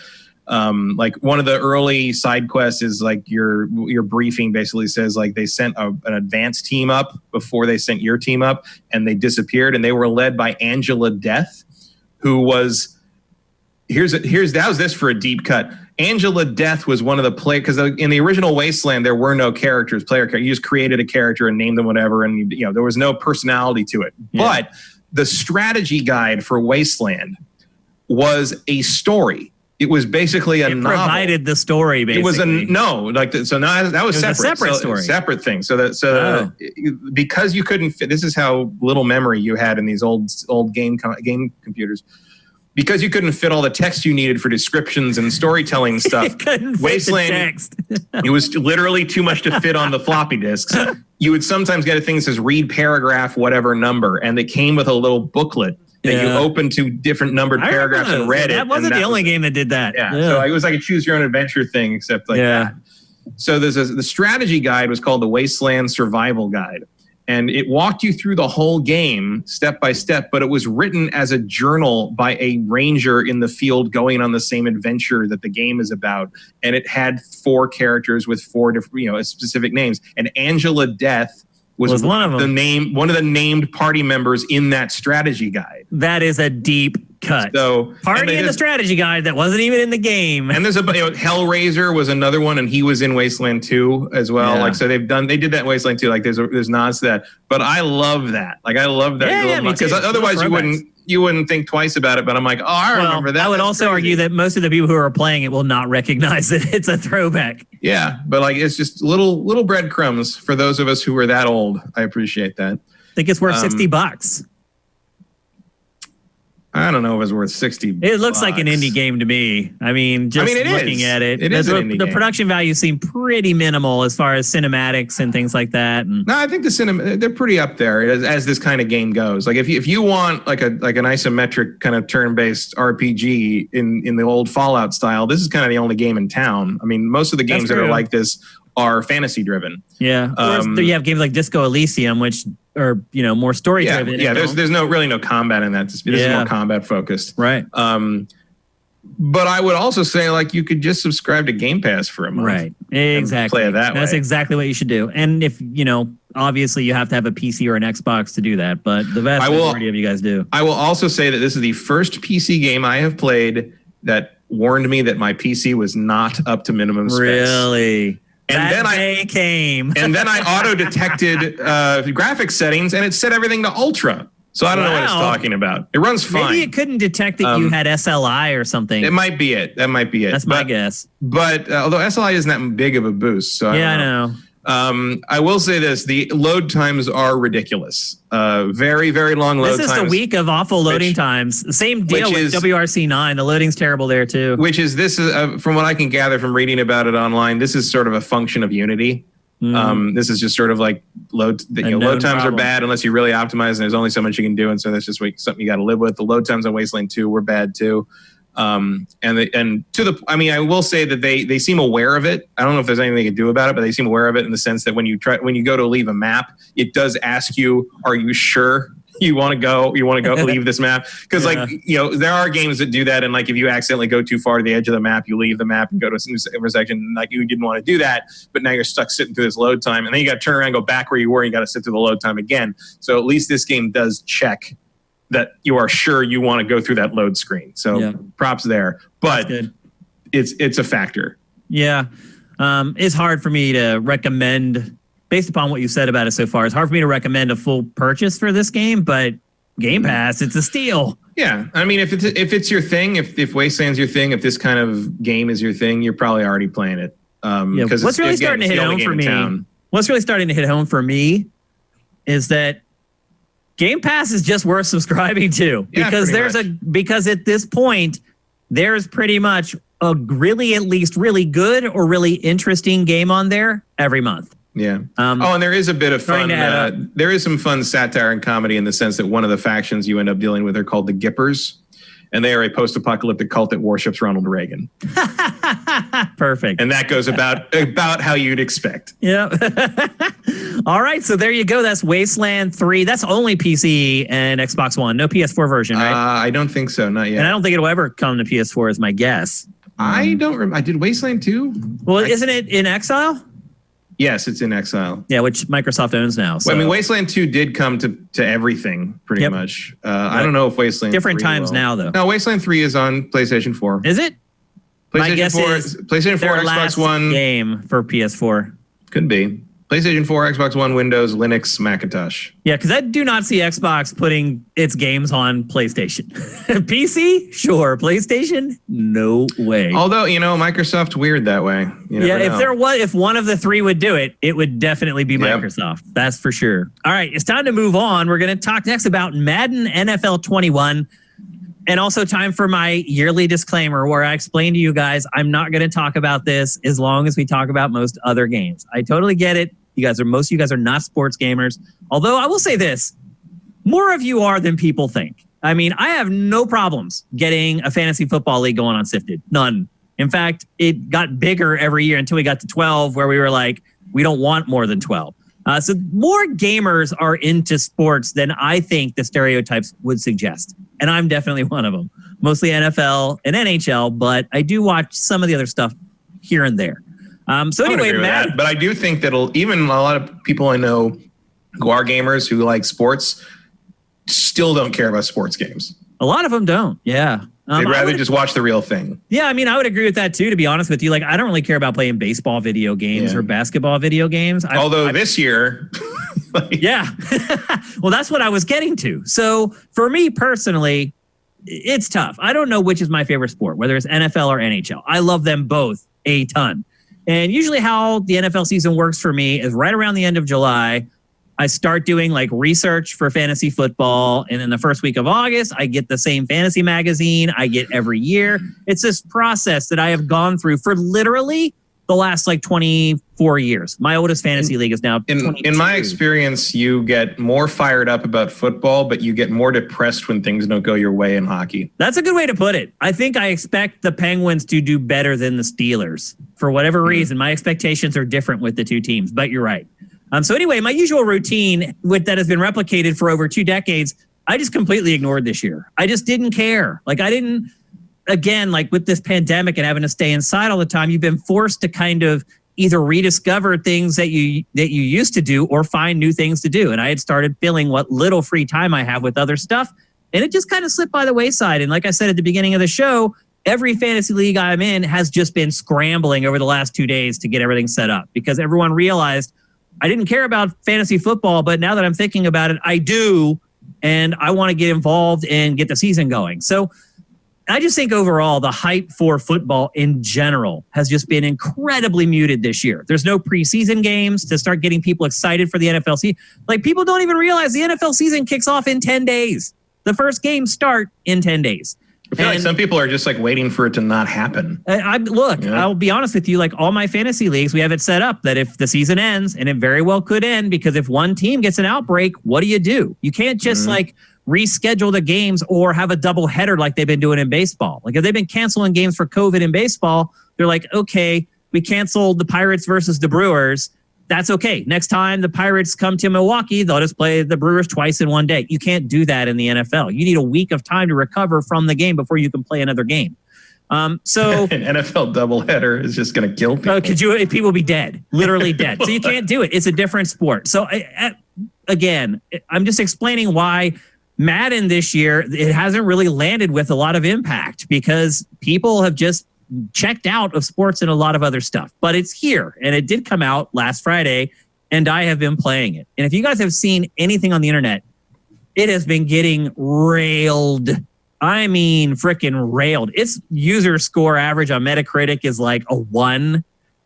one of the early side quests is like your briefing basically says like they sent an advanced team up before they sent your team up, and they disappeared, and they were led by Angela Death, who was that was this for a deep cut. Angela Death was one of the because in the original Wasteland there were no characters, player characters. You just created a character and named them whatever, and you know, there was no personality to it. Yeah. But the strategy guide for Wasteland was a story. It was basically a novel. It provided the story, basically. It was so now that was separate. A separate story. Separate thing. Because you couldn't fit, this is how little memory you had in these old game computers. Because you couldn't fit all the text you needed for descriptions and storytelling stuff. Wasteland, it was literally too much to fit on the floppy disks. You would sometimes get a thing that says read paragraph whatever number, and it came with a little booklet that you opened to different numbered paragraphs and read it. That wasn't the only game that did that. Yeah. So it was like a choose your own adventure thing, except like that. So the strategy guide was called the Wasteland Survival Guide. And it walked you through the whole game step by step, but it was written as a journal by a ranger in the field going on the same adventure that the game is about. And it had 4 characters with 4 different, specific names. And Angela Death was one of them. One of the named party members in that strategy guide. That is a deep cut. So party in the strategy guide that wasn't even in the game. And there's Hellraiser was another one, and he was in Wasteland 2 as well. Yeah. Like, so they did that in Wasteland 2. Like, there's nods to that. But I love that. Like, I love that because otherwise you wouldn't think twice about it, but I'm like, oh, I remember that. I would also argue that most of the people who are playing it will not recognize that it's a throwback. Yeah, but like it's just little breadcrumbs for those of us who are that old. I appreciate that. I think it's worth $60. I don't know if it's worth $60. It looks like an indie game to me. I mean, looking at it, the production values seem pretty minimal as far as cinematics and things like that. And no, I think they're pretty up there as this kind of game goes. Like if you want like an isometric kind of turn-based RPG in the old Fallout style, this is kind of the only game in town. I mean, most of the games that are like this are fantasy driven. Yeah. You have games like Disco Elysium, which are, more story driven. Yeah. There's no combat in that. This is more combat focused. Right. But I would also say like you could just subscribe to Game Pass for a month. Right. Exactly. Play it that way. That's exactly what you should do. And if, obviously you have to have a PC or an Xbox to do that, but the vast majority of you guys do. I will also say that this is the first PC game I have played that warned me that my PC was not up to minimum specs. Really? And then I auto detected graphics settings and it set everything to ultra. So I don't know what it's talking about. It runs fine. Maybe it couldn't detect that you had SLI or something. It might be it. That might be it. That's my guess. But although SLI isn't that big of a boost, so I know. I will say this: the load times are ridiculous. Very, very long load times. This is the week of awful loading times. Same deal with WRC9. The loading's terrible there too. This is from what I can gather from reading about it online. This is sort of a function of Unity. This is just sort of like load times are bad unless you really optimize, and there's only so much you can do, and so that's just something you got to live with. The load times on Wasteland 2 were bad too. I will say that they seem aware of it. I don't know if there's anything they can do about it, but they seem aware of it in the sense that when you go to leave a map, it does ask you, "Are you sure you want to go leave this map?" Because there are games that do that, and like if you accidentally go too far to the edge of the map, you leave the map and go to a intersection, and like you didn't want to do that, but now you're stuck sitting through this load time, and then you got to turn around and go back where you were, and you got to sit through the load time again. So at least this game does check that you are sure you want to go through that load screen. So props there, but it's a factor. Yeah. It's hard for me to recommend, based upon what you said about it so far, it's hard for me to recommend a full purchase for this game, but Game Pass, it's a steal. Yeah. I mean, if it's your thing, if Wasteland's your thing, if this kind of game is your thing, you're probably already playing it. What's really starting to hit home for me is that Game Pass is just worth subscribing to because because at this point there's pretty much a really at least really good or really interesting game on there every month. Yeah. And there is a bit of fun. There is some fun satire and comedy in the sense that one of the factions you end up dealing with are called the Gippers, and they are a post-apocalyptic cult that worships Ronald Reagan. Perfect. And that goes about how you'd expect. Yeah. All right, so there you go. That's Wasteland 3. That's only PC and Xbox One. No PS4 version, right? I don't think so. Not yet. And I don't think it'll ever come to PS4 is my guess. I don't remember. I did Wasteland 2? Well, isn't it in Exile? Yes, it's in Exile. Yeah, which Microsoft owns now. So. Well, I mean, Wasteland 2 did come to everything, pretty much. I don't know if Wasteland different 3 times now, though. No, Wasteland 3 is on PlayStation 4. Is it? PlayStation 4, PlayStation 4, Xbox One. Game for PS4. Could be. PlayStation 4, Xbox One, Windows, Linux, Macintosh. Yeah, because I do not see Xbox putting its games on PlayStation. PC? Sure. PlayStation? No way. Although, Microsoft's weird that way. If one of the three would do it, it would definitely be Microsoft. That's for sure. All right, it's time to move on. We're going to talk next about Madden NFL 21. And also time for my yearly disclaimer where I explain to you guys, I'm not going to talk about this as long as we talk about most other games. I totally get it. Most of you guys are not sports gamers. Although I will say this, more of you are than people think. I mean, I have no problems getting a fantasy football league going on Sifted. None. In fact, it got bigger every year until we got to 12 where we were like, we don't want more than 12. So more gamers are into sports than I think the stereotypes would suggest. And I'm definitely one of them. Mostly NFL and NHL, but I do watch some of the other stuff here and there. So anyway, Matt, but I do think that even a lot of people I know who are gamers who like sports still don't care about sports games. A lot of them don't. Yeah. They'd rather just watch the real thing. Yeah, I mean, I would agree with that too, to be honest with you. Like, I don't really care about playing baseball video games or basketball video games. Although this year... Yeah. Well, that's what I was getting to. So for me personally, it's tough. I don't know which is my favorite sport, whether it's NFL or NHL. I love them both a ton. And usually how the NFL season works for me is right around the end of July, I start doing like research for fantasy football. And in the first week of August, I get the same fantasy magazine I get every year. It's this process that I have gone through for literally the last like 24 years. My oldest fantasy league is now 22. In my experience, you get more fired up about football, but you get more depressed when things don't go your way in hockey. That's a good way to put it. I think I expect the Penguins to do better than the Steelers. For whatever reason, my expectations are different with the two teams, but you're right. So anyway, my usual routine that has been replicated for over 2 decades, I just completely ignored this year. I just didn't care. Like I didn't... Again, like with this pandemic and having to stay inside all the time, you've been forced to kind of either rediscover things that you used to do or find new things to do. And I had started filling what little free time I have with other stuff. And it just kind of slipped by the wayside. And like I said at the beginning of the show, every fantasy league I'm in has just been scrambling over the last 2 days to get everything set up because everyone realized I didn't care about fantasy football, but now that I'm thinking about it, I do. And I want to get involved and get the season going. So I just think overall, the hype for football in general has just been incredibly muted this year. There's no preseason games to start getting people excited for the NFL season. Like people don't even realize the NFL season kicks off in 10 days. The first games start in 10 days. I feel like some people are just like waiting for it to not happen. I'll be honest with you, like all my fantasy leagues, we have it set up that if the season ends, and it very well could end, because if one team gets an outbreak, what do? You can't just reschedule the games or have a double header like they've been doing in baseball. Like if they've been canceling games for COVID in baseball, they're like, okay, we canceled the Pirates versus the Brewers. That's okay. Next time the Pirates come to Milwaukee, they'll just play the Brewers twice in one day. You can't do that in the NFL. You need a week of time to recover from the game before you can play another game. So an NFL doubleheader is just going to kill people. People be dead, literally dead. So you can't do it. It's a different sport. So again, I'm just explaining why Madden this year, it hasn't really landed with a lot of impact because people have just checked out of sports and a lot of other stuff. But it's here, and it did come out last Friday, and I have been playing it. And if you guys have seen anything on the internet, it has been getting railed. I mean, freaking railed. Its user score average on Metacritic is like a 1.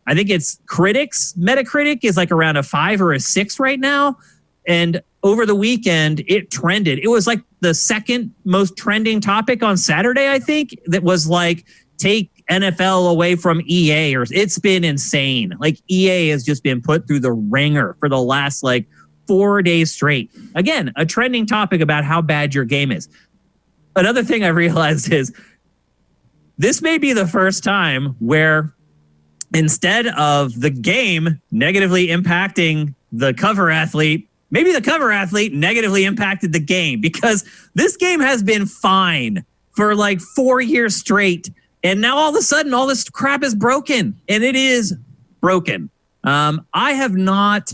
I think it's Metacritic is like around a 5 or a 6 right now. And over the weekend, it trended. It was like the second most trending topic on Saturday, I think, that was like, take NFL away from EA. It's been insane. Like EA has just been put through the ringer for the last like 4 days straight. Again, a trending topic about how bad your game is. Another thing I realized is this may be the first time where instead of the game negatively impacting the cover athlete, maybe the cover athlete negatively impacted the game, because this game has been fine for like 4 years straight. And now all of a sudden, all this crap is broken, and it is broken. I have not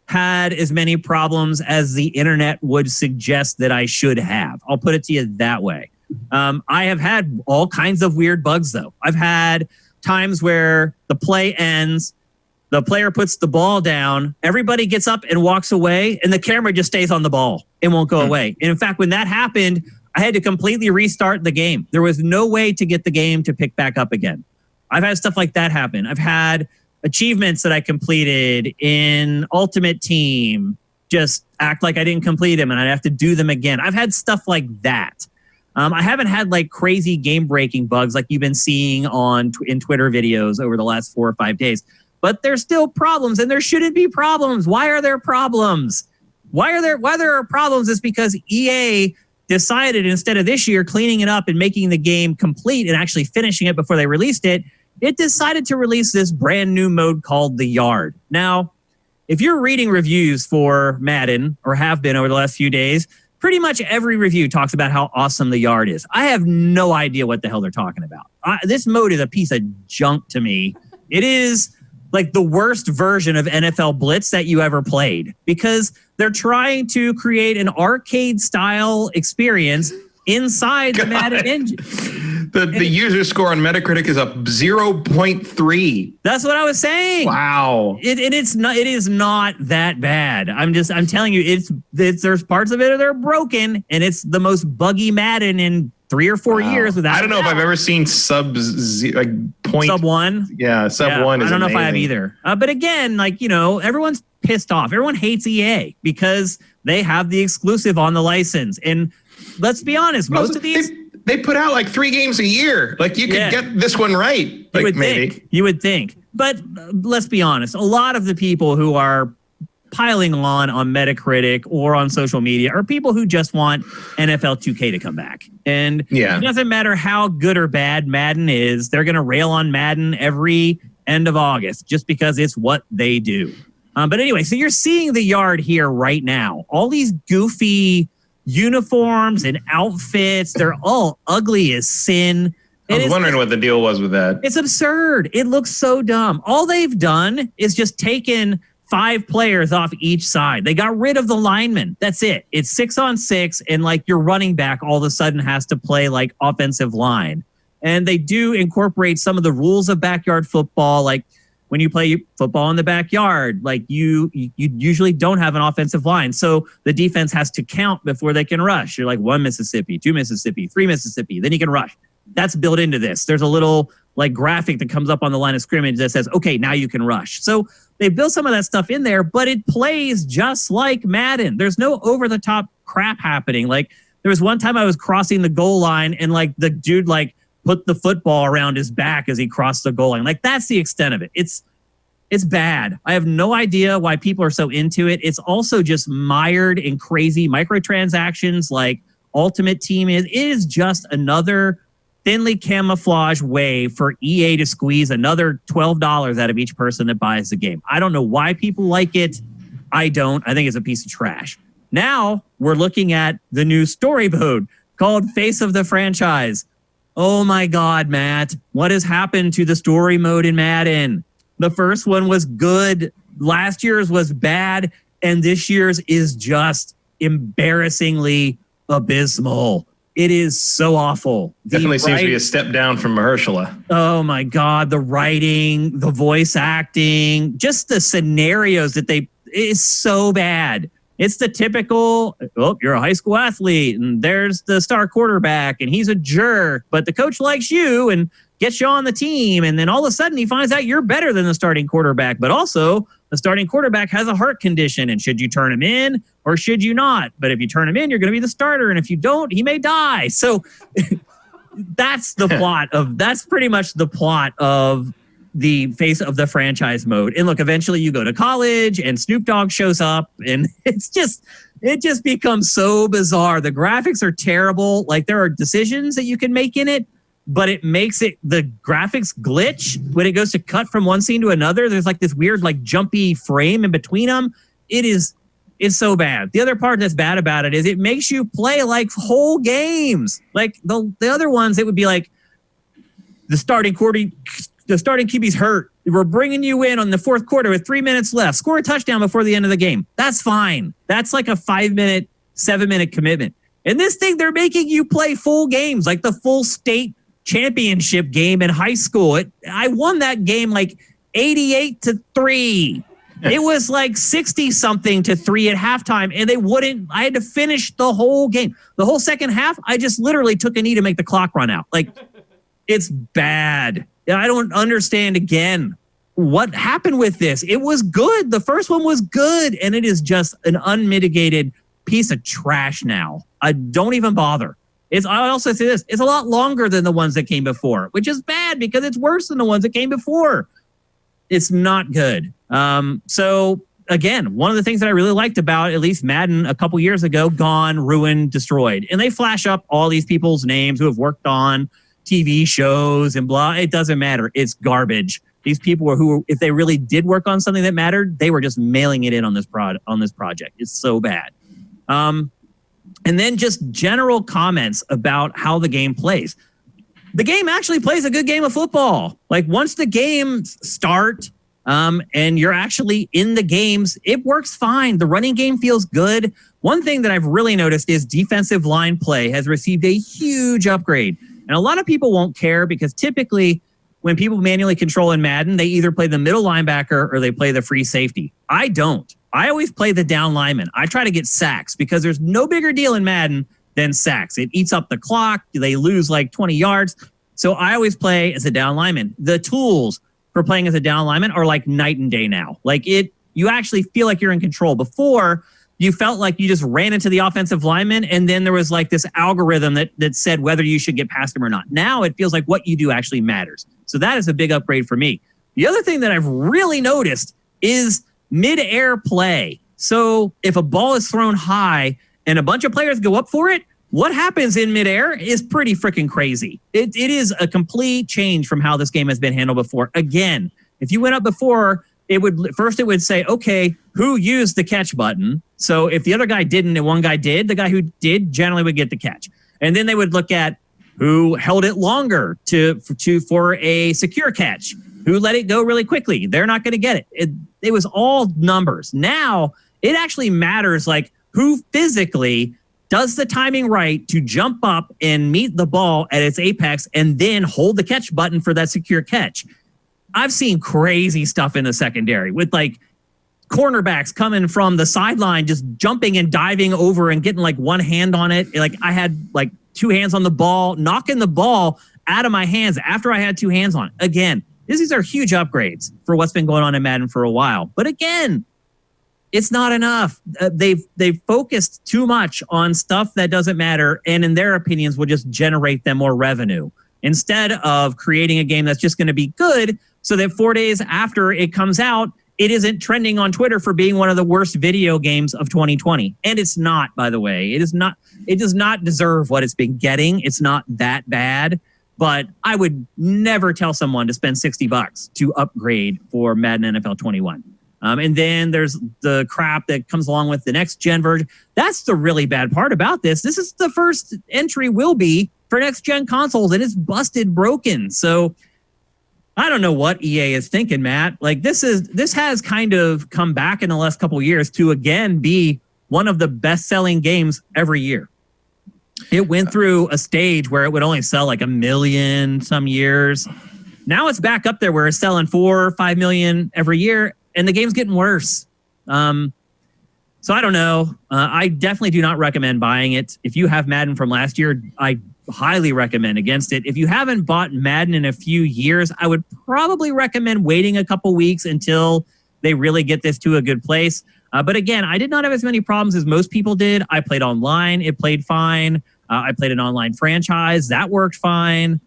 had as many problems as the internet would suggest that I should have. I'll put it to you that way. I have had all kinds of weird bugs, though. I've had times where the play ends, the player puts the ball down, everybody gets up and walks away, and the camera just stays on the ball. It won't go away. And in fact, when that happened, I had to completely restart the game. There was no way to get the game to pick back up again. I've had stuff like that happen. I've had achievements that I completed in Ultimate Team just act like I didn't complete them and I'd have to do them again. I've had stuff like that. I haven't had like crazy game-breaking bugs like you've been seeing in Twitter videos over the last 4 or 5 days. But there's still problems, and there shouldn't be problems. Why are there problems? Why there are problems is because EA decided, instead of this year cleaning it up and making the game complete and actually finishing it before they released it, it decided to release this brand new mode called The Yard. Now, if you're reading reviews for Madden, or have been over the last few days, pretty much every review talks about how awesome The Yard is. I have no idea what the hell they're talking about. This mode is a piece of junk to me. It is like the worst version of NFL Blitz that you ever played, because they're trying to create an arcade-style experience inside the Madden engine. The user score on Metacritic is up 0.3. That's what I was saying. Wow. It is not that bad. I'm telling you, there's parts of it that are broken, and it's the most buggy Madden in 3 or 4 years. Without I don't know if I've ever seen sub 1. Yeah, sub 1 is I don't know if I have amazing. either. But again, everyone's pissed off. Everyone hates EA because they have the exclusive on the license. And let's be honest, most of these... They put out like 3 games a year. Like you could get this one right. Like You would think. But let's be honest. A lot of the people who are piling on Metacritic or on social media are people who just want NFL 2K to come back. And it doesn't matter how good or bad Madden is. They're going to rail on Madden every end of August just because it's what they do. But anyway, so you're seeing the yard here right now. All these goofy uniforms and outfits, they're all ugly as sin. I was wondering what the deal was with that. It's absurd. It looks so dumb. All they've done is just taken 5 players off each side. They got rid of the linemen. That's it. It's 6-on-6, and your running back all of a sudden has to play offensive line. And they do incorporate some of the rules of backyard football, like when you play football in the backyard, you usually don't have an offensive line. So the defense has to count before they can rush. You're 1 Mississippi, 2 Mississippi, 3 Mississippi, then you can rush. That's built into this. There's a little graphic that comes up on the line of scrimmage that says, okay, now you can rush. So they built some of that stuff in there, but it plays just like Madden. There's no over-the-top crap happening. There was one time I was crossing the goal line and the dude put the football around his back as he crossed the goal line. That's the extent of it. It's bad. I have no idea why people are so into it. It's also just mired in crazy microtransactions like Ultimate Team is. It is just another thinly camouflaged way for EA to squeeze another $12 out of each person that buys the game. I don't know why people like it. I don't. I think it's a piece of trash. Now we're looking at the new story mode called Face of the Franchise. Oh my God, Matt. What has happened to the story mode in Madden? The first one was good. Last year's was bad. And this year's is just embarrassingly abysmal. It is so awful. Definitely seems to be a step down from Mahershala. Oh my God. The writing, the voice acting, just the scenarios that is so bad. It's the typical, you're a high school athlete and there's the star quarterback and he's a jerk, but the coach likes you and gets you on the team. And then all of a sudden he finds out you're better than the starting quarterback, but also the starting quarterback has a heart condition. And should you turn him in or should you not? But if you turn him in, you're going to be the starter. And if you don't, he may die. So that's pretty much the plot of the Face of the Franchise mode. And look, eventually you go to college and Snoop Dogg shows up and it just becomes so bizarre. The graphics are terrible. There are decisions that you can make in it, but it makes the graphics glitch when it goes to cut from one scene to another. There's this weird jumpy frame in between them. It's so bad. The other part that's bad about it is it makes you play whole games. The other ones, it would be the starting QB's hurt. We're bringing you in on the fourth quarter with 3 minutes left. Score a touchdown before the end of the game. That's fine. That's a 5-minute, 7-minute commitment. In this thing, they're making you play full games, the full state championship game in high school. I won that game 88-3. It was 60-something-3 at halftime, and I had to finish the whole game. The whole second half, I just literally took a knee to make the clock run out. It's bad. I don't understand again what happened with this. It was good. The first one was good, and it is just an unmitigated piece of trash now. I don't even bother. I also say this, it's a lot longer than the ones that came before, which is bad because it's worse than the ones that came before. It's not good. So again, one of the things that I really liked about at least Madden a couple years ago, gone, ruined, destroyed. And they flash up all these people's names who have worked on TV shows and blah. It doesn't matter. It's garbage. These people who, if they really did work on something that mattered, they were just mailing it in on this project. It's so bad. And then just general comments about how the game plays. The game actually plays a good game of football. Once the games start and you're actually in the games, it works fine. The running game feels good. One thing that I've really noticed is defensive line play has received a huge upgrade. And a lot of people won't care because typically when people manually control in Madden, they either play the middle linebacker or they play the free safety. I don't. I always play the down lineman. I try to get sacks because there's no bigger deal in Madden than sacks. It eats up the clock. They lose like 20 yards. So I always play as a down lineman. The tools for playing as a down lineman are like night and day now. Like you actually feel like you're in control. Before, you felt like you just ran into the offensive lineman and then there was like this algorithm that said whether you should get past him or not. Now it feels like what you do actually matters. So that is a big upgrade for me. The other thing that I've really noticed is mid-air play. So if a ball is thrown high and a bunch of players go up for it, what happens in midair is pretty freaking crazy. It is a complete change from how this game has been handled before. Again, if you went up before, it would say, okay, who used the catch button? So if the other guy didn't and one guy did, the guy who did generally would get the catch. And then they would look at who held it longer for a secure catch, who let it go really quickly. They're not going to get it. It was all numbers. Now it actually matters like who physically does the timing right to jump up and meet the ball at its apex and then hold the catch button for that secure catch. I've seen crazy stuff in the secondary with like cornerbacks coming from the sideline, just jumping and diving over and getting like one hand on it. Like I had like two hands on the ball, knocking the ball out of my hands after I had two hands on it. Again, these are huge upgrades for what's been going on in Madden for a while. But again, it's not enough. They've focused too much on stuff that doesn't matter and in their opinions will just generate them more revenue instead of creating a game that's just going to be good so that 4 days after it comes out, it isn't trending on Twitter for being one of the worst video games of 2020. And it's not, by the way. It does not deserve what it's been getting. It's not that bad. But I would never tell someone to spend $60 to upgrade for Madden NFL 21. And then there's the crap that comes along with the next gen version. That's the really bad part about this. This is the first entry will be for next gen consoles and it's busted broken. So I don't know what EA is thinking, Matt. Like this has kind of come back in the last couple of years to again be one of the best selling games every year. It went through a stage where it would only sell like 1 million some years. Now it's back up there where it's selling 4 or 5 million every year. And the game's getting worse. So I don't know. I definitely do not recommend buying it. If you have Madden from last year, I highly recommend against it. If you haven't bought Madden in a few years, I would probably recommend waiting a couple weeks until they really get this to a good place. But again, I did not have as many problems as most people did. I played online. It played fine. I played an online franchise. That worked fine.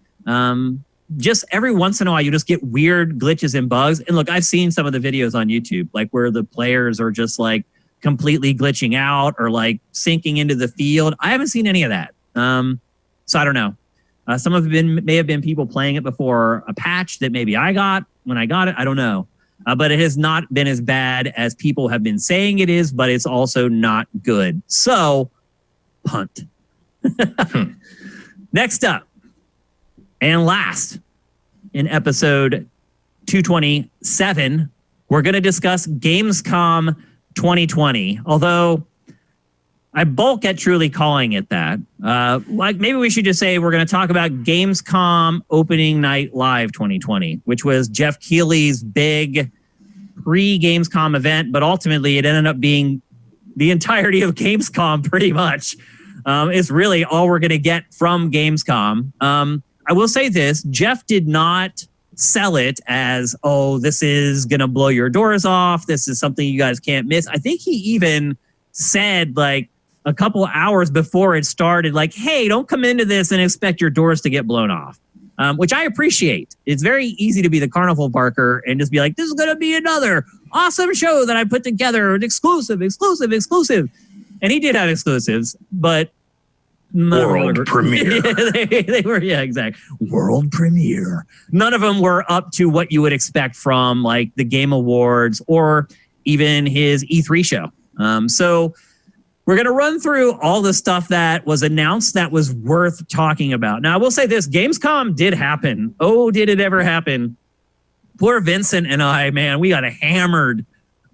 Just every once in a while, you just get weird glitches and bugs. And look, I've seen some of the videos on YouTube, like where the players are just like completely glitching out or like sinking into the field. I haven't seen any of that. So I don't know. Some of it may have been people playing it before a patch that maybe I got when I got it. I don't know. But it has not been as bad as people have been saying it is, but it's also not good. So, punt. Next up. And last, in episode 227, we're going to discuss Gamescom 2020. Although I balk at truly calling it that. Like maybe we should just say we're going to talk about Gamescom Opening Night Live 2020, which was Jeff Keighley's big pre-Gamescom event, but ultimately it ended up being the entirety of Gamescom pretty much. It's really all we're going to get from Gamescom. I will say this, Jeff did not sell it as, oh, this is going to blow your doors off. This is something you guys can't miss. I think he even said like a couple hours before it started, like, hey, don't come into this and expect your doors to get blown off, which I appreciate. It's very easy to be the carnival barker and just be like, this is going to be another awesome show that I put together, an exclusive. And he did have exclusives, but world premiere. they were, yeah, exactly. World premiere. None of them were up to what you would expect from like the Game Awards or even his E3 show. So we're going to run through all the stuff that was announced that was worth talking about. Now, I will say this, Gamescom did happen. Oh, did it ever happen? Poor Vincent and I, man, we got hammered.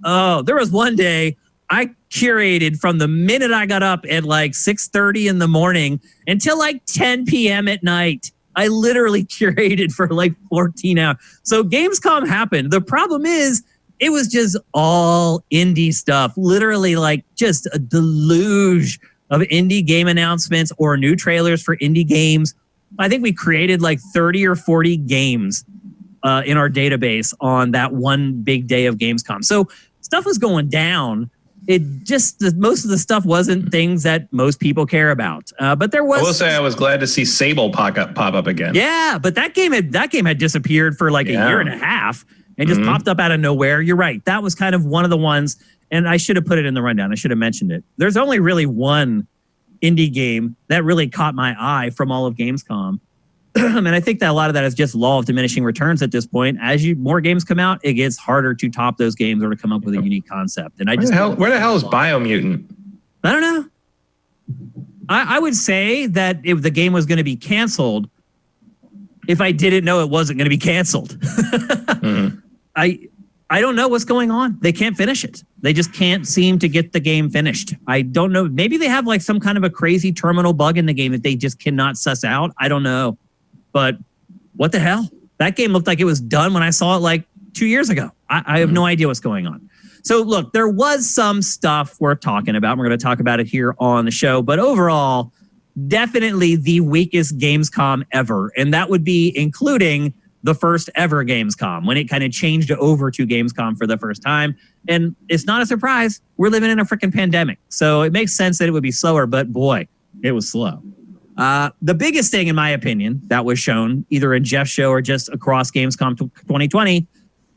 Oh, there was one day I curated from the minute I got up at like 6:30 in the morning until like 10 p.m. at night. I literally curated for like 14 hours. So Gamescom happened. The problem is it was just all indie stuff, literally like just a deluge of indie game announcements or new trailers for indie games. I think we created like 30 or 40 games in our database on that one big day of Gamescom. So stuff was going down. It just, most of the stuff wasn't things that most people care about. But there was. I will say I was glad to see Sable pop up again. Yeah, but that game had disappeared for like a year and a half and just popped up out of nowhere. You're right. That was kind of one of the ones, and I should have put it in the rundown. I should have mentioned it. There's only really one indie game that really caught my eye from all of Gamescom. And I think that a lot of that is just law of diminishing returns at this point. As more games come out, it gets harder to top those games or to come up with a unique concept. And where the hell is Biomutant? I don't know. I would say that if the game was going to be canceled, if I didn't know it wasn't going to be canceled. I don't know what's going on. They can't finish it. They just can't seem to get the game finished. I don't know. Maybe they have like some kind of a crazy terminal bug in the game that they just cannot suss out. I don't know. But what the hell? That game looked like it was done when I saw it like 2 years ago. I have no idea what's going on. So look, there was some stuff worth talking about. We're going to talk about it here on the show. But overall, definitely the weakest Gamescom ever. And that would be including the first ever Gamescom, when it kind of changed over to Gamescom for the first time. And it's not a surprise. We're living in a freaking pandemic. So it makes sense that it would be slower, but boy, it was slow. The biggest thing, in my opinion, that was shown either in Jeff's show or just across Gamescom 2020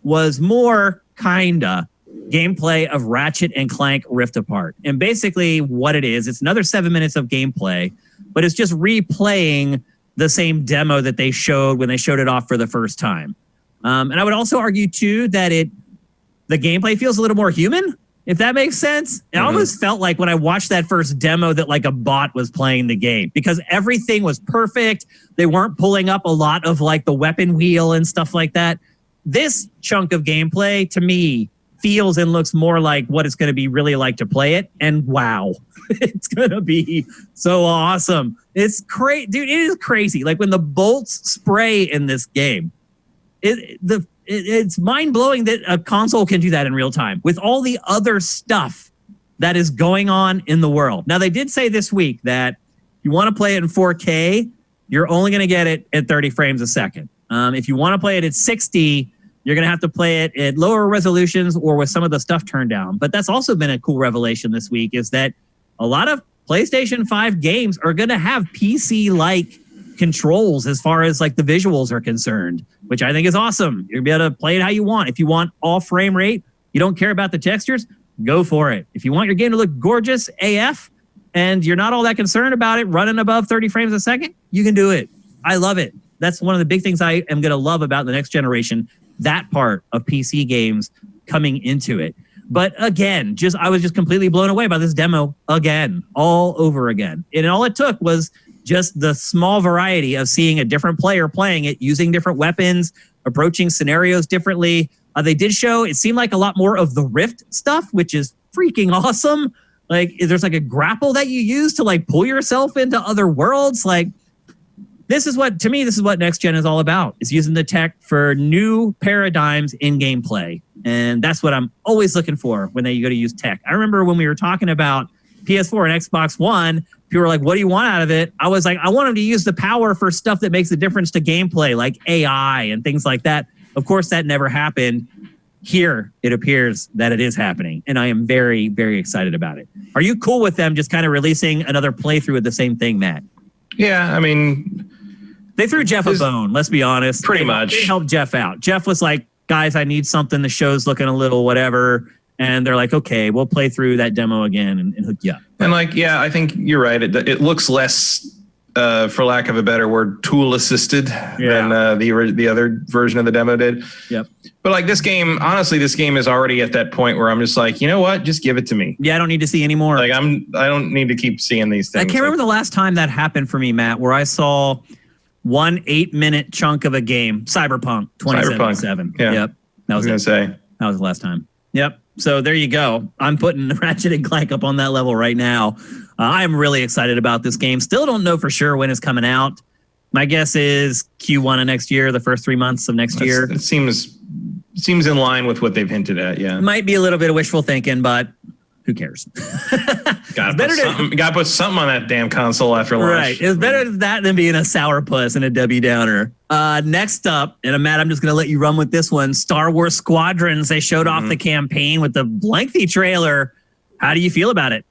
was more kinda gameplay of Ratchet and Clank Rift Apart. And basically what it is, it's another 7 minutes of gameplay, but it's just replaying the same demo that they showed when they showed it off for the first time. And I would also argue, too, that the gameplay feels a little more human, if that makes sense. It almost felt like when I watched that first demo that like a bot was playing the game because everything was perfect. They weren't pulling up a lot of like the weapon wheel and stuff like that. This chunk of gameplay, to me, feels and looks more like what it's going to be really like to play it. And wow, it's going to be so awesome. It's crazy, dude. It is crazy. Like when the bolts spray in this game, it's mind blowing that a console can do that in real time with all the other stuff that is going on in the world. Now, they did say this week that you want to play it in 4K, you're only going to get it at 30 frames a second. If you want to play it at 60, you're going to have to play it at lower resolutions or with some of the stuff turned down. But that's also been a cool revelation this week, is that a lot of PlayStation 5 games are going to have PC-like controls as far as like the visuals are concerned, which I think is awesome. You'll be able to play it how you want. If you want all frame rate, you don't care about the textures, go for it. If you want your game to look gorgeous AF and you're not all that concerned about it running above 30 frames a second, you can do it. I love it. That's one of the big things I am going to love about the next generation, that part of PC games coming into it. But again, I was just completely blown away by this demo again, all over again. And all it took was just the small variety of seeing a different player playing it, using different weapons, approaching scenarios differently. They did show, it seemed like a lot more of the Rift stuff, which is freaking awesome. Like there's like a grapple that you use to like pull yourself into other worlds. Like this is what next gen is all about, is using the tech for new paradigms in gameplay. And that's what I'm always looking for when they go to use tech. I remember when we were talking about PS4 and Xbox One, people were like, what do you want out of it? I was like, I want them to use the power for stuff that makes a difference to gameplay, like AI and things like that. Of course, that never happened. Here, it appears that it is happening. And I am very, very excited about it. Are you cool with them just kind of releasing another playthrough of the same thing, Matt? Yeah, I mean, they threw Jeff a bone, let's be honest. Pretty much. They helped Jeff out. Jeff was like, guys, I need something. The show's looking a little whatever. And they're like, okay, we'll play through that demo again and hook you up. And like, yeah, I think you're right. It looks less, for lack of a better word, tool assisted than the other version of the demo did. Yep. But like this game, honestly, this game is already at that point where I'm just like, you know what? Just give it to me. Yeah, I don't need to see any more. Like I don't need to keep seeing these things. I can't remember the last time that happened for me, Matt, where I saw 1 8-minute chunk of a game, Cyberpunk 2077. Yeah. Yep. That was the last time. Yep. So there you go. I'm putting Ratchet and Clank up on that level right now. I'm really excited about this game. Still don't know for sure when it's coming out. My guess is Q1 of next year, the first 3 months of next year. It seems in line with what they've hinted at. Yeah, might be a little bit of wishful thinking, but who cares? Gotta put something on that damn console after launch. Right. It's better that than being a sourpuss and a Debbie Downer. Next up, and Matt, I'm just going to let you run with this one. Star Wars Squadrons. They showed off the campaign with the lengthy trailer. How do you feel about it?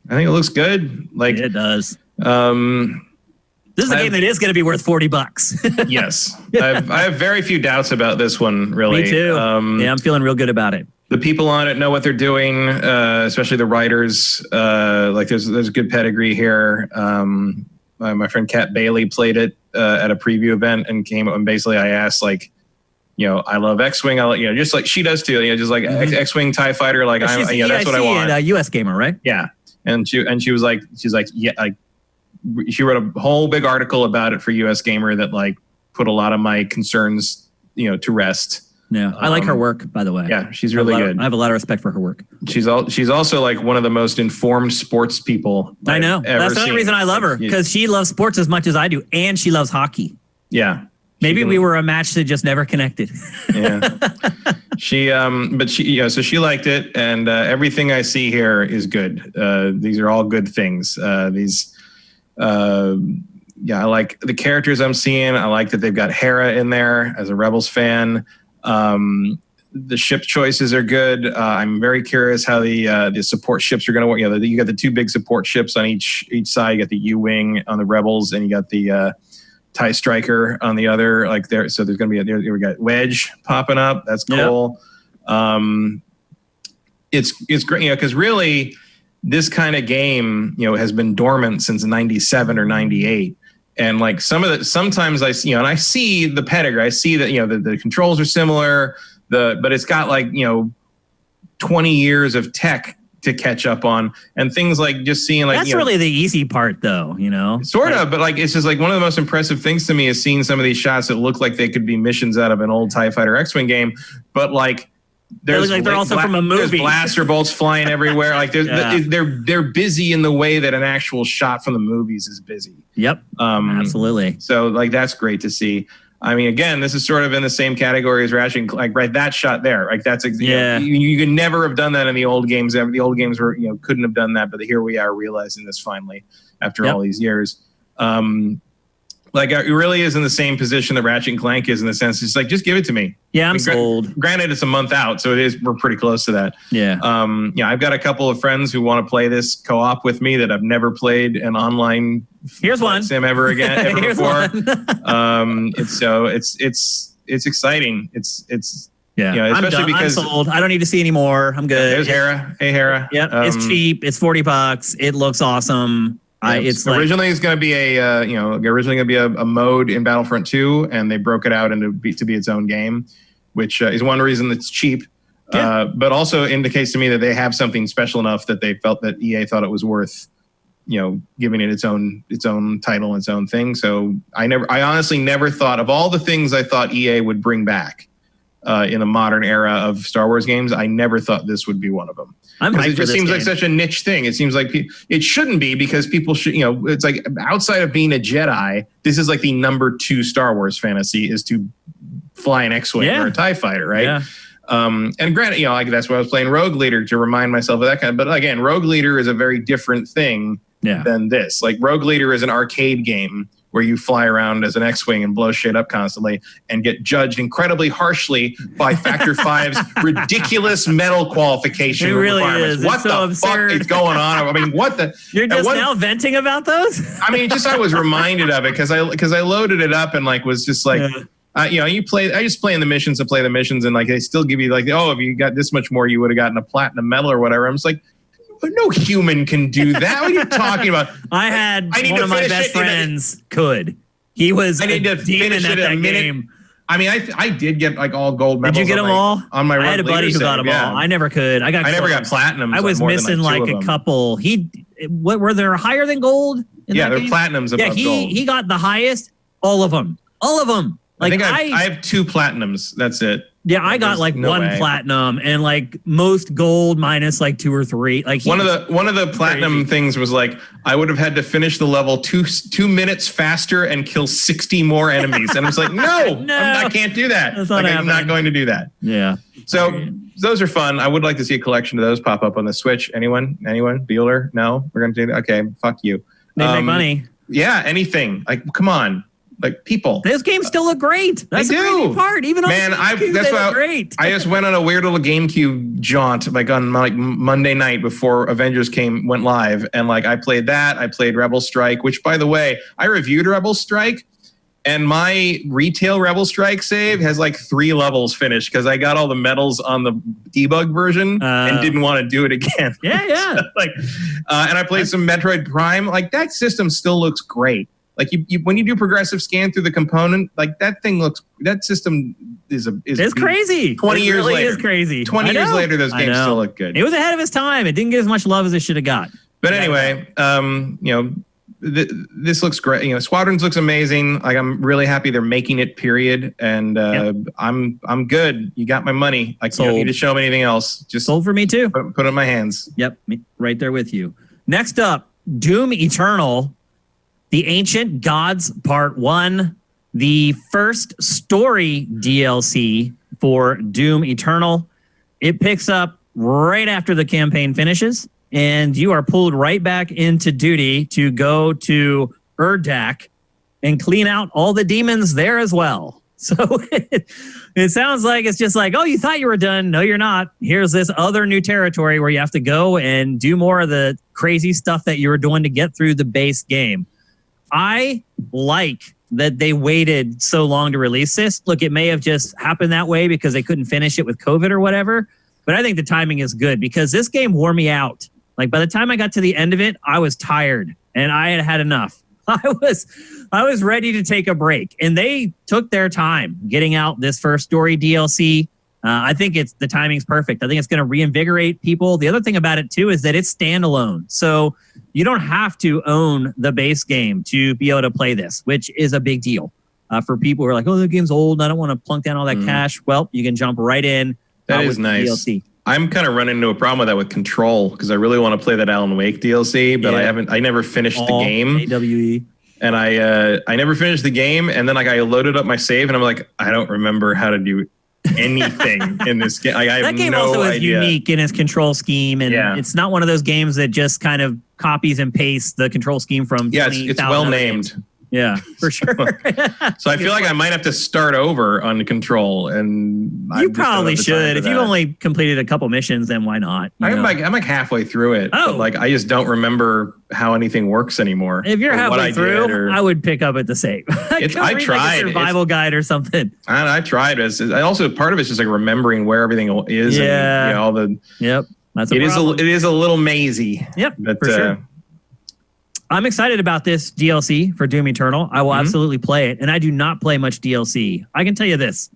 I think it looks good. Like it does. This is a game that is going to be worth $40. Yes. I have very few doubts about this one, really. Me too. I'm feeling real good about it. The people on it know what they're doing, especially the writers. Like there's good pedigree here. My friend Kat Bailey played it at a preview event and came up and basically I asked like, I love X-Wing. Just like she does too. Just like X-Wing TIE Fighter. Like that's what I want. And, US gamer, right? Yeah. And she was like, yeah, like she wrote a whole big article about it for US Gamer that like put a lot of my concerns, to rest. Yeah, I like her work, by the way. Yeah, she's really good. I have a lot of respect for her work. She's also like one of the most informed sports people I know. That's the only reason I love her, because she loves sports as much as I do, and she loves hockey. Yeah. Maybe we were a match that just never connected. Yeah. So she liked it, and everything I see here is good. These are all good things. I like the characters I'm seeing. I like that they've got Hera in there as a Rebels fan. The ship choices are good. I'm very curious how the support ships are going to work. You got the two big support ships on each side. You got the U-wing on the Rebels, and you got the TIE Striker on the other. Like there, so there's going to be we got Wedge popping up. That's cool. Yep. It's great, because really this kind of game, has been dormant since '97 or '98. And like sometimes I see, and I see the pedigree. I see that the controls are similar, but it's got like 20 years of tech to catch up on, and things like just seeing like that's really the easy part, though. Sort of, but like it's just like one of the most impressive things to me is seeing some of these shots that look like they could be missions out of an old TIE Fighter X-Wing game, but like. They look like they're also from a movie. There's blaster bolts flying everywhere. Like they're busy in the way that an actual shot from the movies is busy. Yep. Absolutely. So like that's great to see. I mean, again, this is sort of in the same category as Ratchet. Like that shot there. Like that's you could never have done that in the old games. The old games were couldn't have done that, but here we are realizing this finally after all these years. Like it really is in the same position that Ratchet and Clank is, in the sense it's like, just give it to me. Yeah, I'm sold. Granted, it's a month out, so we're pretty close to that. Yeah. I've got a couple of friends who want to play this co-op with me that I've never played an online sim ever before. It's exciting. It's especially because I'm sold. I don't need to see any more. I'm good. There's Hera. Hey, Hera. Yeah, it's cheap. It's $40. It looks awesome. It's originally going to be a mode in Battlefront 2, and they broke it out to be its own game, which is one reason it's cheap. Yeah. But also indicates to me that they have something special enough that they felt that EA thought it was worth, giving it its own title, its own thing. So I honestly never thought, of all the things I thought EA would bring back in a modern era of Star Wars games, I never thought this would be one of them. It just seems like such a niche thing. It seems like it shouldn't be, because people should, it's like outside of being a Jedi, this is like the number 2 Star Wars fantasy is to fly an X-Wing or a TIE Fighter, right? Yeah. And granted, that's why I was playing Rogue Leader, to remind myself of that kind of, but again, Rogue Leader is a very different thing than this. Like Rogue Leader is an arcade game where you fly around as an X-Wing and blow shit up constantly and get judged incredibly harshly by Factor 5's ridiculous medal qualification requirements. What the fuck is going on? I mean, what the? You're just now venting about those? I mean, I was reminded of it because I loaded it up and like was just like, I just play in the missions to play the missions, and like they still give you like, oh, if you got this much more, you would have gotten a platinum medal or whatever. I'm just like, no human can do that. What are you talking about? I had one of my best friends could. He was a demon at that game. I mean, I did get like all gold medals. Did you get them all? On my I had a buddy who got them all. I never could. I never got platinum. I was missing like a couple. What were there higher than gold? They're platinums above gold. He got the highest. All of them. Like I have 2 platinums. That's it. Yeah, I got like one platinum and like most gold minus like 2 or 3. Like one of the platinum things was like I would have had to finish the level 2 minutes faster and kill 60 more enemies. And I was like, no, I can't do that. I'm not going to do that. Yeah. So those are fun. I would like to see a collection of those pop up on the Switch. Anyone? Bueller? No, we're gonna do that. Okay, fuck you. They make money. Yeah, anything. Like, come on. Like people, those games still look great. That's the crazy part. Even on GameCube, they look great. I just went on a weird little GameCube jaunt, like on like Monday night before Avengers went live, and like I played that. I played Rebel Strike, which, by the way, I reviewed Rebel Strike, and my retail Rebel Strike save has like 3 levels finished because I got all the medals on the debug version and didn't want to do it again. Yeah. And I played some Metroid Prime. Like that system still looks great. Like you when you do progressive scan through the component, like that system is crazy. 20 years later, is crazy. 20 years later, those games still look good. It was ahead of its time. It didn't get as much love as it should have got. But anyway, this looks great. Squadrons looks amazing. Like I'm really happy they're making it. Period. And I'm good. You got my money. Like you don't need to show me anything else. Just sold for me too. Put it in my hands. Yep, right there with you. Next up, Doom Eternal. The Ancient Gods Part 1, the first story DLC for Doom Eternal. It picks up right after the campaign finishes, and you are pulled right back into duty to go to Urdak and clean out all the demons there as well. So it sounds like it's just like, oh, you thought you were done. No, you're not. Here's this other new territory where you have to go and do more of the crazy stuff that you were doing to get through the base game. I like that they waited so long to release this. Look, it may have just happened that way because they couldn't finish it with COVID or whatever, but I think the timing is good because this game wore me out. Like by the time I got to the end of it, I was tired and I had enough. I was ready to take a break, and they took their time getting out this first story DLC. I think the timing's perfect. I think it's going to reinvigorate people. The other thing about it too is that it's standalone. So you don't have to own the base game to be able to play this, which is a big deal for people who are like, oh, the game's old and I don't want to plunk down all that cash. Well, you can jump right in. That is nice. DLC. I'm kind of running into a problem with that with Control because I really want to play that Alan Wake DLC, but I never finished the game. AWE. And I never finished the game. And then like I loaded up my save and I'm like, I don't remember how to do anything in this game. Like, that game also is unique in its control scheme, and it's not one of those games that just kind of copies and pastes the control scheme from. Yes, it's well named. Yeah, for sure. So I feel like I might have to start over on the Control, and you probably should. If you've only completed a couple missions, then why not? I'm like halfway through it. Oh, but like I just don't remember how anything works anymore. If you're halfway through, I would pick up at the save. I tried like a survival guide or something. I tried. I also part of it's just like remembering where everything is. Yeah. And, all the. Yep. That's it is a little mazy. Yep. But, for sure. I'm excited about this DLC for Doom Eternal. I will absolutely play it. And I do not play much DLC. I can tell you this.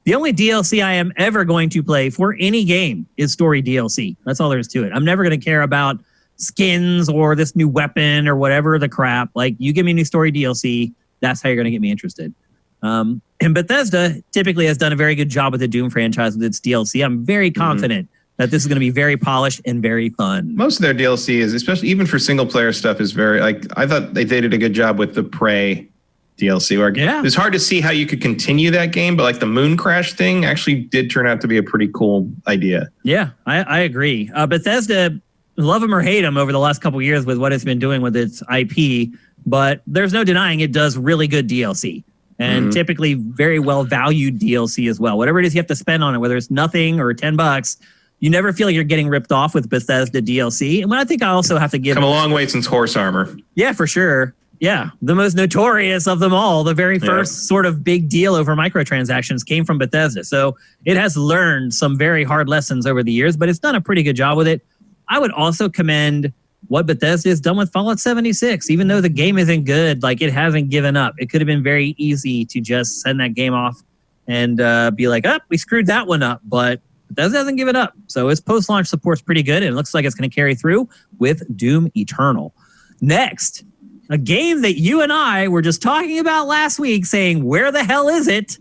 The only DLC I am ever going to play for any game is story DLC. That's all there is to it. I'm never going to care about skins or this new weapon or whatever the crap. Like, you give me new story DLC, that's how you're going to get me interested. And Bethesda typically has done a very good job with the Doom franchise with its DLC. I'm very confident that this is going to be very polished and very fun. Most of their DLC is, especially even for single player stuff, is very like I thought they did a good job with the Prey DLC. Where it's hard to see how you could continue that game, but like the Moon Crash thing actually did turn out to be a pretty cool idea. Yeah, I agree. Bethesda, love them or hate them over the last couple of years with what it's been doing with its IP, but there's no denying it does really good DLC. And typically very well valued DLC as well. Whatever it is you have to spend on it, whether it's nothing or $10, you never feel like you're getting ripped off with Bethesda DLC. And I think I also have to give... Come a long way since Horse Armor. Yeah, for sure. Yeah, the most notorious of them all. The very first sort of big deal over microtransactions came from Bethesda. So it has learned some very hard lessons over the years, but it's done a pretty good job with it. I would also commend what Bethesda has done with Fallout 76. Even though the game isn't good, like it hasn't given up. It could have been very easy to just send that game off and be like, oh, we screwed that one up. But Bethesda hasn't given up. So its post-launch support's pretty good, and it looks like it's going to carry through with Doom Eternal. Next, a game that you and I were just talking about last week, saying, where the hell is it?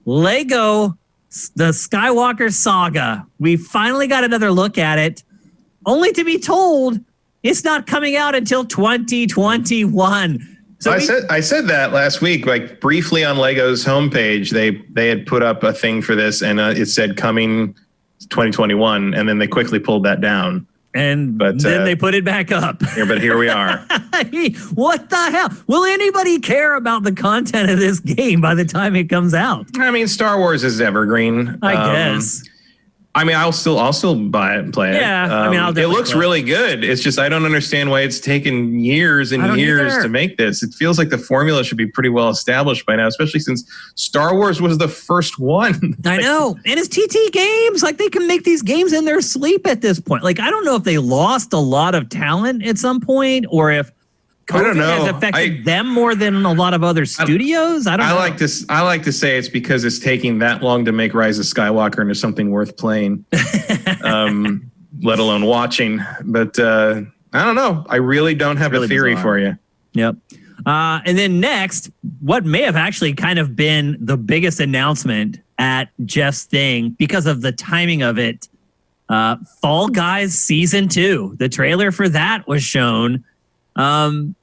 Lego, the Skywalker Saga. We finally got another look at it, only to be told it's not coming out until 2021. So I said that last week, like briefly on Lego's homepage, they had put up a thing for this, and it said coming 2021, and then they quickly pulled that down. Then they put it back up. But here we are. What the hell? Will anybody care about the content of this game by the time it comes out? I mean, Star Wars is evergreen. I guess. I mean, I'll still buy it and play it. Yeah, it looks really good. It's just I don't understand why it's taken years and years to make this. It feels like the formula should be pretty well established by now, especially since Star Wars was the first one. I know, and it's TT Games. Like they can make these games in their sleep at this point. Like I don't know if they lost a lot of talent at some point, or if COVID has affected them more than a lot of other studios. I don't know. I like to say it's because it's taking that long to make Rise of Skywalker into something worth playing, let alone watching. But I don't know. I really don't have a theory for you. Yep. And then next, what may have actually kind of been the biggest announcement at Jeff's thing because of the timing of it, Fall Guys Season 2. The trailer for that was shown.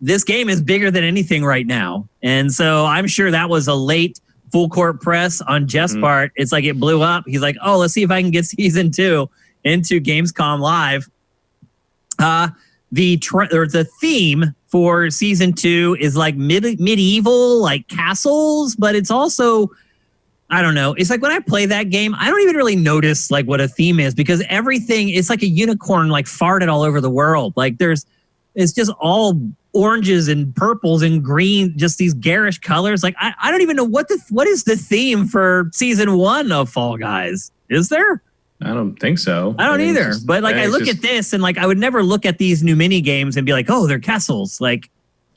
This game is bigger than anything right now. And so I'm sure that was a late full court press on Jeff's part. It's like it blew up. He's like, oh, let's see if I can get Season 2 into Gamescom Live. The theme for Season 2 is like medieval, like castles, but it's also, I don't know. It's like when I play that game, I don't even really notice like what a theme is because everything, it's like a unicorn like farted all over the world. Like it's just all oranges and purples and green, just these garish colors. Like I don't even know what is the theme for Season 1 of Fall Guys. Is there? I don't think so. I don't either. But like I look at this and like I would never look at these new mini games and be like, oh, they're castles. Like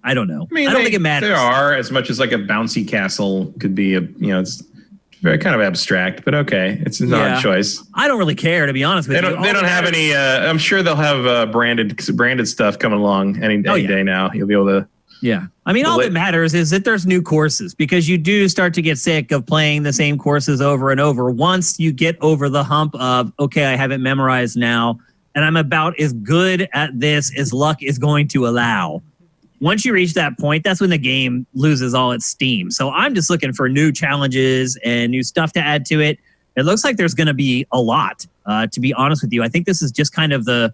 I don't know. I mean, I don't think it matters. There are as much as like a bouncy castle could be it's very kind of abstract, but okay. It's an odd choice. I don't really care, to be honest with you. They don't have any. I'm sure they'll have branded stuff coming along any day now. You'll be able to. Yeah. I mean, all that matters is that there's new courses because you do start to get sick of playing the same courses over and over. Once you get over the hump of, okay, I have it memorized now, and I'm about as good at this as luck is going to allow. Once you reach that point, that's when the game loses all its steam. So I'm just looking for new challenges and new stuff to add to it. It looks like there's going to be a lot, to be honest with you. I think this is just kind of the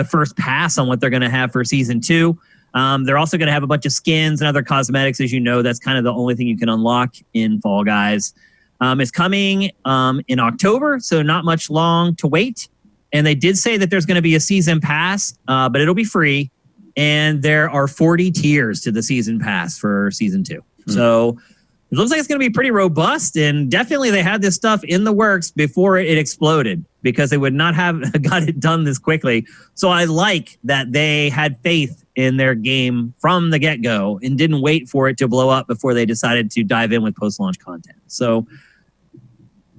first pass on what they're going to have for Season 2. They're also going to have a bunch of skins and other cosmetics. As you know, that's kind of the only thing you can unlock in Fall Guys. It's coming in October, so not much long to wait. And they did say that there's going to be a season pass, but it'll be free. And there are 40 tiers to the season pass for Season 2. So it looks like it's going to be pretty robust. And definitely they had this stuff in the works before it exploded because they would not have got it done this quickly. So I like that they had faith in their game from the get-go and didn't wait for it to blow up before they decided to dive in with post-launch content. So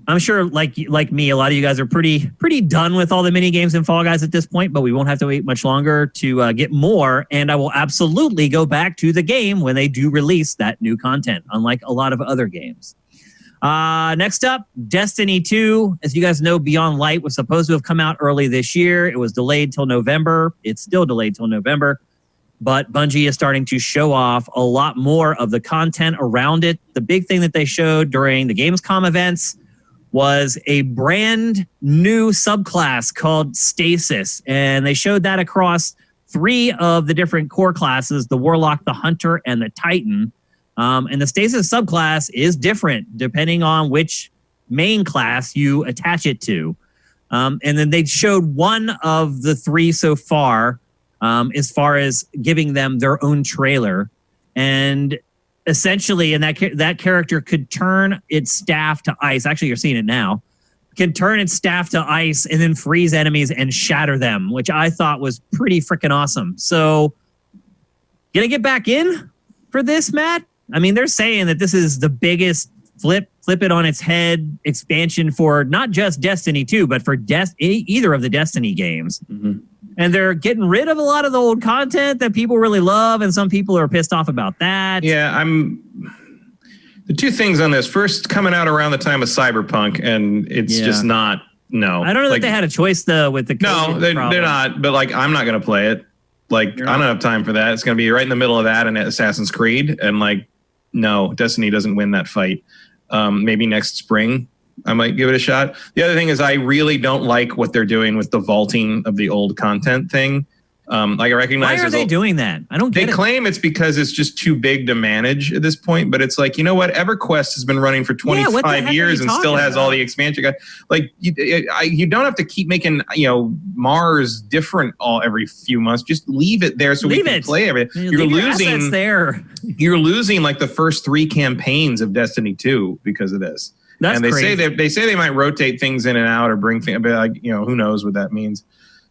I'm sure, like me, a lot of you guys are pretty done with all the mini games in Fall Guys at this point, but we won't have to wait much longer to get more. And I will absolutely go back to the game when they do release that new content, unlike a lot of other games. Next up, Destiny 2. As you guys know, Beyond Light was supposed to have come out early this year. It was delayed till November. It's still delayed till November. But Bungie is starting to show off a lot more of the content around it. The big thing that they showed during the Gamescom events was a brand new subclass called Stasis. And they showed that across 3 of the different core classes, the Warlock, the Hunter, and the Titan. And the Stasis subclass is different depending on which main class you attach it to. And then they showed one of the 3 so far as far as giving them their own trailer. And essentially, and that character could turn its staff to ice. Actually, you're seeing it now. Can turn its staff to ice and then freeze enemies and shatter them, which I thought was pretty freaking awesome. So, gonna get back in for this, Matt? I mean, they're saying that this is the biggest flip it on its head expansion for not just Destiny 2, but for either of the Destiny games. And they're getting rid of a lot of the old content that people really love, and some people are pissed off about that. Yeah, the two things on this. First, coming out around the time of Cyberpunk, and it's just not. No, I don't know that they had a choice though with the no, they're not. But like, I'm not going to play it. Like, I don't have time for that. It's going to be right in the middle of that and Assassin's Creed, and like, no, Destiny doesn't win that fight. Maybe next spring I might give it a shot. The other thing is I really don't like what they're doing with the vaulting of the old content thing. Like, I recognize why are they doing that? I don't get it. They claim it's because it's just too big to manage at this point, but it's like, you know what? EverQuest has been running for 25 years and still has all the expansion. Like, you don't have to keep making, Mars different every few months. Just leave it there so we can play everything. You're losing there. You're losing like the first 3 campaigns of Destiny 2 because of this. That's crazy. They say they might rotate things in and out or bring things, but like, who knows what that means.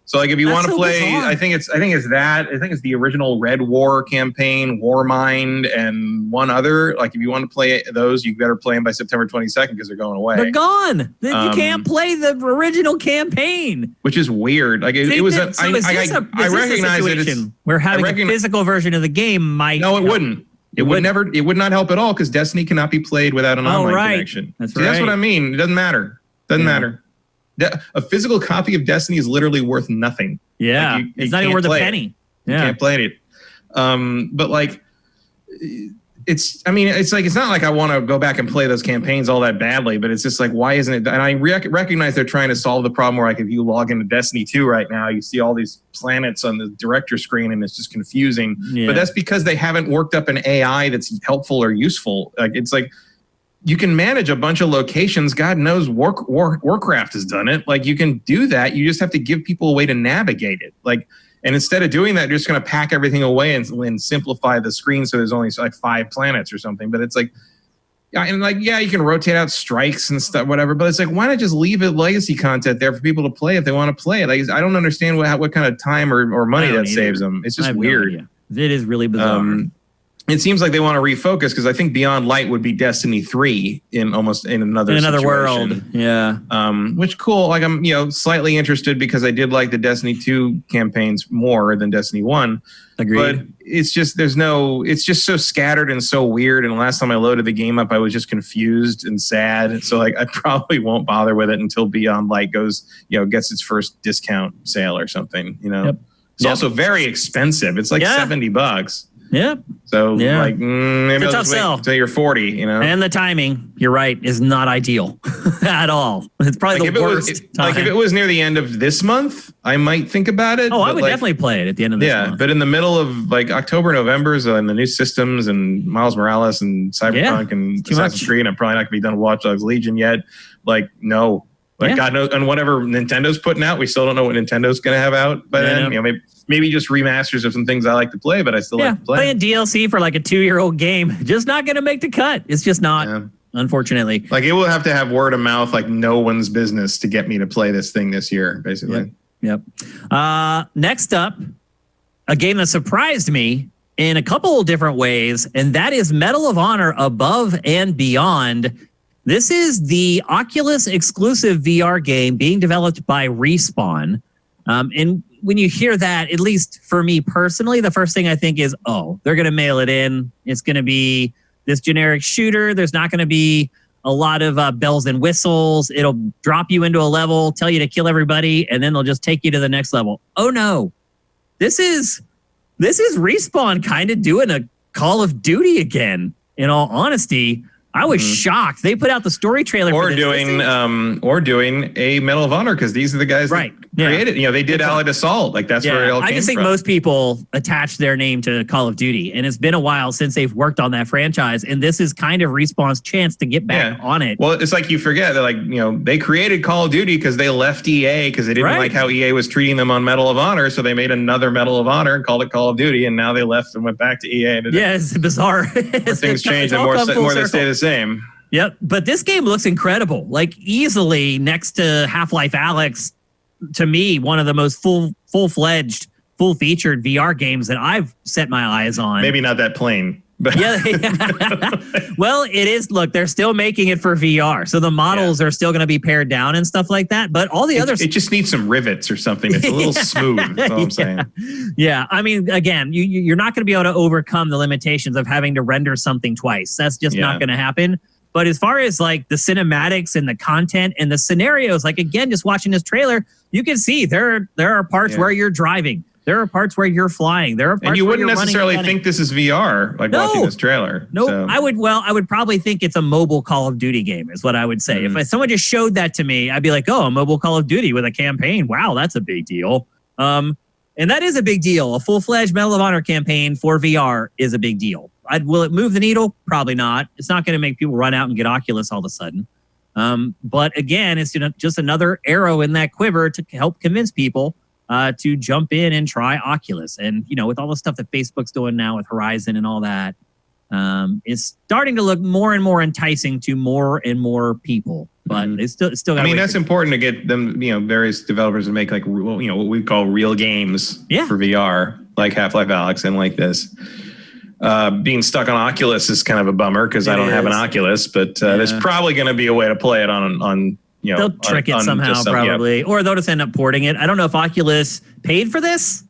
So like, if you want to play, bizarre. I think it's the original Red War campaign, Warmind, and one other. Like, if you want to play those, you better play them by September 22nd because they're going away. They're gone. You can't play the original campaign, which is weird. Like, it was. I recognize it. We're having a physical version of the game. No, it wouldn't. It would not help at all because Destiny cannot be played without an online connection. That's right. That's what I mean. It doesn't matter. Doesn't matter. A physical copy of Destiny is literally worth nothing. Yeah, like it's not even worth a penny. You can't play it. But like, it's not like I want to go back and play those campaigns all that badly, but it's just like, why isn't it? And I recognize they're trying to solve the problem where, like, if you log into Destiny 2 right now, you see all these planets on the director screen and it's just confusing. Yeah. But that's because they haven't worked up an AI that's helpful or useful. Like, it's like, you can manage a bunch of locations. God knows Warcraft has done it. Like, you can do that. You just have to give people a way to navigate it. Like, and instead of doing that, you're just going to pack everything away and simplify the screen so there's only like 5 planets or something. But it's like, you can rotate out strikes and stuff, whatever. But it's like, why not just leave it legacy content there for people to play if they want to play it? Like, I don't understand what kind of time or money that saves them. It's just weird. No, it is really bizarre. It seems like they want to refocus because I think Beyond Light would be Destiny 3 in another world. Yeah. Which cool. Like, I'm slightly interested because I did like the Destiny 2 campaigns more than Destiny 1. Agreed. But it's just it's just so scattered and so weird. And last time I loaded the game up, I was just confused and sad. So like, I probably won't bother with it until Beyond Light gets its first discount sale or something. Yep. It's also very expensive. It's like $70. Yep. So like, maybe it's I'll just wait until you're 40, And the timing, you're right, is not ideal at all. It's probably the worst time. Like, if it was near the end of this month, I might think about it. Oh, I would definitely play it at the end of this month. Yeah, but in the middle of like October, November, and the new systems and Miles Morales and Cyberpunk and Assassin's Creed, I'm probably not going to be done with Watch Dogs Legion yet. Like, no. Like, God knows, and whatever Nintendo's putting out, we still don't know what Nintendo's going to have out by then. Maybe just remasters of some things I like to play, but I still like to play. Playing DLC for like a 2-year-old game, just not going to make the cut. It's just not, unfortunately. Like, it will have to have word of mouth, like no one's business, to get me to play this thing this year, basically. Yep. Next up, a game that surprised me in a couple of different ways, and that is Medal of Honor Above and Beyond. This is the Oculus exclusive VR game being developed by Respawn. And when you hear that, at least for me personally, the first thing I think is, they're going to mail it in. It's going to be this generic shooter. There's not going to be a lot of bells and whistles. It'll drop you into a level, tell you to kill everybody, and then they'll just take you to the next level. Oh no. This is Respawn kind of doing a Call of Duty again, in all honesty. I was shocked. They put out the story trailer for this. Or doing a Medal of Honor, because these are the guys that created. They did Allied Assault. Like, that's where it all came from. I just think most people attach their name to Call of Duty, and it's been a while since they've worked on that franchise, and this is kind of Respawn's chance to get back on it. Well, it's like you forget that, like, they created Call of Duty because they left EA because they didn't like how EA was treating them on Medal of Honor, so they made another Medal of Honor and called it Call of Duty, and now they left and went back to EA. And it's bizarre. Things change and more they stay the same. Yep. But this game looks incredible. Like, easily next to Half-Life Alyx, to me, one of the most full-fledged, full-featured VR games that I've set my eyes on. Maybe not that plain. But Well, it is. Look, they're still making it for VR, so the models are still going to be pared down and stuff like that. But all the others, it just needs some rivets or something. It's a little smooth. That's all I'm saying. Yeah, I mean, again, you're not going to be able to overcome the limitations of having to render something twice. That's just not going to happen. But as far as like the cinematics and the content and the scenarios, like again, just watching this trailer, you can see there are parts where you're driving. There are parts where you're flying. There are parts and you where wouldn't you're necessarily think this is VR, like watching this trailer. No, so. I would probably think it's a mobile Call of Duty game is what I would say. If someone just showed that to me, I'd be like, oh, a mobile Call of Duty with a campaign. Wow, that's a big deal. And that is a big deal. A full-fledged Medal of Honor campaign for VR is a big deal. Will it move the needle? Probably not. It's not going to make people run out and get Oculus all of a sudden. But again, it's just another arrow in that quiver to help convince people to jump in and try Oculus. And, with all the stuff that Facebook's doing now with Horizon and all that, it's starting to look more and more enticing to more and more people. But it's still. I mean, that's important to get them, various developers to make like, what we call real games for VR, like Half-Life Alyx and like this. Being stuck on Oculus is kind of a bummer because I don't have an Oculus, but there's probably going to be a way to play it on they'll trick it somehow, probably, or they'll just end up porting it. I don't know if Oculus paid for this.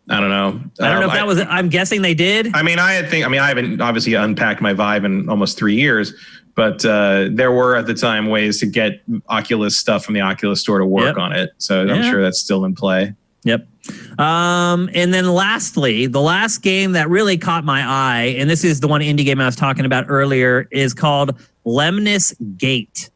I don't know. I don't know if that was. I'm guessing they did. I mean, I haven't obviously unpacked my Vive in almost 3 years, but there were at the time ways to get Oculus stuff from the Oculus store to work on it. So I'm sure that's still in play. Yep. And then lastly, the last game that really caught my eye, and this is the one indie game I was talking about earlier, is called Lemnis Gate.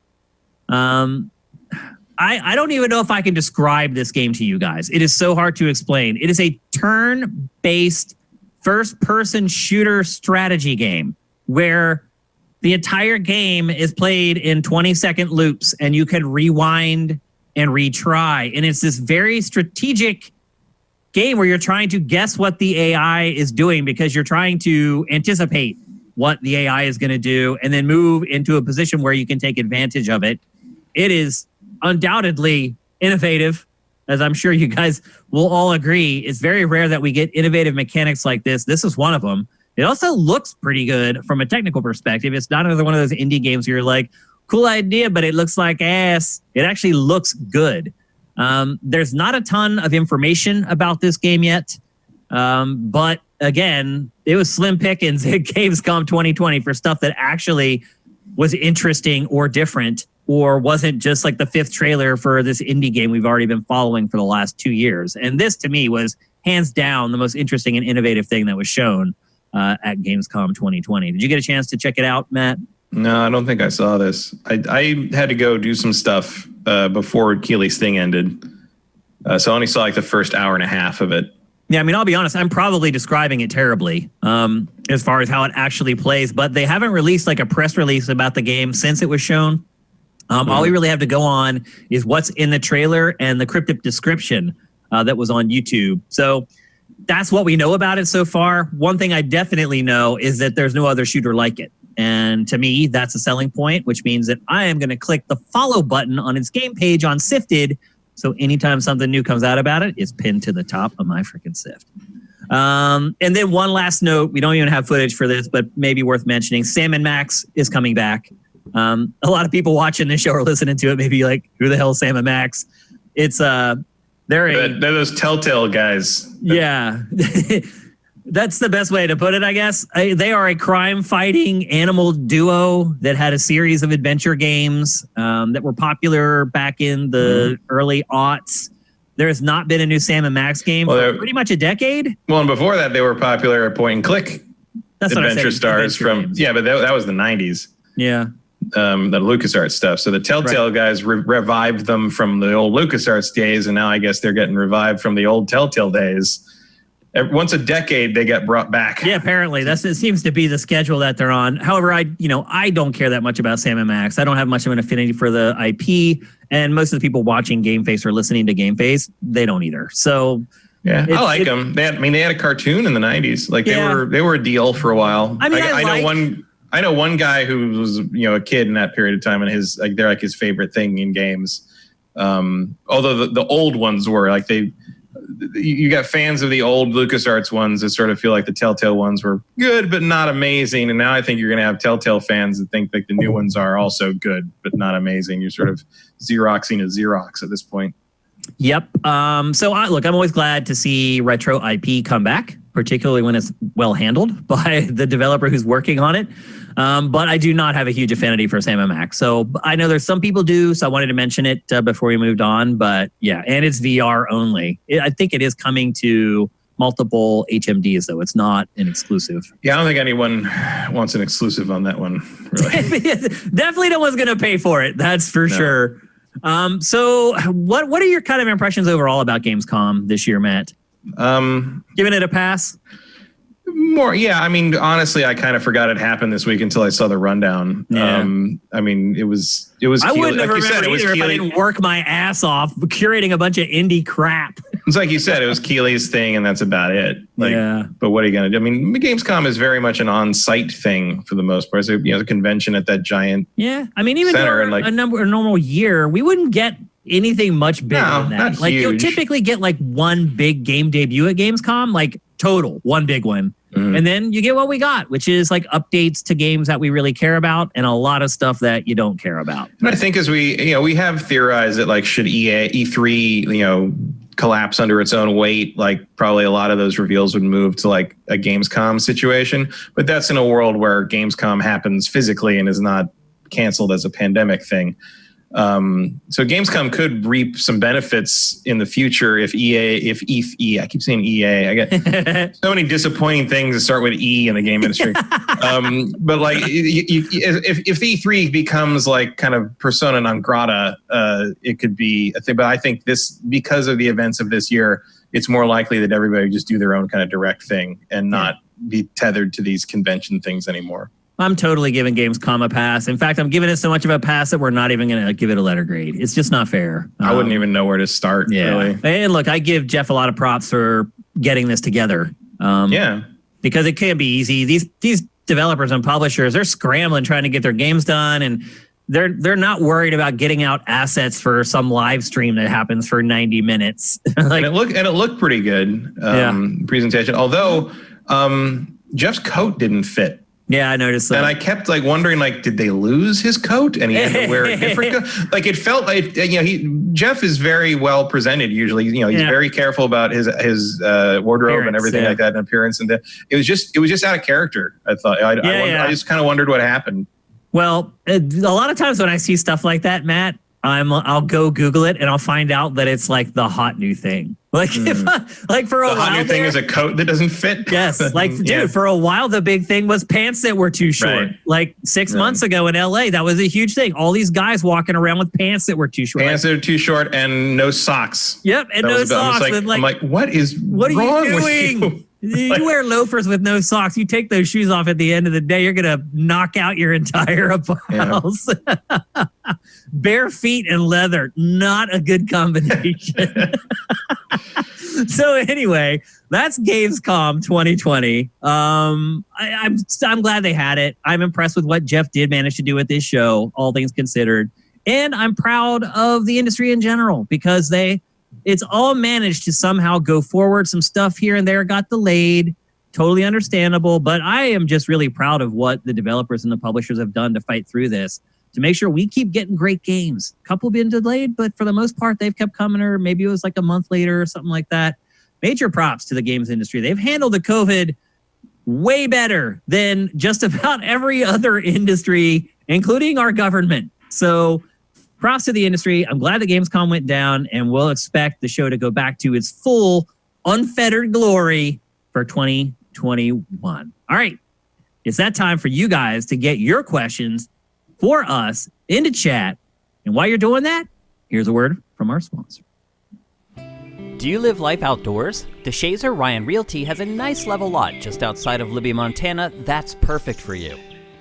I don't even know if I can describe this game to you guys. It is so hard to explain. It is a turn-based first-person shooter strategy game where the entire game is played in 20-second loops and you can rewind and retry. And it's this very strategic game where you're trying to guess what the AI is doing because you're trying to anticipate what the AI is going to do and then move into a position where you can take advantage of it. It is undoubtedly innovative, as I'm sure you guys will all agree. It's very rare that we get innovative mechanics like this. This is one of them. It also looks pretty good from a technical perspective. It's not another one of those indie games where you're like, cool idea, but it looks like ass. It actually looks good. There's not a ton of information about this game yet. But again, it was slim pickings at Gamescom 2020 for stuff that actually was interesting or different, or wasn't just like the fifth trailer for this indie game we've already been following for the last 2 years. And this, to me, was hands down the most interesting and innovative thing that was shown at Gamescom 2020. Did you get a chance to check it out, Matt? No, I don't think I saw this. I had to go do some stuff before Keely's thing ended. So I only saw like the first hour and a half of it. Yeah, I mean, I'll be honest, I'm probably describing it terribly as far as how it actually plays, but they haven't released like a press release about the game since it was shown. All we really have to go on is what's in the trailer and the cryptic description that was on YouTube. So that's what we know about it so far. One thing I definitely know is that there's no other shooter like it. And to me, that's a selling point, which means that I am going to click the follow button on its game page on Sifted. So anytime something new comes out about it, it's pinned to the top of my freaking Sift. And then one last note, we don't even have footage for this, but maybe worth mentioning, Sam & Max is coming back. A lot of people watching this show or listening to it may be like, who the hell is Sam & Max? It's they're those Telltale guys. Yeah. That's the best way to put it, I guess. They are a crime-fighting animal duo that had a series of adventure games that were popular back in the early aughts. There has not been a new Sam & Max game for pretty much a decade. Well, and before that, they were popular point-and-click adventure stars from games. Yeah, but that was the 90s. Yeah. The LucasArts stuff. So the Telltale guys revived them from the old LucasArts days, and now I guess they're getting revived from the old Telltale days. Once a decade, they get brought back. Yeah, apparently. It seems to be the schedule that they're on. However, I don't care that much about Sam & Max. I don't have much of an affinity for the IP, and most of the people watching GameFace or listening to GameFace, they don't either. So yeah, I like them. They had a cartoon in the 90s. Like they were a deal for a while. I mean, I know one guy who was a kid in that period of time, and they're like his favorite thing in games. Although the old ones were like you got fans of the old LucasArts ones that sort of feel like the Telltale ones were good but not amazing, and now I think you're going to have Telltale fans that think that the new ones are also good but not amazing. You're sort of Xeroxing a Xerox at this point. Yep. So I'm always glad to see retro IP come back, particularly when it's well handled by the developer who's working on it. But I do not have a huge affinity for Sam & Max. So I know there's some people do, so I wanted to mention it before we moved on. But yeah, and it's VR only. I think it is coming to multiple HMDs, though. It's not an exclusive. Yeah, I don't think anyone wants an exclusive on that one, really. Definitely no one's going to pay for it. That's for sure. So what are your kind of impressions overall about Gamescom this year, Matt? Giving it a pass? More, yeah. I mean, honestly, I kind of forgot it happened this week until I saw the rundown. Yeah. I mean, it was. I wouldn't have remembered either if I didn't work my ass off curating a bunch of indie crap. It's like you said, it was Keeley's thing, and that's about it. But what are you going to do? I mean, Gamescom is very much an on-site thing for the most part. So, the convention at that giant I mean, even center, for a normal year, we wouldn't get anything much bigger than that. Not huge. You'll typically get one big game debut at Gamescom, total, one big one. Mm-hmm. And then you get what we got, which is updates to games that we really care about and a lot of stuff that you don't care about. And I think as we have theorized that should E3, collapse under its own weight, probably a lot of those reveals would move to a Gamescom situation. But that's in a world where Gamescom happens physically and is not canceled as a pandemic thing. So Gamescom could reap some benefits in the future if I keep saying EA. I get so many disappointing things that start with E in the game industry. But if the E3 becomes kind of persona non grata, it could be a thing. But I think because of the events of this year, it's more likely that everybody would just do their own kind of direct thing and not be tethered to these convention things anymore. I'm totally giving Gamescom a pass. In fact, I'm giving it so much of a pass that we're not even going to give it a letter grade. It's just not fair. I wouldn't even know where to start, really. And look, I give Jeff a lot of props for getting this together. Because it can be easy. These developers and publishers, they're scrambling trying to get their games done, and they're not worried about getting out assets for some live stream that happens for 90 minutes. And it looked pretty good, presentation. Although Jeff's coat didn't fit. Yeah, I noticed that. And I kept wondering, did they lose his coat and he had to wear a different coat? It felt like, Jeff is very well presented usually. He's very careful about his wardrobe appearance, and everything like that, and appearance. And it was just out of character. I thought. I just kind of wondered what happened. Well, a lot of times when I see stuff like that, Matt, I'll go Google it and I'll find out that it's the hot new thing. For a while, the hot new thing is a coat that doesn't fit. Yes, dude, for a while the big thing was pants that were too short. Right. 6 months ago in LA, that was a huge thing. All these guys walking around with pants that were too short. Pants that are too short and no socks. Yep, and no socks. I'm like, what is wrong with you? You wear loafers with no socks. You take those shoes off at the end of the day, you're going to knock out your entire house. Yeah. Bare feet and leather, not a good combination. So anyway, that's Gamescom 2020. I'm glad they had it. I'm impressed with what Jeff did manage to do with this show, all things considered. And I'm proud of the industry in general because it's all managed to somehow go forward. Some stuff here and there got delayed. Totally understandable. But I am just really proud of what the developers and the publishers have done to fight through this, to make sure we keep getting great games. A couple been delayed, but for the most part, they've kept coming, or maybe it was a month later or something like that. Major props to the games industry. They've handled the COVID way better than just about every other industry, including our government. So props to the industry. I'm glad the Gamescom went down, and we'll expect the show to go back to its full, unfettered glory for 2021. All right. It's that time for you guys to get your questions for us into chat. And while you're doing that, here's a word from our sponsor. Do you live life outdoors? DeShazer Ryan Realty has a nice level lot just outside of Libby, Montana that's perfect for you.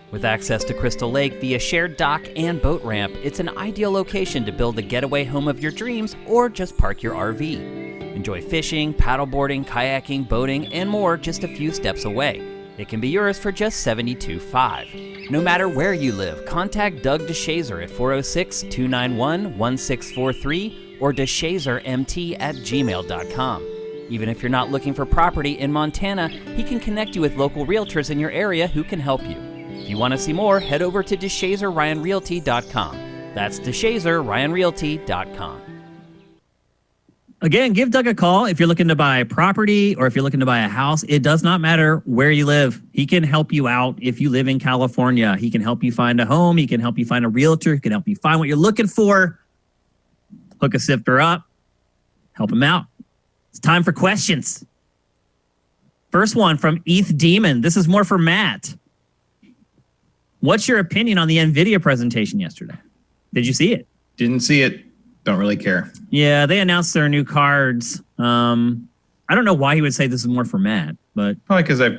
With access to Crystal Lake via shared dock and boat ramp, it's an ideal location to build the getaway home of your dreams or just park your RV. Enjoy fishing, paddleboarding, kayaking, boating, and more just a few steps away. It can be yours for just $72,500. No matter where you live, contact Doug DeShazer at 406-291-1643 or DeShazerMT@gmail.com. Even if you're not looking for property in Montana, he can connect you with local realtors in your area who can help you. If you want to see more, head over to DeShazerRyanRealty.com. That's DeShazerRyanRealty.com. Again, give Doug a call if you're looking to buy property or if you're looking to buy a house. It does not matter where you live. He can help you out if you live in California. He can help you find a home. He can help you find a realtor. He can help you find what you're looking for. Hook a sifter up. Help him out. It's time for questions. First one from ETH Demon. This is more for Matt. What's your opinion on the NVIDIA presentation yesterday? Did you see it? Didn't see it. Don't really care. Yeah, they announced their new cards. I don't know why he would say this is more for Matt, but probably because I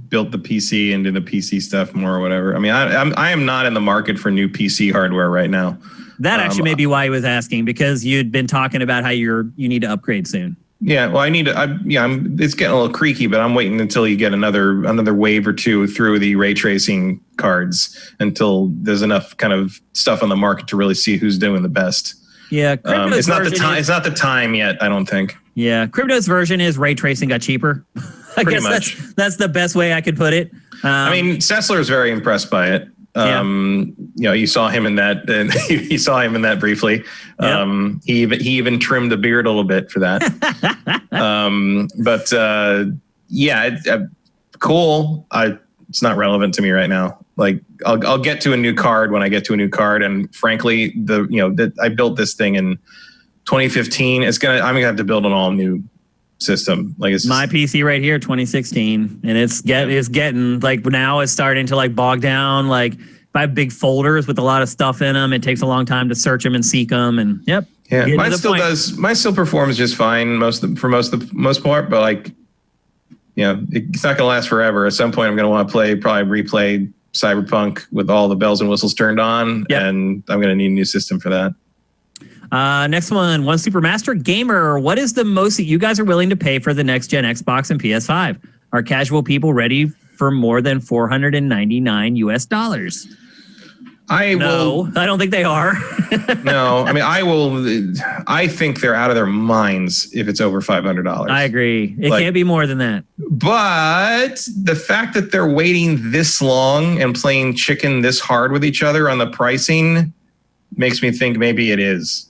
built the PC and did the PC stuff more or whatever. I mean, I am not in the market for new PC hardware right now. That actually may be why he was asking, because you'd been talking about how you need to upgrade soon. Yeah, well, it's getting a little creaky, but I'm waiting until you get another wave or two through the ray tracing cards until there's enough kind of stuff on the market to really see who's doing the best. Yeah, it's not the time. It's not the time yet, I don't think. Yeah, Crypto's version is ray tracing got cheaper. I Pretty guess much. That's the best way I could put it. I mean, Sessler is very impressed by it. You saw him in that. You saw him in that briefly. He even trimmed the beard a little bit for that. Cool. It's not relevant to me right now. Like I'll get to a new card when I get to a new card, and frankly, I built this thing in 2015. I'm gonna have to build an all new system. Like it's my PC right here, 2016, and it's getting like now it's starting to like bog down. Like if I have big folders with a lot of stuff in them, it takes a long time to search them and seek them. And mine still performs just fine for most part, but like it's not gonna last forever. At some point, I'm gonna want to probably replay Cyberpunk with all the bells and whistles turned on, and I'm gonna need a new system for that. Next one Supermaster Gamer. What is the most that you guys are willing to pay for the next gen Xbox and PS5? Are casual people ready for more than $499 US? I don't think they are. No, I mean, I think they're out of their minds if it's over $500. I agree. It can't be more than that. But the fact that they're waiting this long and playing chicken this hard with each other on the pricing makes me think maybe it is.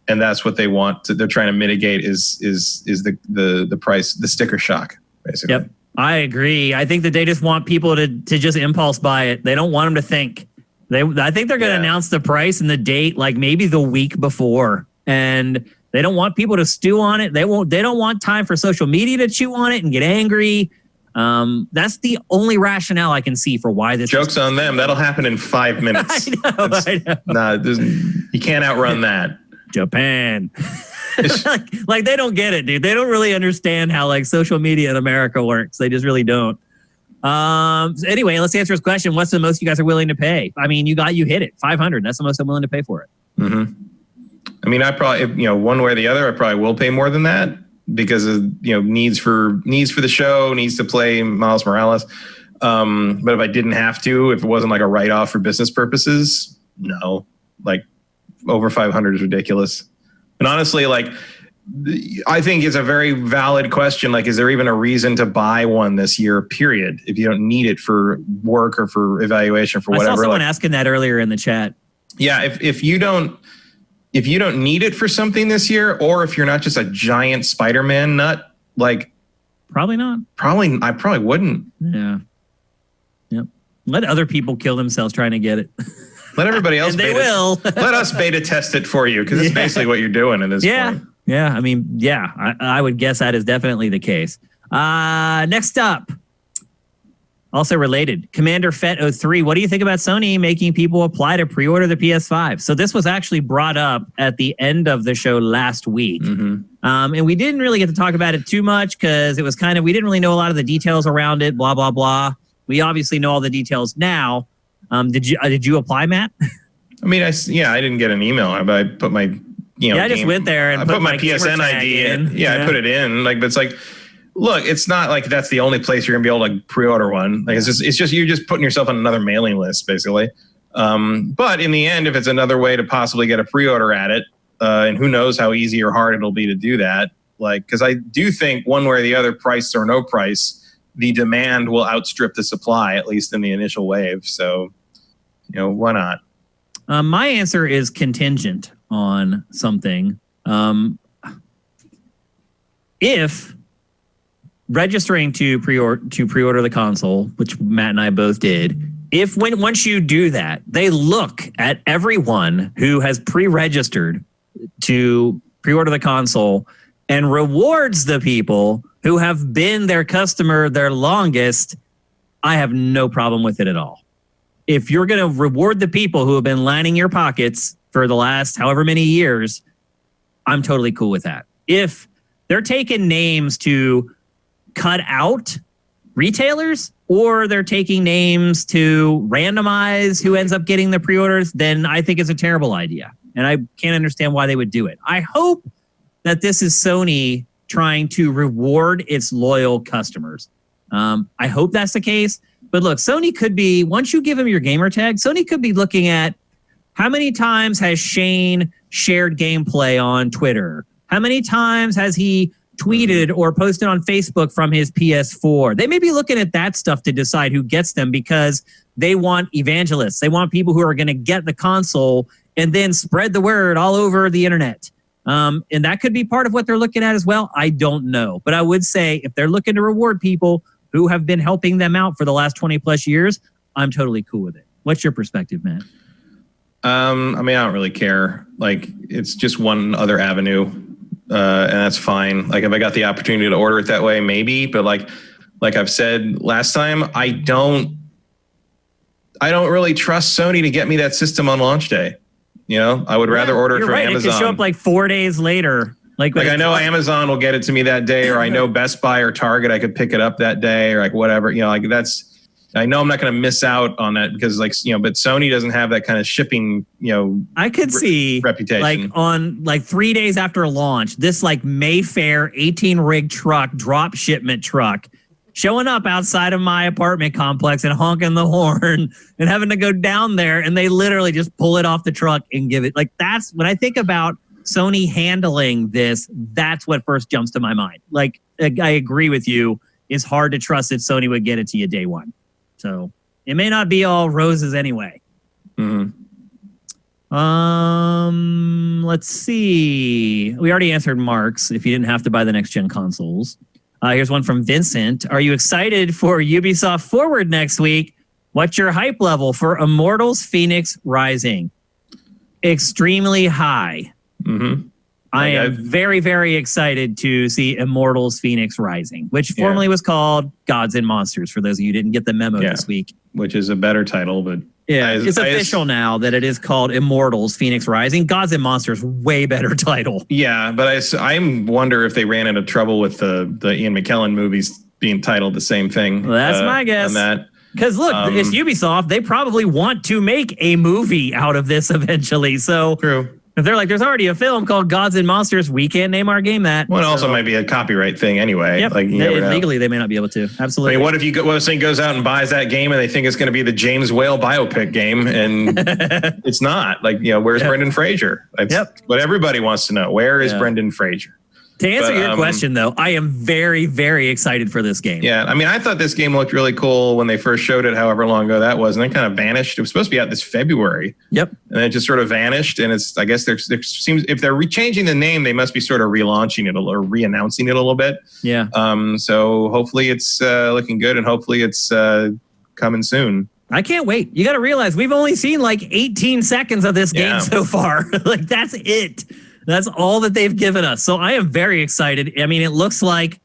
And that's what they want. They're trying to mitigate is the price, the sticker shock, basically. Yep, I agree. I think that they just want people to just impulse buy it. They don't want them to think. I think they're going to announce the price and the date like maybe the week before, and they don't want people to stew on it. They don't want time for social media to chew on it and get angry. That's the only rationale I can see for why this. Joke's on them. That'll happen in 5 minutes. I know. Nah, you can't outrun that. Japan. like they don't get it, dude. They don't really understand how like social media in America works. They just really don't. Anyway, let's answer his question. What's the most you guys are willing to pay? I mean, you hit it. 500. That's the most I'm willing to pay for it. Mm-hmm. I mean, I probably, one way or the other, I probably will pay more than that because of, needs for the show, needs to play Miles Morales. But if I didn't have to, if it wasn't like a write-off for business purposes, no, like over 500 is ridiculous. And honestly, like, I think it's a very valid question. Like, is there even a reason to buy one this year, period, if you don't need it for work or for evaluation for whatever? I saw someone asking that earlier in the chat. Yeah. If you don't need it for something this year, or if you're not just a giant Spider-Man nut, like probably not. I probably wouldn't. Yeah. Yep. Let other people kill themselves trying to get it. Let everybody else. And they will. Let us beta test it for you, because it's basically what you're doing at this point. Yeah. I mean, I would guess that is definitely the case. Next up, also related, Commander Fett 03. What do you think about Sony making people apply to pre-order the PS5? So this was actually brought up at the end of the show last week. Mm-hmm. And we didn't really get to talk about it too much because it was we didn't really know a lot of the details around it, blah, blah, blah. We obviously know all the details now. Did you apply, Matt? I mean, I didn't get an email. I put my, I just went there and put my PSN ID in. I put it in. Like, but it's like, look, it's not like that's the only place you're gonna be able to pre-order one. Like, it's just you're just putting yourself on another mailing list, basically. But in the end, if it's another way to possibly get a pre-order at it, and who knows how easy or hard it'll be to do that, Like, because I do think one way or the other, price or no price, the demand will outstrip the supply, at least in the initial wave. So, why not? My answer is contingent on something. If registering to pre-order the console, which Matt and I both did, once you do that, they look at everyone who has pre-registered to pre-order the console and rewards the people who have been their customer their longest, I have no problem with it at all. If you're going to reward the people who have been lining your pockets for the last however many years, I'm totally cool with that. If they're taking names to cut out retailers, or they're taking names to randomize who ends up getting the pre-orders, then I think it's a terrible idea. And I can't understand why they would do it. I hope that this is Sony trying to reward its loyal customers. I hope that's the case. But look, Sony could be, once you give them your gamer tag, Sony could be looking at how many times has Shane shared gameplay on Twitter? How many times has he tweeted or posted on Facebook from his PS4? They may be looking at that stuff to decide who gets them, because they want evangelists. They want people who are going to get the console and then spread the word all over the internet. And that could be part of what they're looking at as well. I don't know. But I would say if they're looking to reward people who have been helping them out for the last 20 plus years, I'm totally cool with it. What's your perspective, man? I don't really care. Like, it's just one other avenue, and that's fine. Like, if I got the opportunity to order it that way, maybe. But like I've said last time, I don't really trust Sony to get me that system on launch day. I would rather order it from Amazon. It could show up like 4 days later. Like I know Amazon will get it to me that day, or I know Best Buy or Target, I could pick it up that day, or like whatever. I know I'm not going to miss out on that because but Sony doesn't have that kind of shipping, I could see reputation. Like on 3 days after launch, this like Mayfair 18 rig truck, drop shipment truck, showing up outside of my apartment complex and honking the horn and having to go down there, and they literally just pull it off the truck and give it. Like, that's when I think about Sony handling this, that's what first jumps to my mind. Like, I agree with you. It's hard to trust that Sony would get it to you day one. So it may not be all roses anyway. Mm-hmm. Let's see. We already answered Mark's if you didn't have to buy the next gen consoles. Here's one from Vincent. Are you excited for Ubisoft Forward next week? What's your hype level for Immortals Fenyx Rising? Extremely high. Mm-hmm. I am very, very excited to see Immortals Fenyx Rising, which formerly was called Gods and Monsters, for those of you who didn't get the memo this week. Which is a better title, but... Yeah, it's official now that it is called Immortals Fenyx Rising. Gods and Monsters, way better title. Yeah, but I wonder if they ran into trouble with the Ian McKellen movies being titled the same thing. Well, that's my guess. Because look, it's Ubisoft. They probably want to make a movie out of this eventually. So true. If they're like, there's already a film called Gods and Monsters, we can't name our game that. Well, it also might be a copyright thing anyway. Yep. Like, legally, they may not be able to. Absolutely. I mean, what if somebody goes out and buys that game and they think it's going to be the James Whale biopic game, and it's not? Like, where's Brendan Fraser? That's what everybody wants to know. Where is Brendan Fraser? To answer your question, though, I am very, very excited for this game. Yeah, I mean, I thought this game looked really cool when they first showed it, however long ago that was, and then kind of vanished. It was supposed to be out this February. Yep. And it just sort of vanished, and I guess there seems, if they're changing the name, they must be sort of relaunching it or re-announcing it a little bit. Yeah. So hopefully it's looking good, and hopefully it's coming soon. I can't wait. You got to realize we've only seen like 18 seconds of this game so far. Like, that's it. That's all that they've given us. So I am very excited. I mean, it looks like,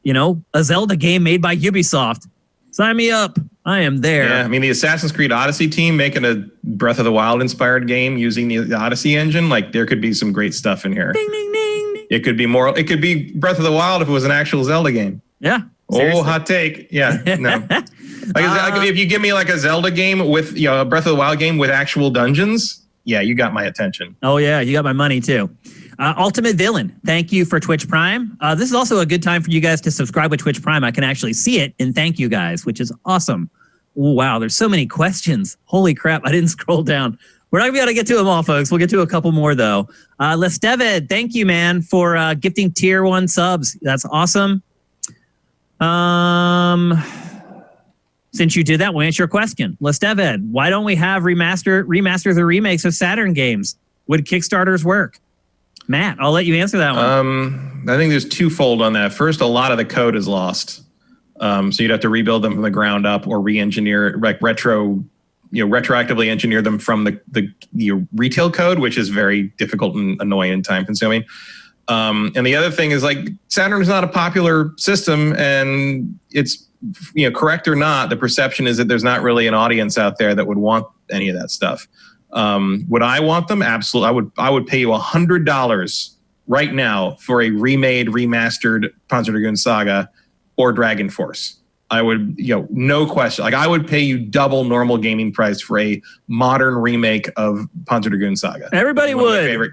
a Zelda game made by Ubisoft. Sign me up. I am there. Yeah, I mean, the Assassin's Creed Odyssey team making a Breath of the Wild inspired game using the Odyssey engine. Like, there could be some great stuff in here. Ding, ding, ding. It could be Breath of the Wild if it was an actual Zelda game. Yeah. Seriously. Oh, hot take. Yeah, no. If you give me like a Zelda game with, a Breath of the Wild game with actual dungeons, yeah, you got my attention. Oh, yeah, you got my money, too. Ultimate Villain, thank you for Twitch Prime. This is also a good time for you guys to subscribe with Twitch Prime. I can actually see it, and thank you guys, which is awesome. Ooh, wow, there's so many questions. Holy crap, I didn't scroll down. We're not going to be able to get to them all, folks. We'll get to a couple more, though. Lestevid, thank you, man, for gifting tier 1 subs. That's awesome. Since you did that, we'll answer your question. Lestevid, why don't we have remasters or remakes of Saturn games? Would Kickstarters work? Matt, I'll let you answer that one. I think there's twofold on that. First, a lot of the code is lost. So you'd have to rebuild them from the ground up or re-engineer, like retroactively engineer them from the retail code, which is very difficult and annoying and time consuming. And the other thing is, like, Saturn is not a popular system, and it's, correct or not, the perception is that there's not really an audience out there that would want any of that stuff. Would I want them? Absolutely. I would pay you $100 right now for a remastered Panzer Dragoon Saga or Dragon Force. I would, no question. Like, I would pay you double normal gaming price for a modern remake of Panzer Dragoon Saga. Everybody would.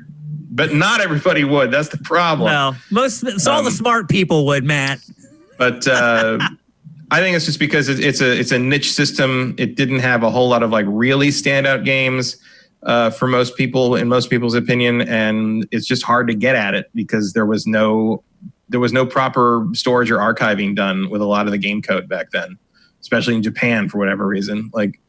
But not everybody would. That's the problem. Well, all the smart people would, Matt. But I think it's just because it's a niche system. It didn't have a whole lot of like really standout games for most people, in most people's opinion, and it's just hard to get at it because there was no proper storage or archiving done with a lot of the game code back then, especially in Japan for whatever reason. Like,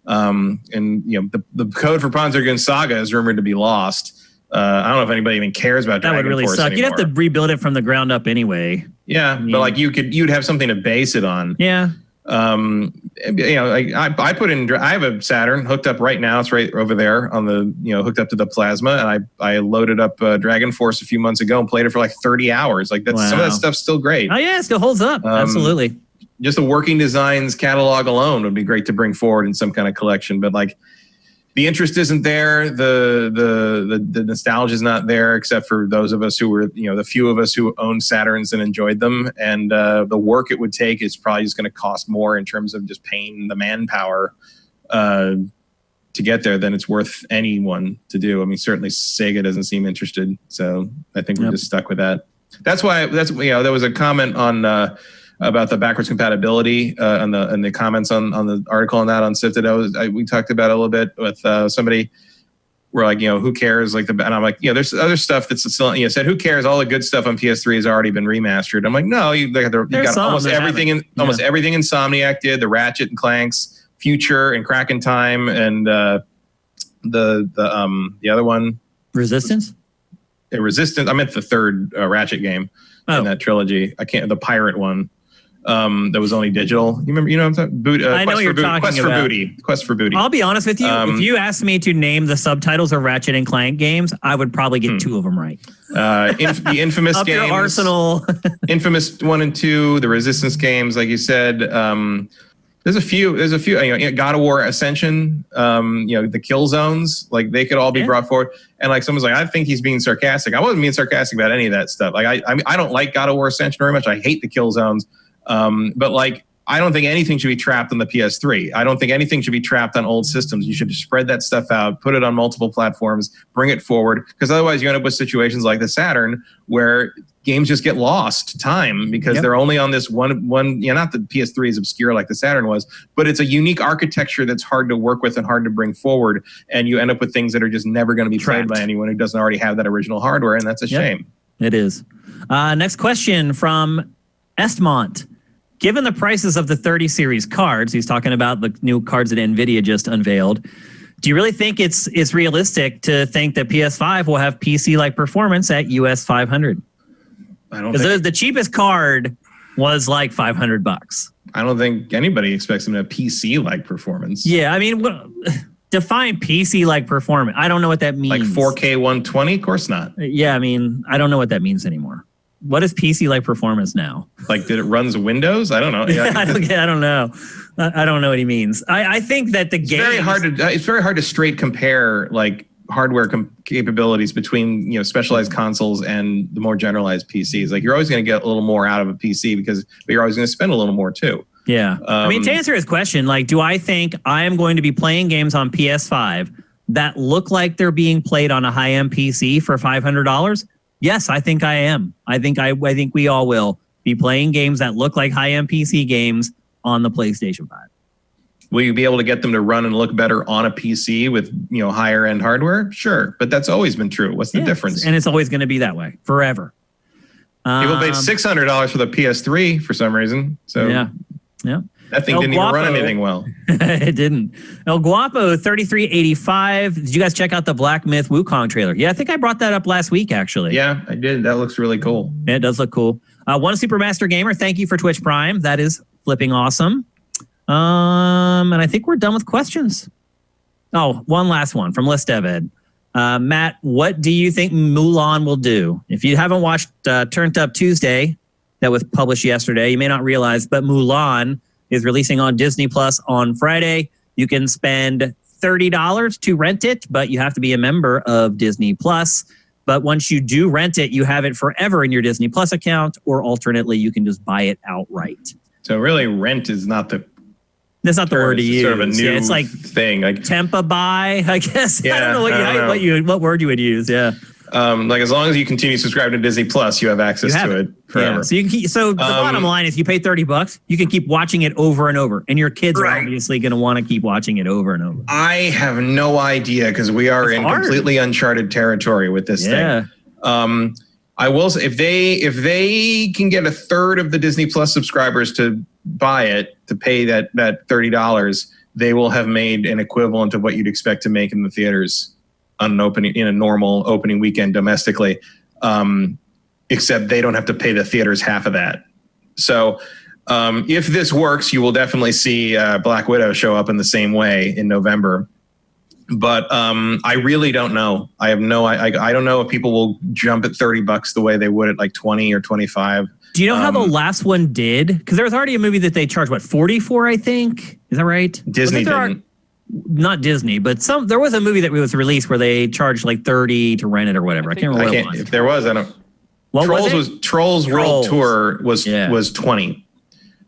the code for Panzer Dragoon Saga is rumored to be lost. I don't know if anybody even cares about Dragon Force. That would really suck. Anymore. You'd have to rebuild it from the ground up anyway. Yeah, but like you'd have something to base it on. Yeah. I put in. I have a Saturn hooked up right now. It's right over there on the hooked up to the plasma, and I loaded up Dragon Force a few months ago and played it for like 30 hours. Like that's some of that stuff's still great. Oh yeah, it still holds up. Absolutely. Just the working designs catalog alone would be great to bring forward in some kind of collection, but like. The interest isn't there. The nostalgia is not there, except for those of us who were, the few of us who owned Saturns and enjoyed them. And the work it would take is probably just going to cost more in terms of just paying the manpower to get there than it's worth anyone to do. I mean, certainly Sega doesn't seem interested, so I think we're just stuck with that. That's why there was a comment on. About the backwards compatibility and the comments on the article on that on Sifted. We talked about it a little bit with somebody. We're like, who cares? Like and I'm like, there's other stuff that's still, said, who cares? All the good stuff on PS3 has already been remastered. I'm like, no, you got almost everything almost everything Insomniac did. The Ratchet and Clanks, Future, and Crack in Time, and the other one, Resistance. Resistance. I meant the third Ratchet game in that trilogy. The pirate one. That was only digital. You remember? What I'm talking? I know what you're talking about. Quest for Booty. I'll be honest with you. If you asked me to name the subtitles of Ratchet and Clank games, I would probably get 2 of them right. The Infamous Up games, your arsenal. Infamous 1 and 2, the Resistance games, like you said. There's a few. God of War Ascension. The kill zones. Like they could all be brought forward. And like someone's like, I think he's being sarcastic. I wasn't being sarcastic about any of that stuff. Like I don't like God of War Ascension very much. I hate the kill zones. But like, I don't think anything should be trapped on the PS3. I don't think anything should be trapped on old systems. You should spread that stuff out, put it on multiple platforms, bring it forward, because otherwise you end up with situations like the Saturn where games just get lost to time because they're only on this one. Not that PS3 is obscure like the Saturn was, but it's a unique architecture that's hard to work with and hard to bring forward, and you end up with things that are just never going to be played by anyone who doesn't already have that original hardware, and that's a shame. It is. Next question from Estmont. Given the prices of the 30 series cards, he's talking about the new cards that NVIDIA just unveiled, do you really think it's realistic to think that PS5 will have PC-like performance at US $500? I don't think... the cheapest card was like $500. I don't think anybody expects them to have PC-like performance. Yeah, I mean, define PC-like performance. I don't know what that means. Like 4K 120? Of course not. Yeah, I mean, I don't know what that means anymore. What is PC-like performance now? Like, did it runs Windows? I don't know. Yeah, I don't know. I don't know what he means. I think that it's very hard to straight compare like hardware capabilities between specialized consoles and the more generalized PCs. Like, you're always going to get a little more out of a PC but you're always going to spend a little more too. Yeah. I mean, to answer his question, like, do I think I am going to be playing games on PS5 that look like they're being played on a high-end PC for $500? Yes, I think I am. I think we all will be playing games that look like high-end PC games on the PlayStation 5. Will you be able to get them to run and look better on a PC with, higher end hardware? Sure. But that's always been true. What's the difference? And it's always going to be that way forever. People paid $600 for the PS3 for some reason. So yeah. That thing didn't even run anything well. It didn't. El Guapo 3385. Did you guys check out the Black Myth Wukong trailer? Yeah, I think I brought that up last week, actually. Yeah, I did. That looks really cool. Yeah, it does look cool. One Supermaster Gamer, thank you for Twitch Prime. That is flipping awesome. And I think we're done with questions. Oh, one last one from List Eved. Matt, what do you think Mulan will do? If you haven't watched Turned Up Tuesday, that was published yesterday, you may not realize, but Mulan is releasing on Disney Plus on Friday. You can spend $30 to rent it, but you have to be a member of Disney Plus. But once you do rent it, you have it forever in your Disney Plus account, or alternately, you can just buy it outright. So really, rent is not the... That's not the word to use. Sort of a new it's like thing. Like Tempa buy, I guess. Yeah, I don't know what word you would use. Yeah. Like as long as you continue subscribing to Disney Plus, you have access to it forever. Yeah. So you can keep, the bottom line is you pay $30, you can keep watching it over and over, and your kids are obviously going to want to keep watching it over and over. I have no idea because we are in completely uncharted territory with this thing. I will say if they can get a third of the Disney Plus subscribers to buy it, to pay that $30, they will have made an equivalent of what you'd expect to make in the theaters on in a normal opening weekend domestically, except they don't have to pay the theaters half of that. So if this works, you will definitely see Black Widow show up in the same way in November. But I really don't know. I have I don't know if people will jump at $30 the way they would at like 20 or 25. Do you know how the last one did? Because there was already a movie that they charged, 40 for, I think. Is that right? Disney didn't. Not Disney, but there was a movie that was released where they charged like 30 to rent it or whatever. I can't remember what it was. If there was, I don't. What Trolls World Tour was 20.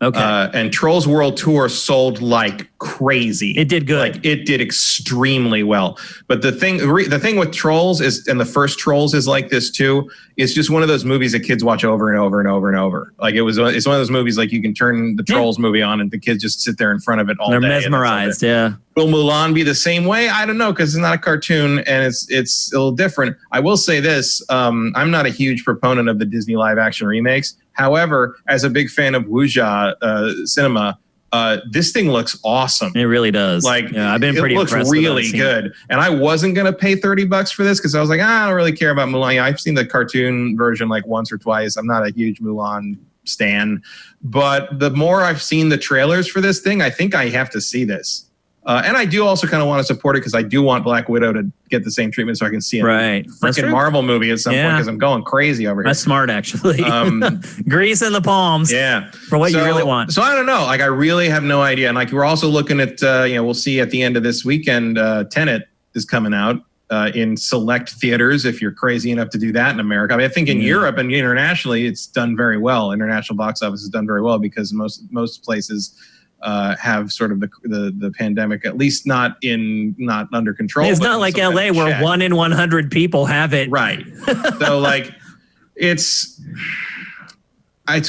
Okay. And Trolls World Tour sold like crazy. It did good. Like it did extremely well. But the thing with Trolls is, and the first Trolls is like this too. It's just one of those movies that kids watch over and over and over and over. Like it's one of those movies like you can turn the Trolls movie on and the kids just sit there in front of it all day. They're mesmerized. Yeah. Will Mulan be the same way? I don't know because it's not a cartoon and it's a little different. I will say this: I'm not a huge proponent of the Disney live action remakes. However, as a big fan of wuxia cinema, this thing looks awesome. It really does. I've been pretty impressed. It looks really good. And I wasn't going to pay $30 for this because I was like, I don't really care about Mulan. I've seen the cartoon version like once or twice. I'm not a huge Mulan stan. But the more I've seen the trailers for this thing, I think I have to see this. And I do also kind of want to support it because I do want Black Widow to get the same treatment so I can see a freaking Marvel movie at some point because I'm going crazy over here. That's smart, actually. Grease in the palms. Yeah. For what you really want. So I don't know. Like I really have no idea. And like we're also looking at, we'll see at the end of this weekend, Tenet is coming out in select theaters if you're crazy enough to do that in America. I mean, I think in Europe and internationally, it's done very well. International box office has done very well because most places have sort of the pandemic, at least not under control. It's not like LA where 1 in 100 people have it. Right. So like it's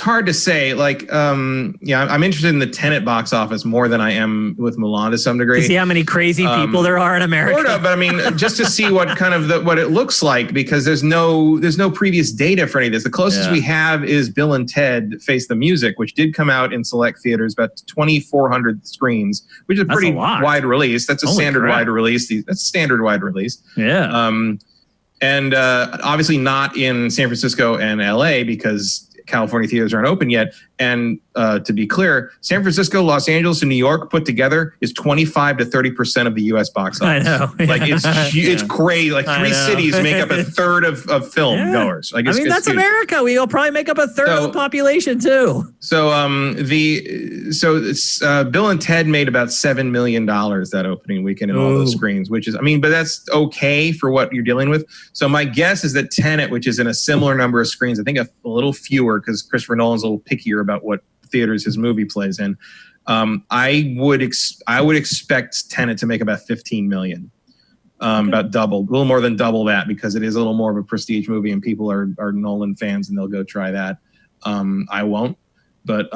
hard to say. Like, I'm interested in the Tenet box office more than I am with Mulan to some degree. To see how many crazy people there are in America. Sort of, but I mean, just to see what kind of what it looks like, because there's no previous data for any of this. The closest we have is Bill and Ted Face the Music, which did come out in select theaters, about 2,400 screens, which is a pretty wide release. That's a standard wide release. That's standard wide release. Yeah. And obviously not in San Francisco and LA because California theaters aren't open yet. And to be clear, San Francisco, Los Angeles, and New York put together is 25 to 30% of the U.S. box office. I know. Like it's crazy. Like three cities make up a third of film goers. Like, that's huge. America. We'll probably make up a third of the population too. So Bill and Ted made about $7 million that opening weekend in all those screens, which is, but that's okay for what you're dealing with. So my guess is that Tenet, which is in a similar number of screens, I think a little fewer because Christopher Nolan's a little pickier about what theaters his movie plays in. I would expect Tenet to make about 15 million, about double, a little more than double that, because it is a little more of a prestige movie and people are Nolan fans and they'll go try that. I won't, but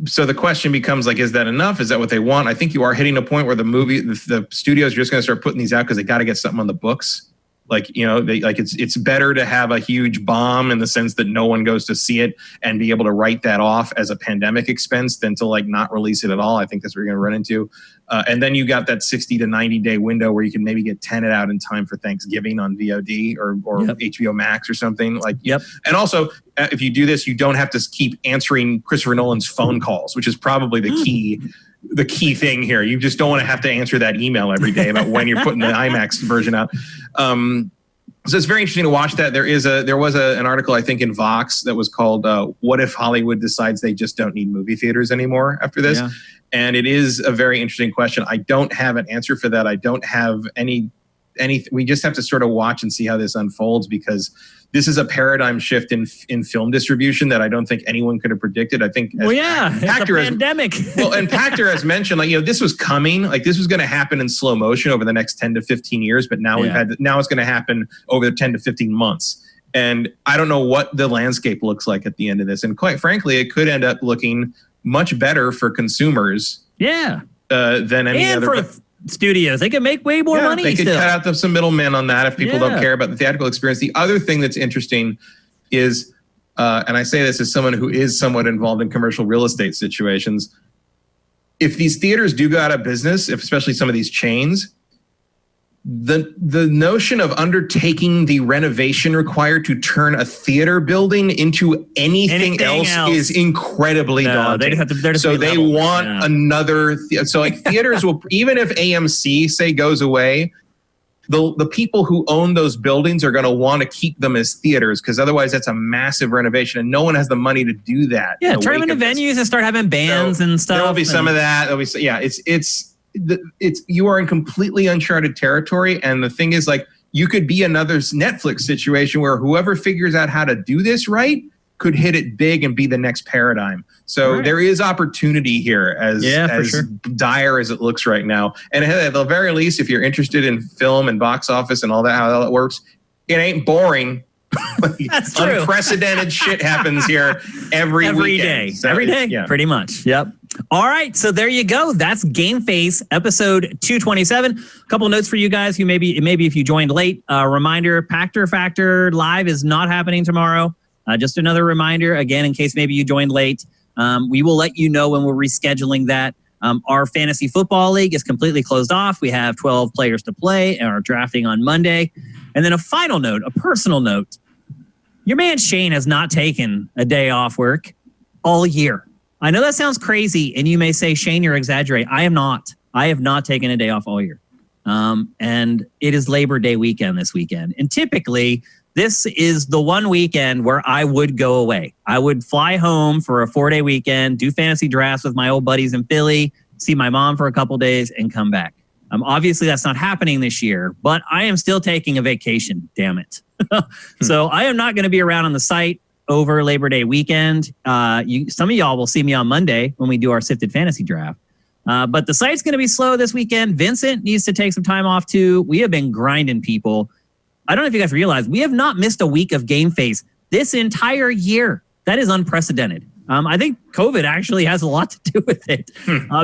So the question becomes like, is that enough? Is that what they want? I think you are hitting a point where the studios are just going to start putting these out because they got to get something on the books. Like, it's better to have a huge bomb in the sense that no one goes to see it and be able to write that off as a pandemic expense than to like not release it at all. I think that's what you're going to run into. And then you got that 60 to 90 day window where you can maybe get Tenet out in time for Thanksgiving on VOD or HBO Max or something like. Yep. And also, if you do this, you don't have to keep answering Christopher Nolan's phone calls, which is probably the key thing here. You just don't want to have to answer that email every day about when you're putting the IMAX version out. So it's very interesting to watch that. There was an article, I think, in Vox that was called "What if Hollywood decides they just don't need movie theaters anymore after this?" Yeah. And it is a very interesting question. I don't have an answer for that. I don't have any. We just have to sort of watch and see how this unfolds, because this is a paradigm shift in film distribution that I don't think anyone could have predicted. I think, it's a pandemic. And Pachter has mentioned, this was coming, this was going to happen in slow motion over the next 10 to 15 years, but now now it's going to happen over the 10 to 15 months. And I don't know what the landscape looks like at the end of this. And quite frankly, it could end up looking much better for consumers. Yeah. Than any other. Studios, they can make way more money. They could cut out some middlemen on that if people don't care about the theatrical experience. The other thing that's interesting is, and I say this as someone who is somewhat involved in commercial real estate situations, if these theaters do go out of business, especially some of these chains, the notion of undertaking the renovation required to turn a theater building into anything else is incredibly daunting. They want another. So like theaters will, even if AMC say goes away, the people who own those buildings are going to want to keep them as theaters, because otherwise that's a massive renovation and no one has the money to do that. Yeah, turn them into venues and start having bands and stuff. There will be some of that. There'll be you are in completely uncharted territory, and the thing is, you could be another Netflix situation where whoever figures out how to do this right could hit it big and be the next paradigm. So there is opportunity here, as dire as it looks right now. And at the very least, if you're interested in film and box office and all that, how that works, it ain't boring. That's true. Unprecedented shit happens here every day. So every day, pretty much. Yep. All right, so there you go. That's GameFace episode 227. A couple notes for you guys who maybe if you joined late. Reminder: Pachter Factor Live is not happening tomorrow. Just another reminder, again, in case maybe you joined late. We will let you know when we're rescheduling that. Our fantasy football league is completely closed off. We have 12 players to play and are drafting on Monday. And then a final note, a personal note. Your man Shane has not taken a day off work all year. I know that sounds crazy, and you may say, Shane, you're exaggerating. I am not. I have not taken a day off all year. And it is Labor Day weekend this weekend. And typically, this is the one weekend where I would go away. I would fly home for a 4-day weekend, do fantasy drafts with my old buddies in Philly, see my mom for a couple days, and come back. Obviously, that's not happening this year, but I am still taking a vacation, damn it. So I am not going to be around on the site over Labor Day weekend. Some of y'all will see me on Monday when we do our sifted fantasy draft. But the site's going to be slow this weekend. Vincent needs to take some time off too. We have been grinding people. I don't know if you guys realize, we have not missed a week of GameFace this entire year. That is unprecedented. I think COVID actually has a lot to do with it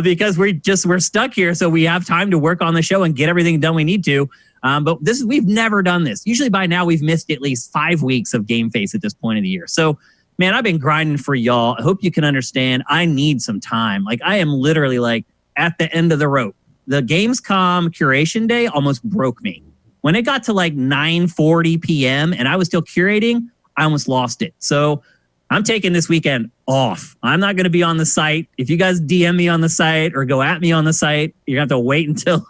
because we're stuck here. So we have time to work on the show and get everything done we need to. But we've never done this. Usually by now we've missed at least 5 weeks of GameFace at this point of the year. So man, I've been grinding for y'all. I hope you can understand. I need some time. I am literally at the end of the rope. The Gamescom curation day almost broke me. When it got to 9:40 p.m. and I was still curating, I almost lost it. So I'm taking this weekend off. I'm not going to be on the site. If you guys DM me on the site or go at me on the site, you're going to have to wait until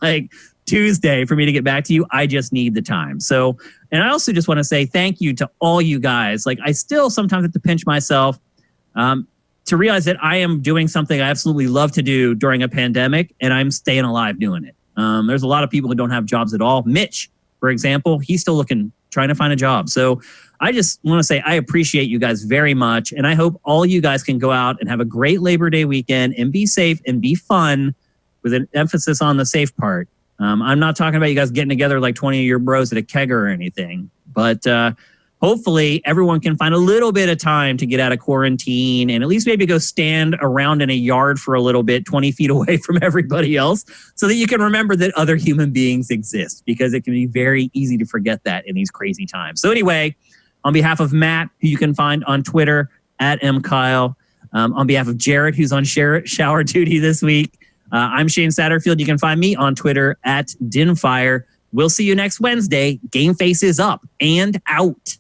Tuesday for me to get back to you. I just need the time. So, and I also just want to say thank you to all you guys. I still sometimes have to pinch myself to realize that I am doing something I absolutely love to do during a pandemic, and I'm staying alive doing it. There's a lot of people who don't have jobs at all. Mitch, for example, he's still trying to find a job. So I just want to say I appreciate you guys very much. And I hope all you guys can go out and have a great Labor Day weekend and be safe and be fun, with an emphasis on the safe part. I'm not talking about you guys getting together like 20 of your bros at a kegger or anything. But hopefully everyone can find a little bit of time to get out of quarantine and at least maybe go stand around in a yard for a little bit, 20 feet away from everybody else, so that you can remember that other human beings exist, because it can be very easy to forget that in these crazy times. So anyway, on behalf of Matt, who you can find on Twitter at @mkyle, on behalf of Jared, who's on shower duty this week, I'm Shane Satterfield. You can find me on Twitter at Dinfire. We'll see you next Wednesday. GameFace is up and out.